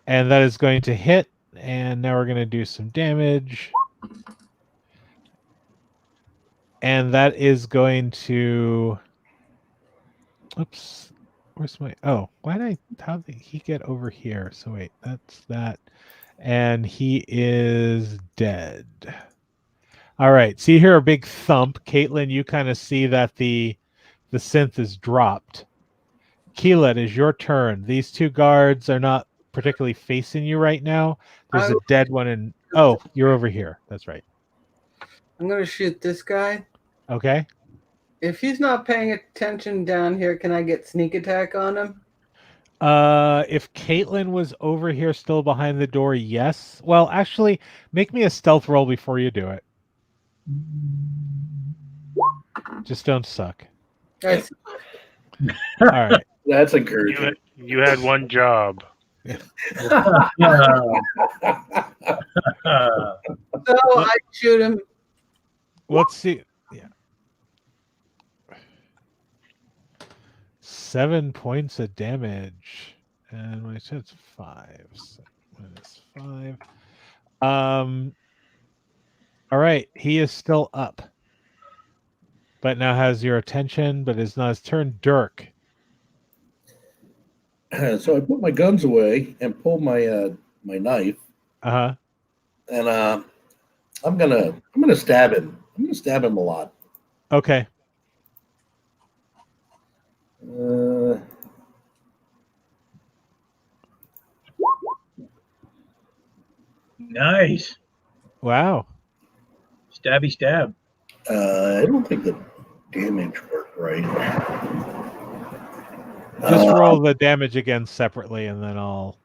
And that is going to hit And now we're going to do some damage. And that is going to... Oops. Where's my... Oh, how did he get over here? So wait, that's that. And he is dead. All right. So you hear a big thump. Caitlin, you kind of see that the synth is dropped. Keela, it is your turn. These two guards are not particularly facing you right now. There's a dead one in... Oh, you're over here. That's right. I'm going to shoot this guy. Okay. If he's not paying attention down here, can I get sneak attack on him? If Caitlin was over here still behind the door, yes. Well, actually, make me a stealth roll before you do it. Just don't suck. I see. All right. That's encouraging. You had one job. So I shoot him. Let's see. Yeah. 7 points of damage. And my shit's 5. So -5. All right. He is still up. But now has your attention, but it's not his turn. Dirk. So I put my guns away and pull my my knife, Uh-huh. and I'm gonna stab him. I'm gonna stab him a lot. Okay. Nice. Wow. Stabby stab. I don't think the damage worked right. Just roll the damage again separately, and then I'll...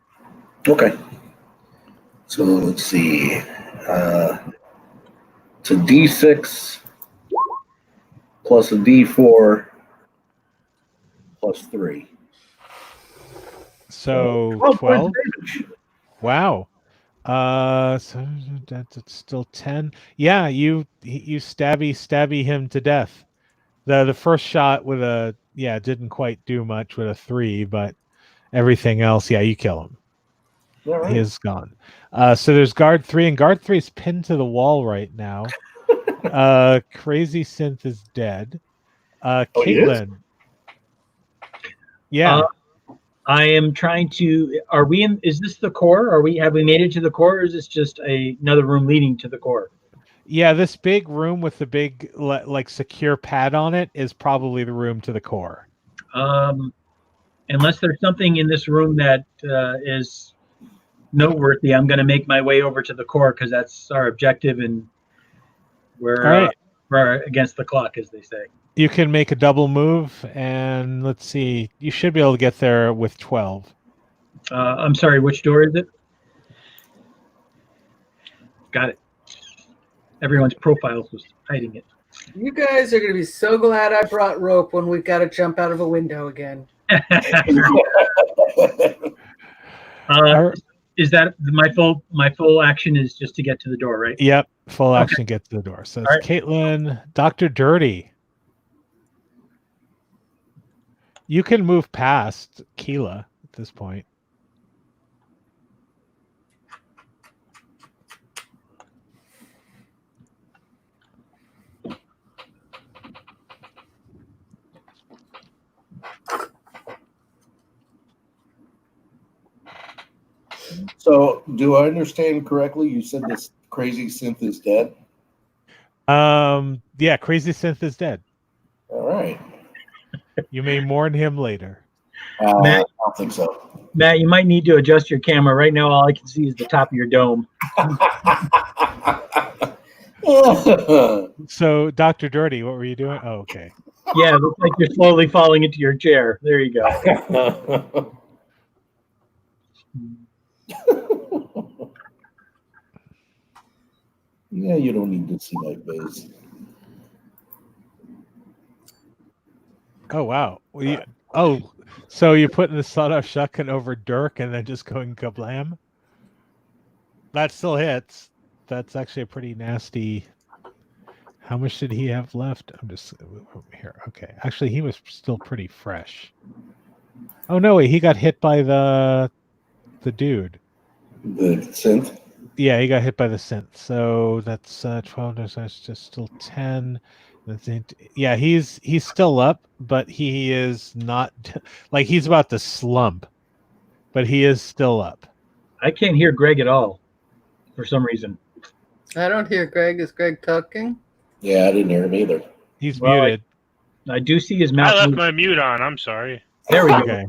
Okay. So let's see. It's a D6 plus a D4 plus 3. So 12 12? points damage. Wow. So that's still 10. Yeah, you stabby him to death. The first shot with a... Yeah, didn't quite do much with a 3, but everything else, yeah, you kill him. All right. He is gone. So there's guard 3, and guard 3 is pinned to the wall right now. Crazy Synth is dead. He is? Caitlin. Yeah. I am trying to. Are we in? Is this the core? Have we made it to the core, or is this just another room leading to the core? Yeah, this big room with the big like secure pad on it is probably the room to the core. Unless there's something in this room that is noteworthy, I'm going to make my way over to the core because that's our objective, and we're against the clock, as they say. You can make a double move, and let's see. You should be able to get there with 12. I'm sorry, which door is it? Got it. Everyone's profiles was hiding it. You guys are going to be so glad I brought rope when we've got to jump out of a window again. Is that my full action is just to get to the door, right? Yep, full action get to the door. So it's right. Caitlin, Dr. Dirty. You can move past Keela at this point. So, do I understand correctly? You said this crazy synth is dead? Yeah, Crazy Synth is dead. All right. You may mourn him later. Matt, I don't think so. Matt, you might need to adjust your camera. Right now, all I can see is the top of your dome. So, Dr. Dirty, what were you doing? Oh, okay. Yeah, it looks like you're slowly falling into your chair. There you go. Yeah, you don't need to see my face. Oh, wow. So you're putting the sawed-off shotgun over Dirk and then just going kablam? That still hits. That's actually a pretty nasty... How much did he have left? I'm just over here. Okay. Actually, he was still pretty fresh. Oh, no, wait. He got hit by the dude. The synth. Yeah, he got hit by the synth. So that's 12. That's just still 10. That's it. Yeah, he's still up, but he is not like he's about to slump, but he is still up. I can't hear Greg at all for some reason. I don't hear Greg. Is Greg talking? Yeah, I didn't hear him either. He's Well, muted. I do see his I mouth. left move. my mute on. I'm sorry. There we go. Okay.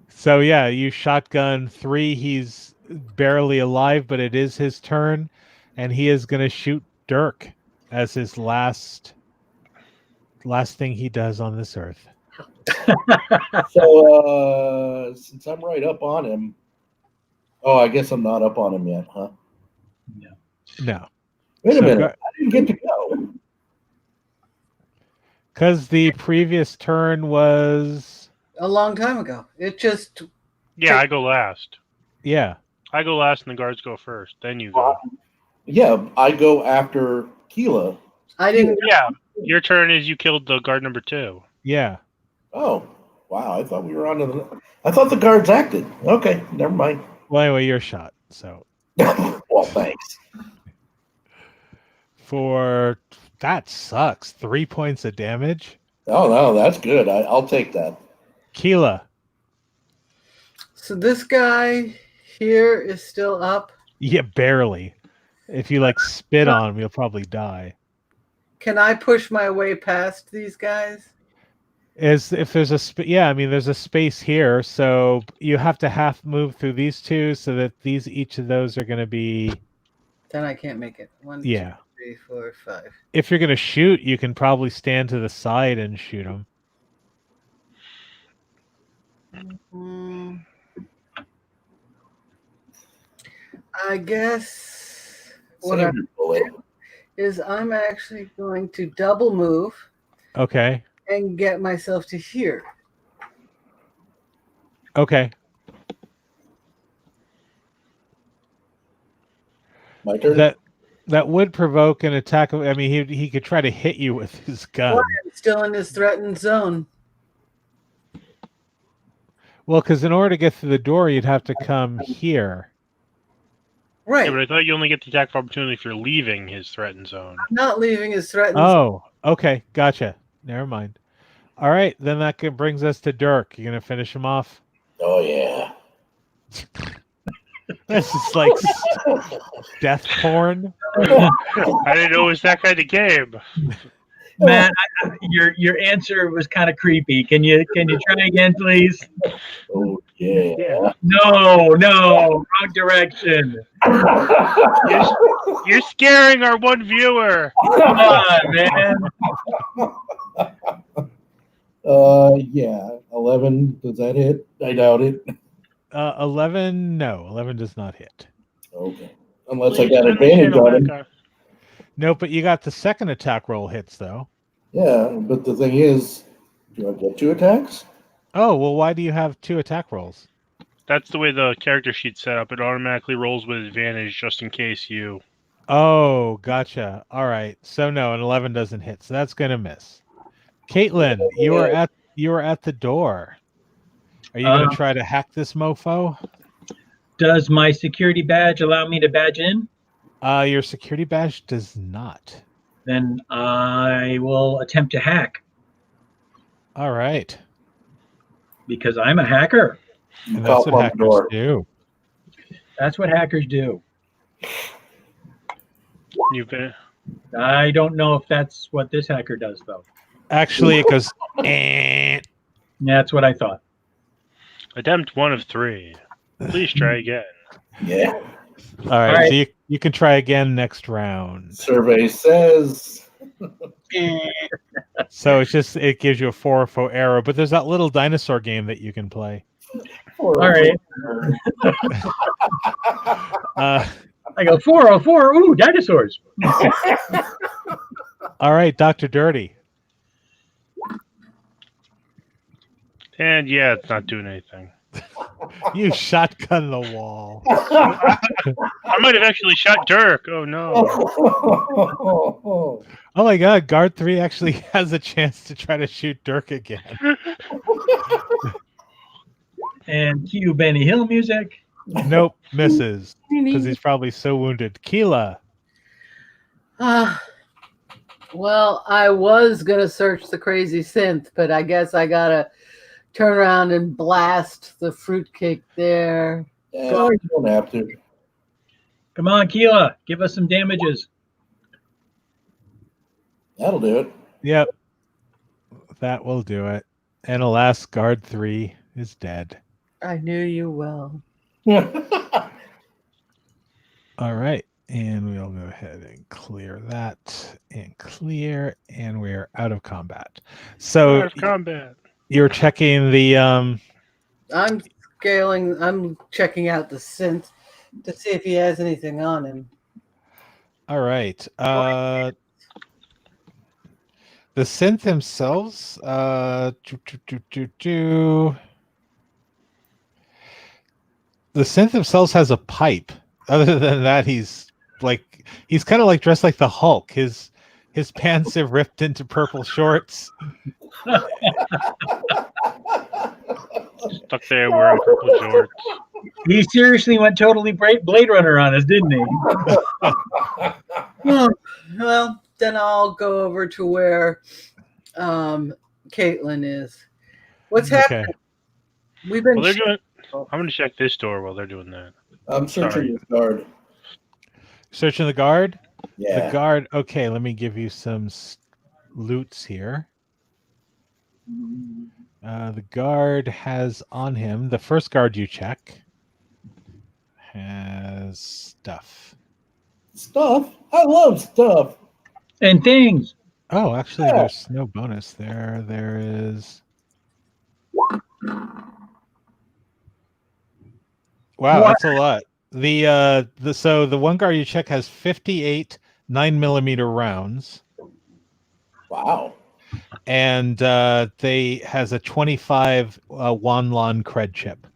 So yeah, you shotgun 3. He's barely alive, but it is his turn, and he is going to shoot Dirk as his last thing he does on this earth. So since I'm right up on him, I guess I'm not up on him yet, huh? No, Wait a So minute, go- I didn't get to go. because the previous turn was A long time ago. It just Yeah, I go last. yeah. I go last, and the guards go first. Then you go. Yeah, I go after Keela. I didn't. Yeah, your turn is you killed the guard number 2. Yeah. Oh, wow! I thought we were on to the. I thought the guards acted. Okay, never mind. Well, anyway, you're shot. So Well, thanks. for that sucks. 3 points of damage. Oh no, that's good. I'll take that. Keela. So this guy here is still up. Yeah, barely. If you like spit on him, you'll probably die. Can I push my way past these guys? Is if there's a I mean there's a space here, so you have to half move through these two so that each of those are going to be Then I can't make it. 1, yeah. 2, 3, 4, 5. If you're going to shoot, you can probably stand to the side and shoot them. I guess what Save I your bullet. is I'm actually going to double move Okay. and get myself to here. Okay. My turn. That would provoke an attack. I mean, he could try to hit you with his gun. Well, I'm still in this threatened zone. Well, because in order to get through the door, you'd have to come here. Right. Yeah, but I thought you only get the attack of opportunity if you're leaving his threatened zone. I'm not leaving his threatened zone. Oh, okay. Gotcha. Never mind. All right. Then that brings us to Dirk. You going to finish him off? Oh yeah. This is like death porn. I didn't know it was that kind of game. Matt, your answer was kind of creepy. Can you try again, please? Oh yeah. No, wrong direction. You're scaring our one viewer. Come on, man. Yeah. 11. Does that hit? I doubt it. 11. No, 11 does not hit. Okay. Unless I got advantage on him. No, but you got the second attack roll hits though. Yeah, but the thing is, do I get 2 attacks? Oh, well, why do you have 2 attack rolls? That's the way the character sheet's set up. It automatically rolls with advantage just in case you. Oh, gotcha. All right. So no, an 11 doesn't hit. So that's going to miss. Caitlin, you are at the door. Are you going to try to hack this mofo? Does my security badge allow me to badge in? Your security badge does not. Then I will attempt to hack All right. because I'm a hacker. And that's what hackers do. That's what hackers do. You've been. I don't know if that's what this hacker does, though. Actually, it goes. Eh. That's what I thought. Attempt 1 of 3. Please try again. Yeah. All right. right. So you can try again next round. Survey says. So it gives you a 404 arrow, but there's that little dinosaur game that you can play. All right. I go 404. Ooh, dinosaurs. All right, Dr. Dirty. And yeah, it's not doing anything. You shotgun the wall. I might have actually shot Dirk. Oh no. Oh my god, guard 3 actually has a chance to try to shoot Dirk again. And cue Benny Hill music. Nope, misses. Because he's probably so wounded. Keela. Well, I was gonna search the crazy synth, but I guess I gotta turn around and blast the fruitcake there. Yeah, you don't have to. Come on, Keela, give us some damages. That'll do it. Yep. That will do it. And alas, guard 3 is dead. I knew you well. All right. And we'll go ahead and clear that and clear. And we're out of combat. So Out of combat. you're checking the I'm checking out the synth to see if he has anything on him. all right. The synth themselves, the synth themselves has a pipe. Other than that, he's kind of like dressed like the Hulk. His pants have ripped into purple shorts. Stuck there wearing purple shorts. He seriously went totally Blade Runner on us, didn't he? Well, then I'll go over to where Caitlin is. What's happening? We've been. Well, they're doing. I'm going to check this door while they're doing that. I'm searching Sorry. the guard. Searching the guard. Yeah. The guard. Okay, let me give you some loots here. The guard has on him, the first guard you check has stuff. Stuff? I love stuff. And things. Oh, actually, Yeah. there's no bonus there. There is. Wow, that's a lot. So the one guard you check has 58 9mm rounds, Wow. and they has a 25 Wanlon cred chip.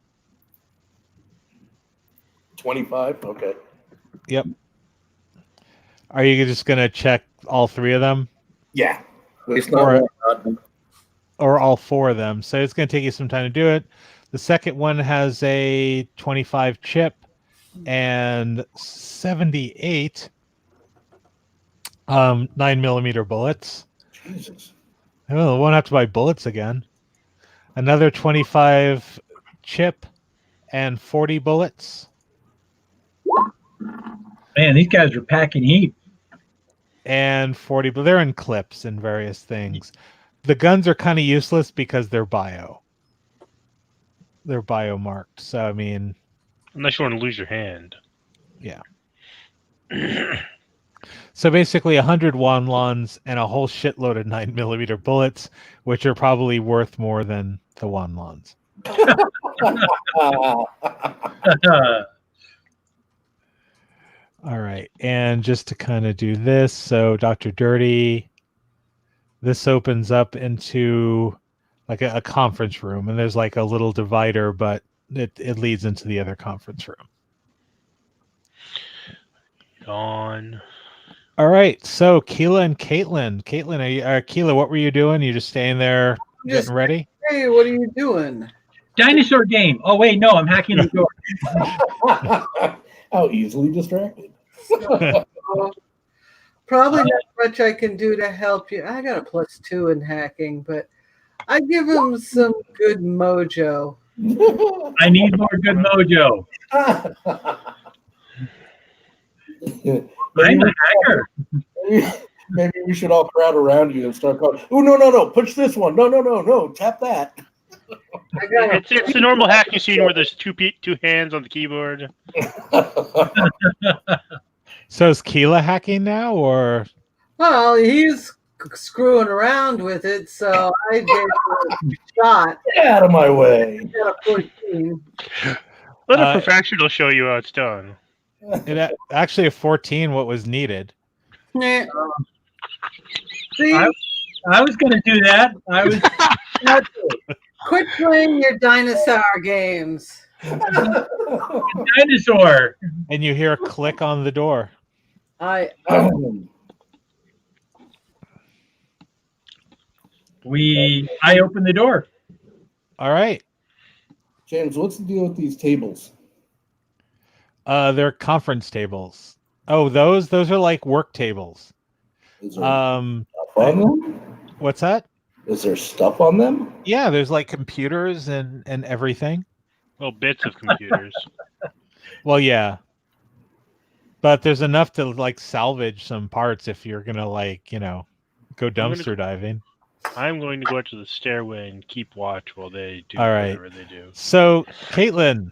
25? Okay. Yep. Are you just gonna check all 3 of them? Yeah. Waste Or- not one. Or all 4 of them? So it's gonna take you some time to do it. The second one has a 25 chip and 78 9mm bullets. Jesus. Oh, won't have to buy bullets again. Another 25 chip and 40 bullets. Man, these guys are packing heat. And 40, but they're in clips and various things. The guns are kind of useless because they're bio. They're bio marked. So, I mean, Unless you want to lose your hand. yeah. So basically 100 Wanlons and a whole shitload of 9mm bullets, which are probably worth more than the Wanlons. All right. And just to kind of do this, so Dr. Dirty, this opens up into like a conference room, and there's like a little divider, but it leads into the other conference room. Gone. All right. So Keela and Caitlin. Caitlin, Keela, what were you doing? You just staying there Just- getting ready? Hey, what are you doing? Dinosaur game. Oh, wait, no, I'm hacking the door. How easily distracted. Probably not much I can do to help you. I got a +2 in hacking, but I give him some good mojo. I need more good mojo. I'm a hacker. Maybe we should all crowd around you and start calling. Oh, no. Push this one. No. Tap that. I got It's the normal hacking scene where there's two hands on the keyboard. So is Keela hacking now, or? well, he's screwing around with it, so I gave it a shot. Get out of my way. I got a 14. Let a professional show you how it's done. Actually, a 14, what was needed. Nah. See, I was going to do that. I was. quit playing your dinosaur games. Dinosaur. And you hear a click on the door. I I opened the door. All right. James, what's the deal with these tables? They're conference tables. Oh, those are like work tables. Is there Um, stuff on them? what's that? Is there stuff on them? Yeah, there's like computers and everything. Well, bits of computers. Well, yeah, but there's enough to like salvage some parts if you're gonna like go dumpster diving. I'm going to go out to the stairway and keep watch while they do All right. whatever they do. So, Caitlin,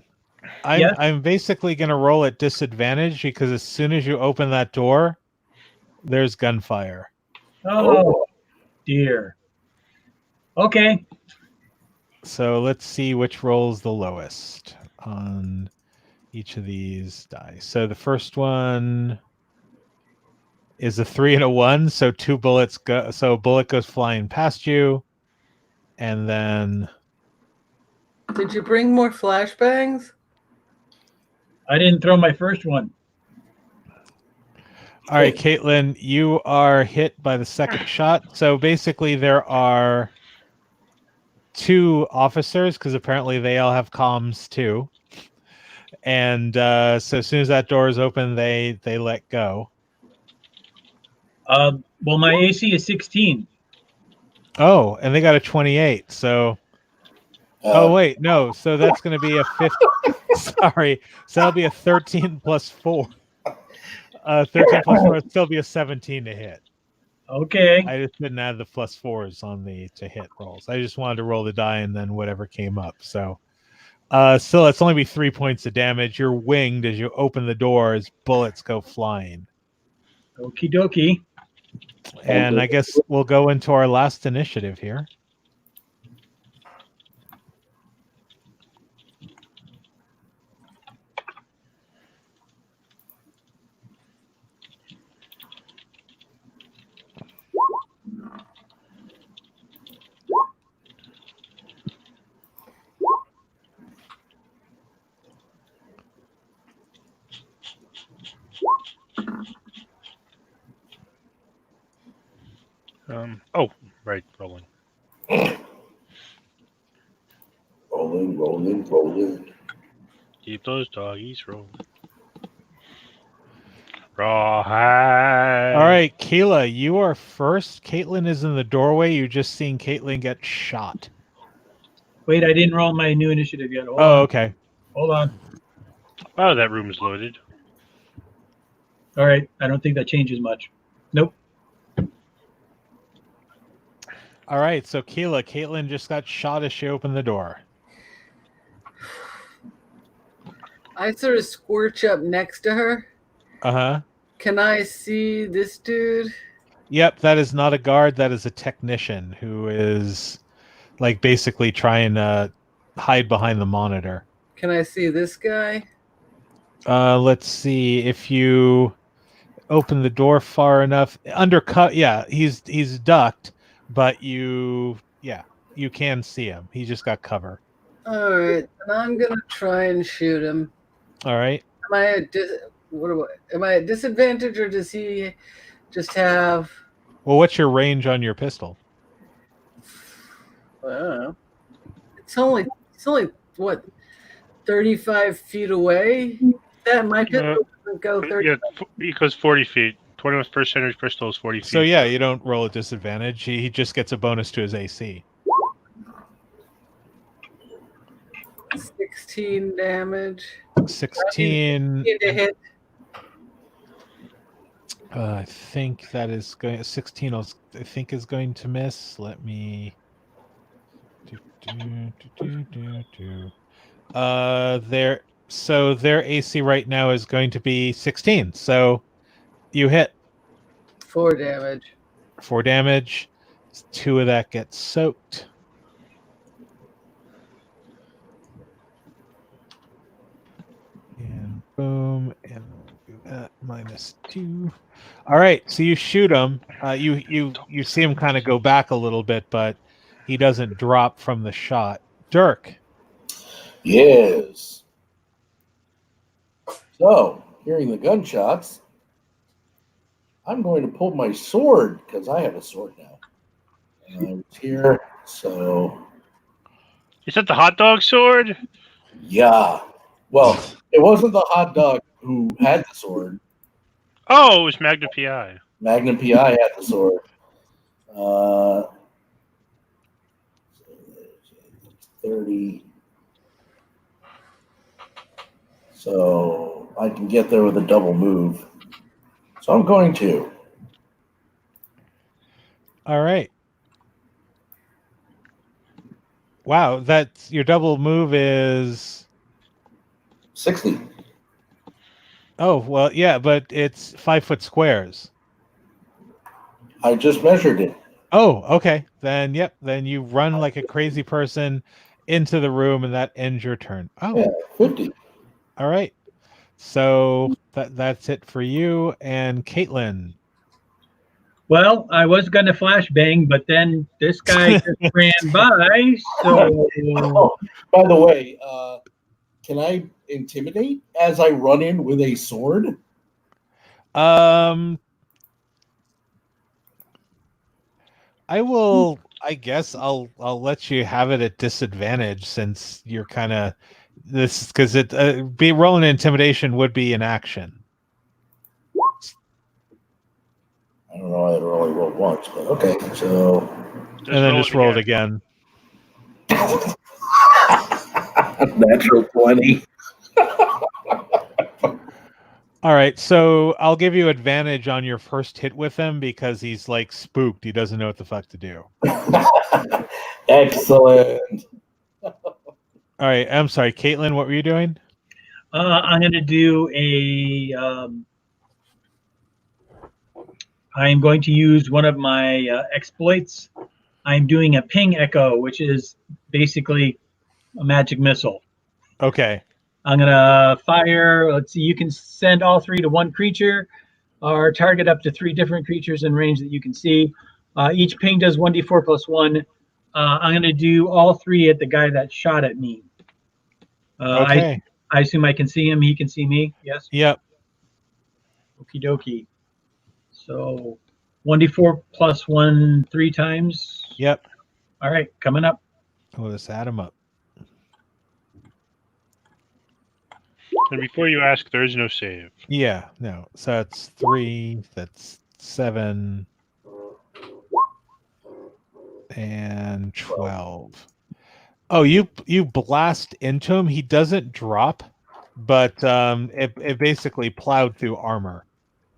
Yes? I'm basically gonna roll at disadvantage because as soon as you open that door, there's gunfire. Oh, dear. Okay. So let's see which rolls the lowest on each of these dice. So the first one is a 3 and a 1, so 2 bullets go. So a bullet goes flying past you, and then Did you bring more flashbangs? I didn't throw my first one. all right, Caitlin, you are hit by the second shot. So basically, there are 2 officers because apparently they all have comms too. And so as soon as that door is open, they let go. Well, my AC is 16. Oh, and they got a 28. So oh wait, no. So that's going to be a 50. Sorry, so that'll be a 13 plus 4. 13 plus 4 will still be a 17 to hit. Okay. I just didn't add the plus 4s on the to hit rolls. I just wanted to roll the die and then whatever came up. So still, it's only be 3 points of damage. You're winged as you open the door as bullets go flying. Okie dokie. And I guess we'll go into our last initiative here. Oh, right, rolling. Rolling. Keep those doggies rolling. Rawhide. All right, Kayla, you are first. Caitlin is in the doorway. You just seen Caitlin get shot. Wait, I didn't roll my new initiative yet. Hold Oh, on. okay. Hold on. Oh, that room is loaded. All right. I don't think that changes much. Nope. All right, so Caitlin just got shot as she opened the door. I sort of squirch up next to her. Uh-huh. Can I see this dude? Yep, that is not a guard. That is a technician who is like basically trying to hide behind the monitor. Can I see this guy? Let's see if you open the door far enough. Undercut, yeah, he's ducked, but you can see him. He just got cover. All right, and I'm gonna try and shoot him. All right. Am I at am I at disadvantage, or does he just have? Well, what's your range on your pistol? I don't know. It's only what 35 feet away. That my pistol doesn't go 30. Yeah, he goes 40 feet. 21st century pistol is 40 feet. So yeah, you don't roll a disadvantage. He just gets a bonus to his AC. 16 damage. 16. To hit. I think that is going. 16. I think is going to miss. Let me. So their AC right now is going to be 16. So you hit 4 damage. 4 damage. 2 of that gets soaked. And boom, and do that -2. All right, so you shoot him. You see him kind of go back a little bit, but he doesn't drop from the shot. Dirk. Yes. So, hearing the gunshots, I'm going to pull my sword because I have a sword now. And I was here, so Is that the hot dog sword? yeah. Well, it wasn't the hot dog who had the sword. Oh, it was Magna PI. Magnum PI had the sword. 30. So I can get there with a double move. So I'm going to. All right. Wow, that's your double move is 60. oh well, yeah, but it's 5-foot squares. I just measured it. Oh, okay. Then yep, then you run like a crazy person into the room and that ends your turn. Oh, Yeah, 50. all right. So that's it for you and Caitlin. Well, I was going to flashbang, but then this guy just ran by. So Oh, by the way, can I intimidate as I run in with a sword? I will. I guess I'll let you have it at disadvantage since you're kind of this because it be rolling intimidation would be an action. I don't know. I only rolled once, but okay. So And then just roll it again. natural 20. All right, so I'll give you advantage on your first hit with him because he's like spooked. He doesn't know what the fuck to do. Excellent. All right, I'm sorry, Caitlin. What were you doing? I'm going to do a. I'm going to use one of my exploits. I'm doing a ping echo, which is basically a magic missile. Okay. I'm going to fire. Let's see, you can send all three to one creature or target up to 3 different creatures in range that you can see. Each ping does 1d4 plus 1. I'm going to do all 3 at the guy that shot at me. Okay. I assume I can see him. He can see me. Yes. Yep. Okie dokie. So 1d4 plus 1 3 times. Yep. All right, coming up. We'll just add him up. And before you ask, there is no save. Yeah, no. So that's 3, that's 7, and 12. Oh, you blast into him. He doesn't drop, but it basically plowed through armor.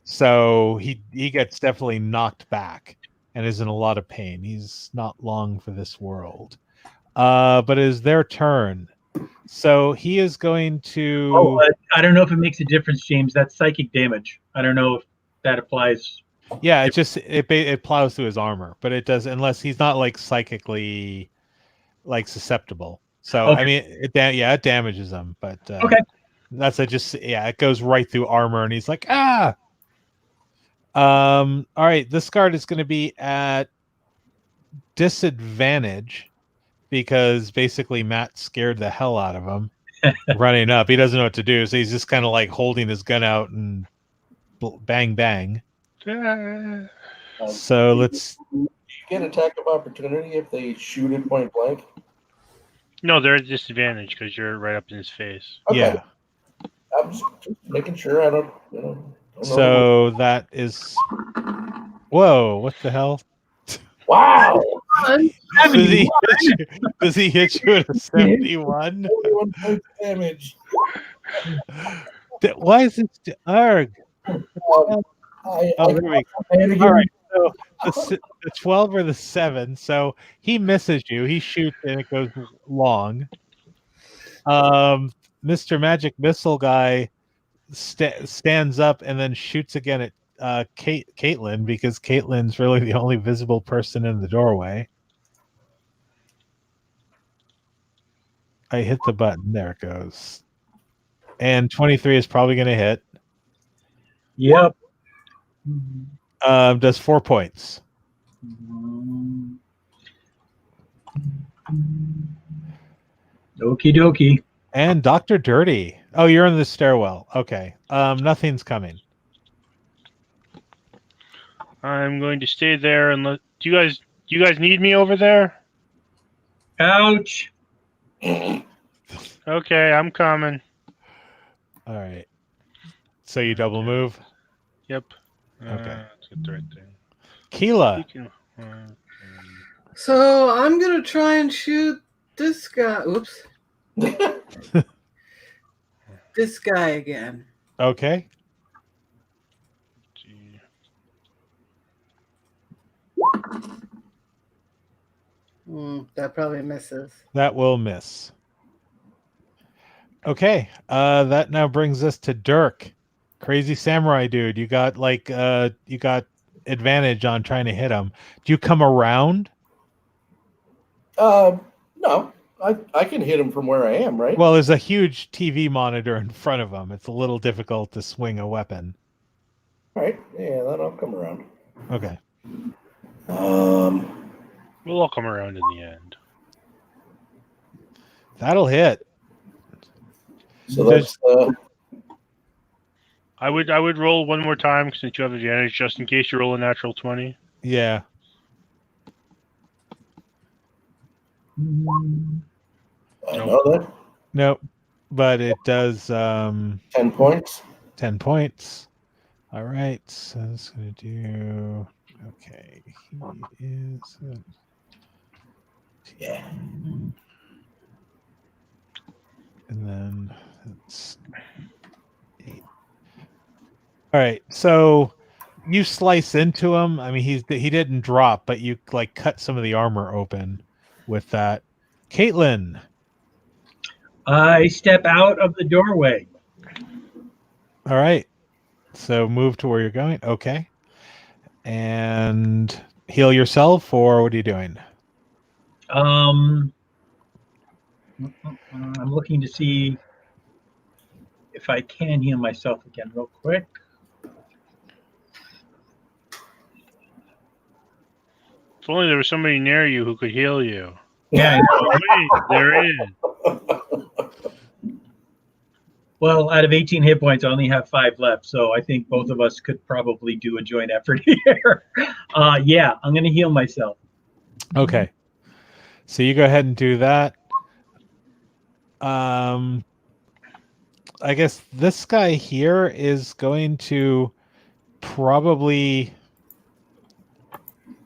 So he gets definitely knocked back and is in a lot of pain. He's not long for this world. But it is their turn. So he is going to. Oh, I don't know if it makes a difference, James. That's psychic damage. I don't know if that applies. Yeah, it plows through his armor, but it does unless he's not like psychically like susceptible. So Okay. I mean, it damages him, but Okay. that's it goes right through armor, and he's like ah. All right, this guard is going to be at disadvantage because basically Matt scared the hell out of him running up. He doesn't know what to do, so he's just kind of like holding his gun out and bang bang. So let's. You get attack of opportunity if they shoot it point blank. No, they're at disadvantage because you're right up in his face. Okay. Yeah. I'm just making sure I don't. Don't so that is. Whoa! What the hell? Wow. Does he hit you at a 71? 41 points of damage. Why is it arg? There we go. All right, so the 12 or the 7. So he misses you. He shoots and it goes long. Mr. Magic Missile guy stands up and then shoots again at Caitlin because Caitlin's really the only visible person in the doorway. I hit the button. There it goes. And 23 is probably going to hit. Yep. Does 4 points. Okie dokie. And Dr. Dirty. Oh, you're in the stairwell. Okay. Nothing's coming. I'm going to stay there and let do you guys need me over there? Ouch. Okay, I'm coming. All right. So you double move? Yep. Okay. Let's get the right thing. Keela. You can, So I'm gonna try and shoot this guy. Oops. This guy again. Okay. see. That probably misses. That will miss. Okay. That now brings us to Dirk. Crazy samurai dude. You got advantage on trying to hit him. Do you come around? No, I can hit him from where I am, right? Well, there's a huge TV monitor in front of him. It's a little difficult to swing a weapon. All right. Yeah, then I'll come around. Okay. We'll all come around in the end. That'll hit. So that's I would roll one more time since you have advantage, just in case you roll a natural 20. Yeah. another Nope. But it does 10 points. 10 points. All right. So it's going to do. Okay. He is. Yeah. And then it's 8. All right. So you slice into him. I mean, he didn't drop, but you like cut some of the armor open with that. Caitlin. I step out of the doorway. All right. So move to where you're going. Okay. And heal yourself, or what are you doing? I'm looking to see if I can heal myself again real quick. If only there was somebody near you who could heal you. Yeah. Wait, there is. Well, out of 18 hit points, I only have 5 left, so I think both of us could probably do a joint effort here. Yeah, I'm going to heal myself. Okay. So you go ahead and do that. I guess this guy here is going to probably.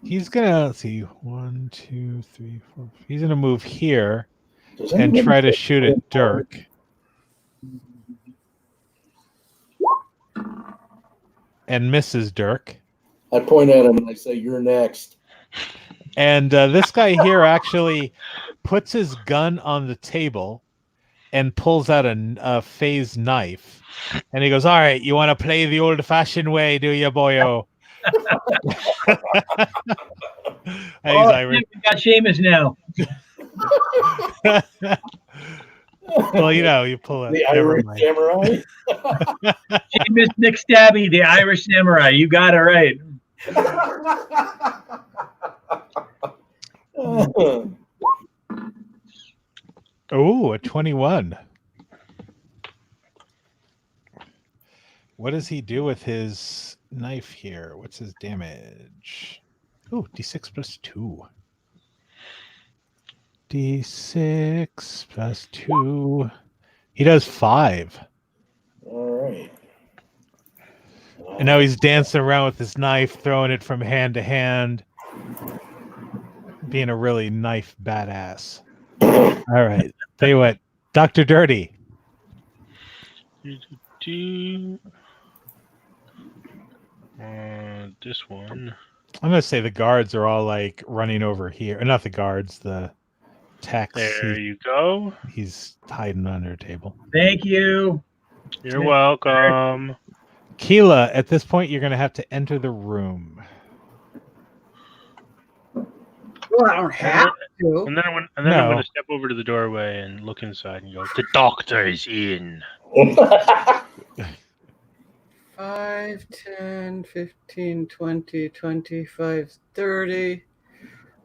He's gonna let's see 1, 2, 3, 4. He's gonna move here Does and anybody try to take shoot at Dirk. And misses Dirk. I point at him and I say, "You're next." And this guy here actually puts his gun on the table and pulls out a phase knife. And he goes, "All right, you want to play the old-fashioned way, do you, boyo?" He's Irish. We got Seamus now. Well, you pull it. The Irish samurai. Seamus Nick Stabby, the Irish samurai. You got it right. Oh, a 21. What does he do with his knife here? What's his damage? Oh, D6 plus 2. D6 plus 2. He does 5. All right. And now he's dancing around with his knife, throwing it from hand to hand, being a really knife badass. All right. Tell you what, Dr. Dirty. This one. I'm going to say the guards are all like running over here. Not the guards, the techs. There you go. He's hiding under a table. Thank you. You're welcome. Keela, at this point, you're going to have to enter the room. Well, I don't have to. And then I'm going to step over to the doorway and look inside and go, "The doctor is in." 5, 10, 15, 20, 25, 30.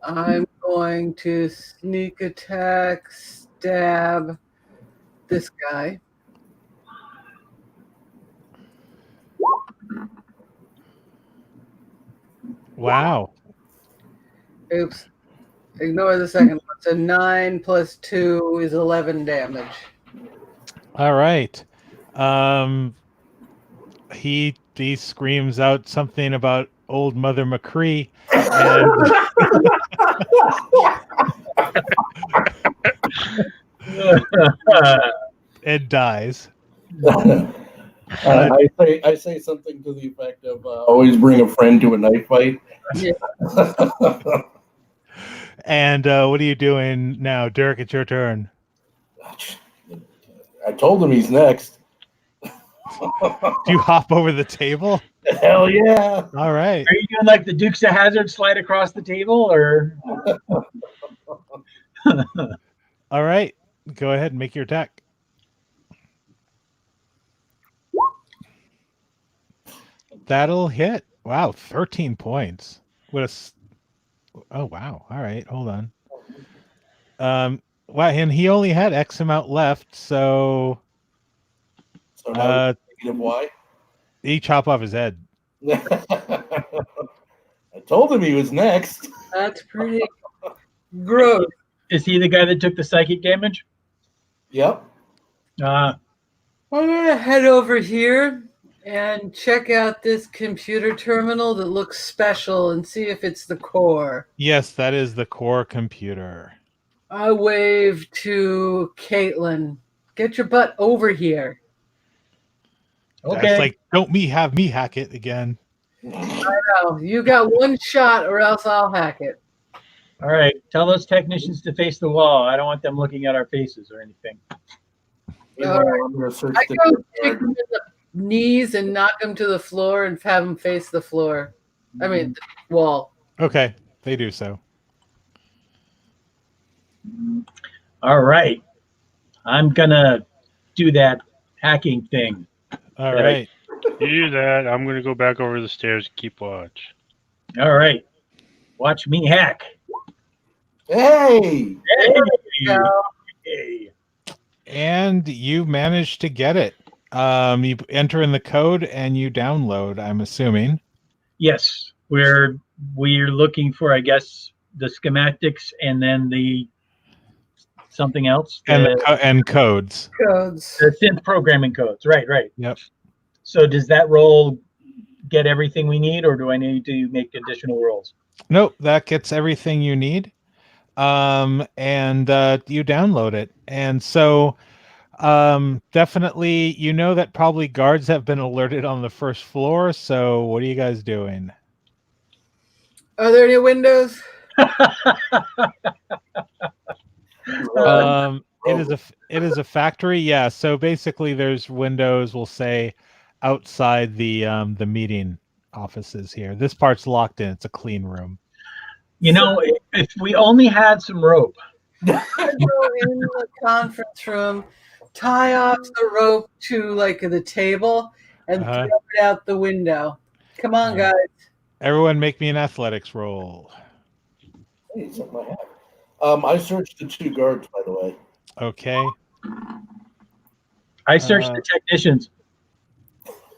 I'm going to sneak attack, stab this guy. Wow. Oops. Ignore the second one. So 9 plus 2 is 11 damage. All right. He screams out something about old Mother McCree, and it dies. I say something to the effect of always bring a friend to a knife fight. Yeah. And what are you doing now, Dirk? It's your turn. I told him he's next. Do you hop over the table? Hell yeah! All right. Are you doing like the Dukes of Hazzard slide across the table, or? All right. Go ahead and make your attack. That'll hit. Wow, 13 points. Oh wow. All right, hold on. Wow, and he only had X amount left, so now negative Y. He chop off his head. I told him he was next. That's pretty gross. Is he the guy that took the psychic damage? Yep. Uh, I'm gonna head over here and check out this computer terminal that looks special and see if it's the core. Yes, that is the core computer. I wave to Caitlin. Get your butt over here. okay. That's like, don't have me hack it again. I know. You got one shot or else I'll hack it. All right. Tell those technicians to face the wall. I don't want them looking at our faces or anything. I'm gonna search I the go card. kick him in the knees and knock him to the floor and have him face the floor. I mean, the wall. Okay, they do so. All right. I'm going to do that hacking thing. All right. You do that. I'm going to go back over the stairs and keep watch. All right. Watch me hack. Hey! Hey! go. Hey. And you managed to get it. You enter in the code and you download, I'm assuming. Yes. We're looking for, I guess, the schematics and then the something else. And codes. Codes. The synth programming codes. Right. Yep. So does that roll get everything we need, or do I need to make additional rolls? Nope, that gets everything you need. And you download it. And so definitely, you know that probably guards have been alerted on the first floor. So what are you guys doing? Are there any windows? It is a factory. Yeah. So basically there's windows, we'll say, outside the meeting offices here. This part's locked in. It's a clean room. You know, if we only had some rope. Go in the conference room, tie off the rope to like the table, and throw it out the window. Come on, guys. Everyone make me an athletics roll. Hey, something I have. I searched the two guards, by the way. Okay. I searched the technicians.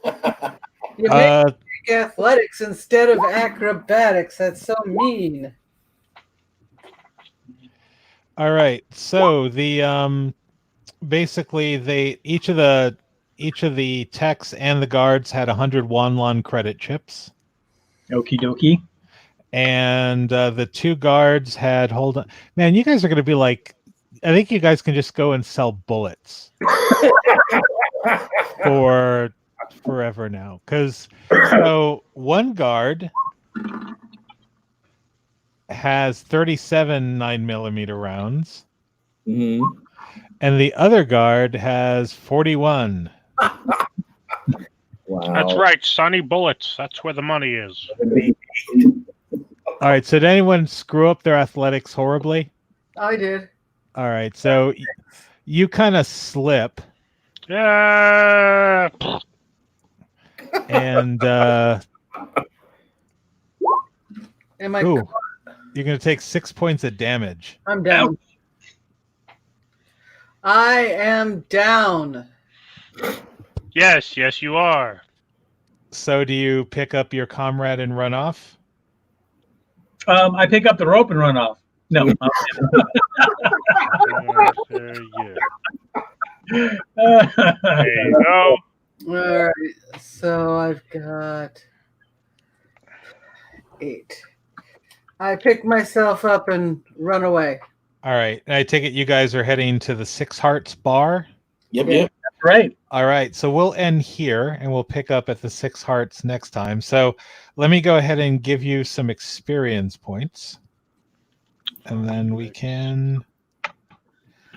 You make athletics instead of acrobatics. That's so mean. All right. So the basically each of the techs and the guards had 100 Wanlon credit chips. Okie dokie. And the two guards had, hold on, man, you guys are going to be like, I think you guys can just go and sell bullets for forever now. Because so one guard has 37 9mm rounds, Mm-hmm. and the other guard has 41. Wow. That's right, Sonny Bullets. That's where the money is. All right, so did anyone screw up their athletics horribly? I did. All right, so you kind of slip, Yeah. and Am I? ooh, you're going to take 6 points of damage. I'm down. I am down. Yes, you are. So do you pick up your comrade and run off? I pick up the rope and run off. No. Yeah. There you go. All right, so I've got 8. I pick myself up and run away. All right. I take it you guys are heading to the Six Hearts bar. Yep, Yeah. yep. Right. All right. So we'll end here and we'll pick up at the Six Hearts next time. So let me go ahead and give you some experience points. And then we can.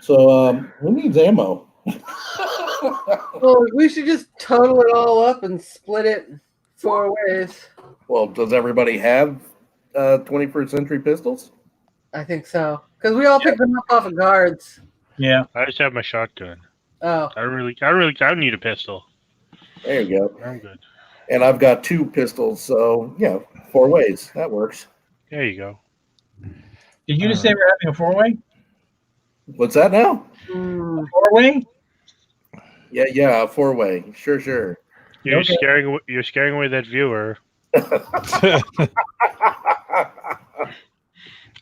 So, who needs ammo? Well, we should just total it all up and split it 4 ways. Well, does everybody have 21st century pistols? I think so. Because we all picked them up off of guards. Yeah. I just have my shotgun. Oh. I don't need a pistol. There you go. I'm good. And I've got 2 pistols, so 4 ways. That works. There you go. Did you just say we're having a 4-way? What's that now? Hmm. 4-way? Yeah, 4-way. Sure. You're Okay. scaring away that viewer.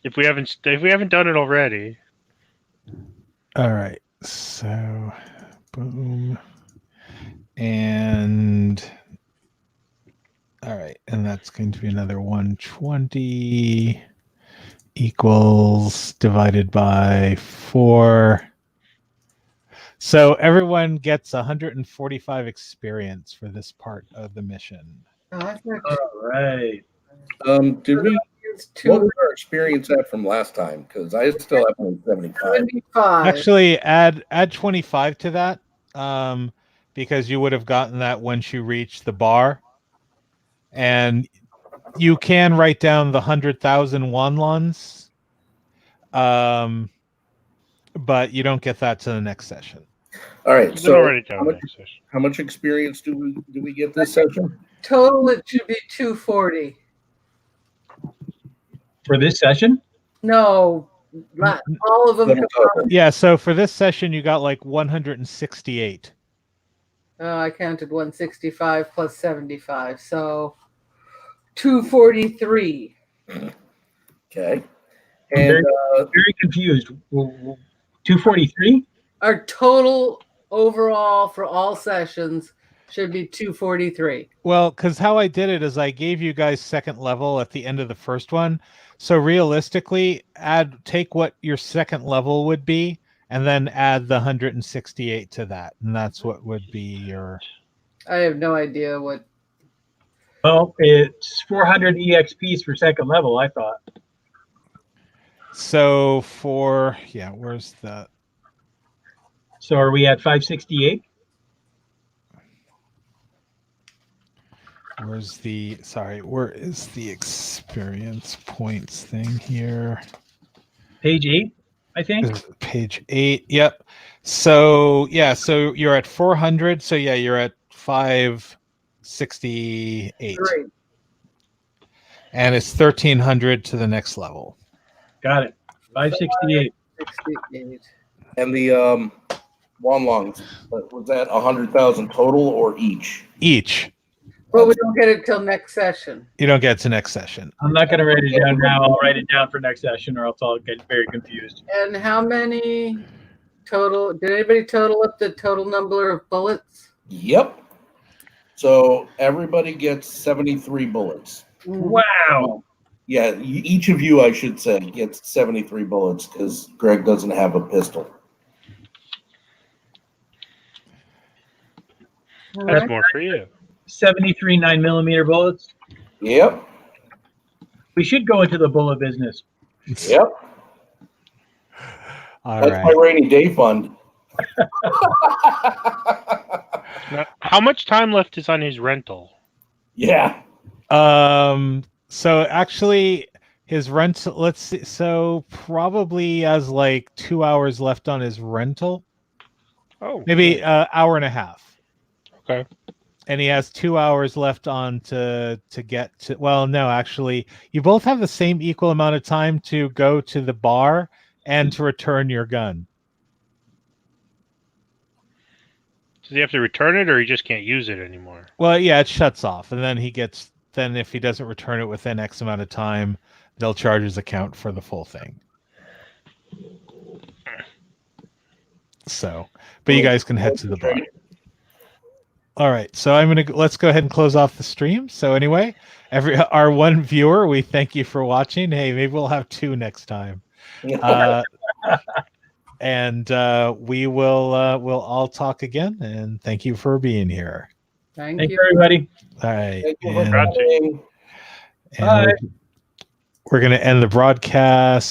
If we haven't done it already. All right. So, boom. And all right. And that's going to be another 120 equals divided by 4. So everyone gets 145 experience for this part of the mission. Oh, I thought All right. Did we? it's What was our experience at from last time? Because I still have only 75. 275. Actually, add 25 to that, because you would have gotten that once you reach the bar, and you can write down the 100,000 wonlons, but you don't get that to the next session. All right. Then So, I'll write it down next session. how much experience do we get this session? Total, it should be 240. For this session? No, not all of them. Total. Yeah. So for this session, you got like 168. I counted 165 plus 75, so 243. Okay. I'm And very confused. 243? Our total overall for all sessions should be 243. Well, because how I did it is I gave you guys second level at the end of the first one. So realistically, take what your second level would be, and then add the 168 to that, and that's what would be your. I have no idea what. Well, it's 400 EXPs for second level, I thought. So where's the? So are we at 568? Where is the experience points thing here? Page 8, I think. This is page 8. Yep. So you're at 400. So you're at 568, Three. and it's 1300 to the next level. Got it. 568. 68. and the wonlongs, was that 100,000 total or each? Each. But we don't get it till next session. You don't get to next session. I'm not going to write it down now. I'll write it down for next session or else I'll get very confused. And how many total? Did anybody total up the total number of bullets? Yep. So everybody gets 73 bullets. Wow. Yeah, each of you, I should say, gets 73 bullets because Greg doesn't have a pistol. That's more for you. 73 9mm bullets. Yep. We should go into the bullet business. Yep. All That's right. my rainy day fund. Now, how much time left is on his rental? Yeah. So actually his rental, let's see, so probably has like 2 hours left on his rental. Oh, Maybe hour and a half. Okay. And he has 2 hours left on to get to, well, no, actually you both have the same equal amount of time to go to the bar and to return your gun. Does he have to return it, or he just can't use it anymore? Well, yeah, it shuts off, and then if he doesn't return it within X amount of time, they'll charge his account for the full thing. So, but you guys can head to the bar. All right, so let's go ahead and close off the stream. So anyway, our one viewer, we thank you for watching. Hey, maybe we'll have 2 next time. And we'll all talk again. And thank you for being here. Thank Thank you. you, everybody. All right, Thank you for and coming. Bye. we're going to end the broadcast.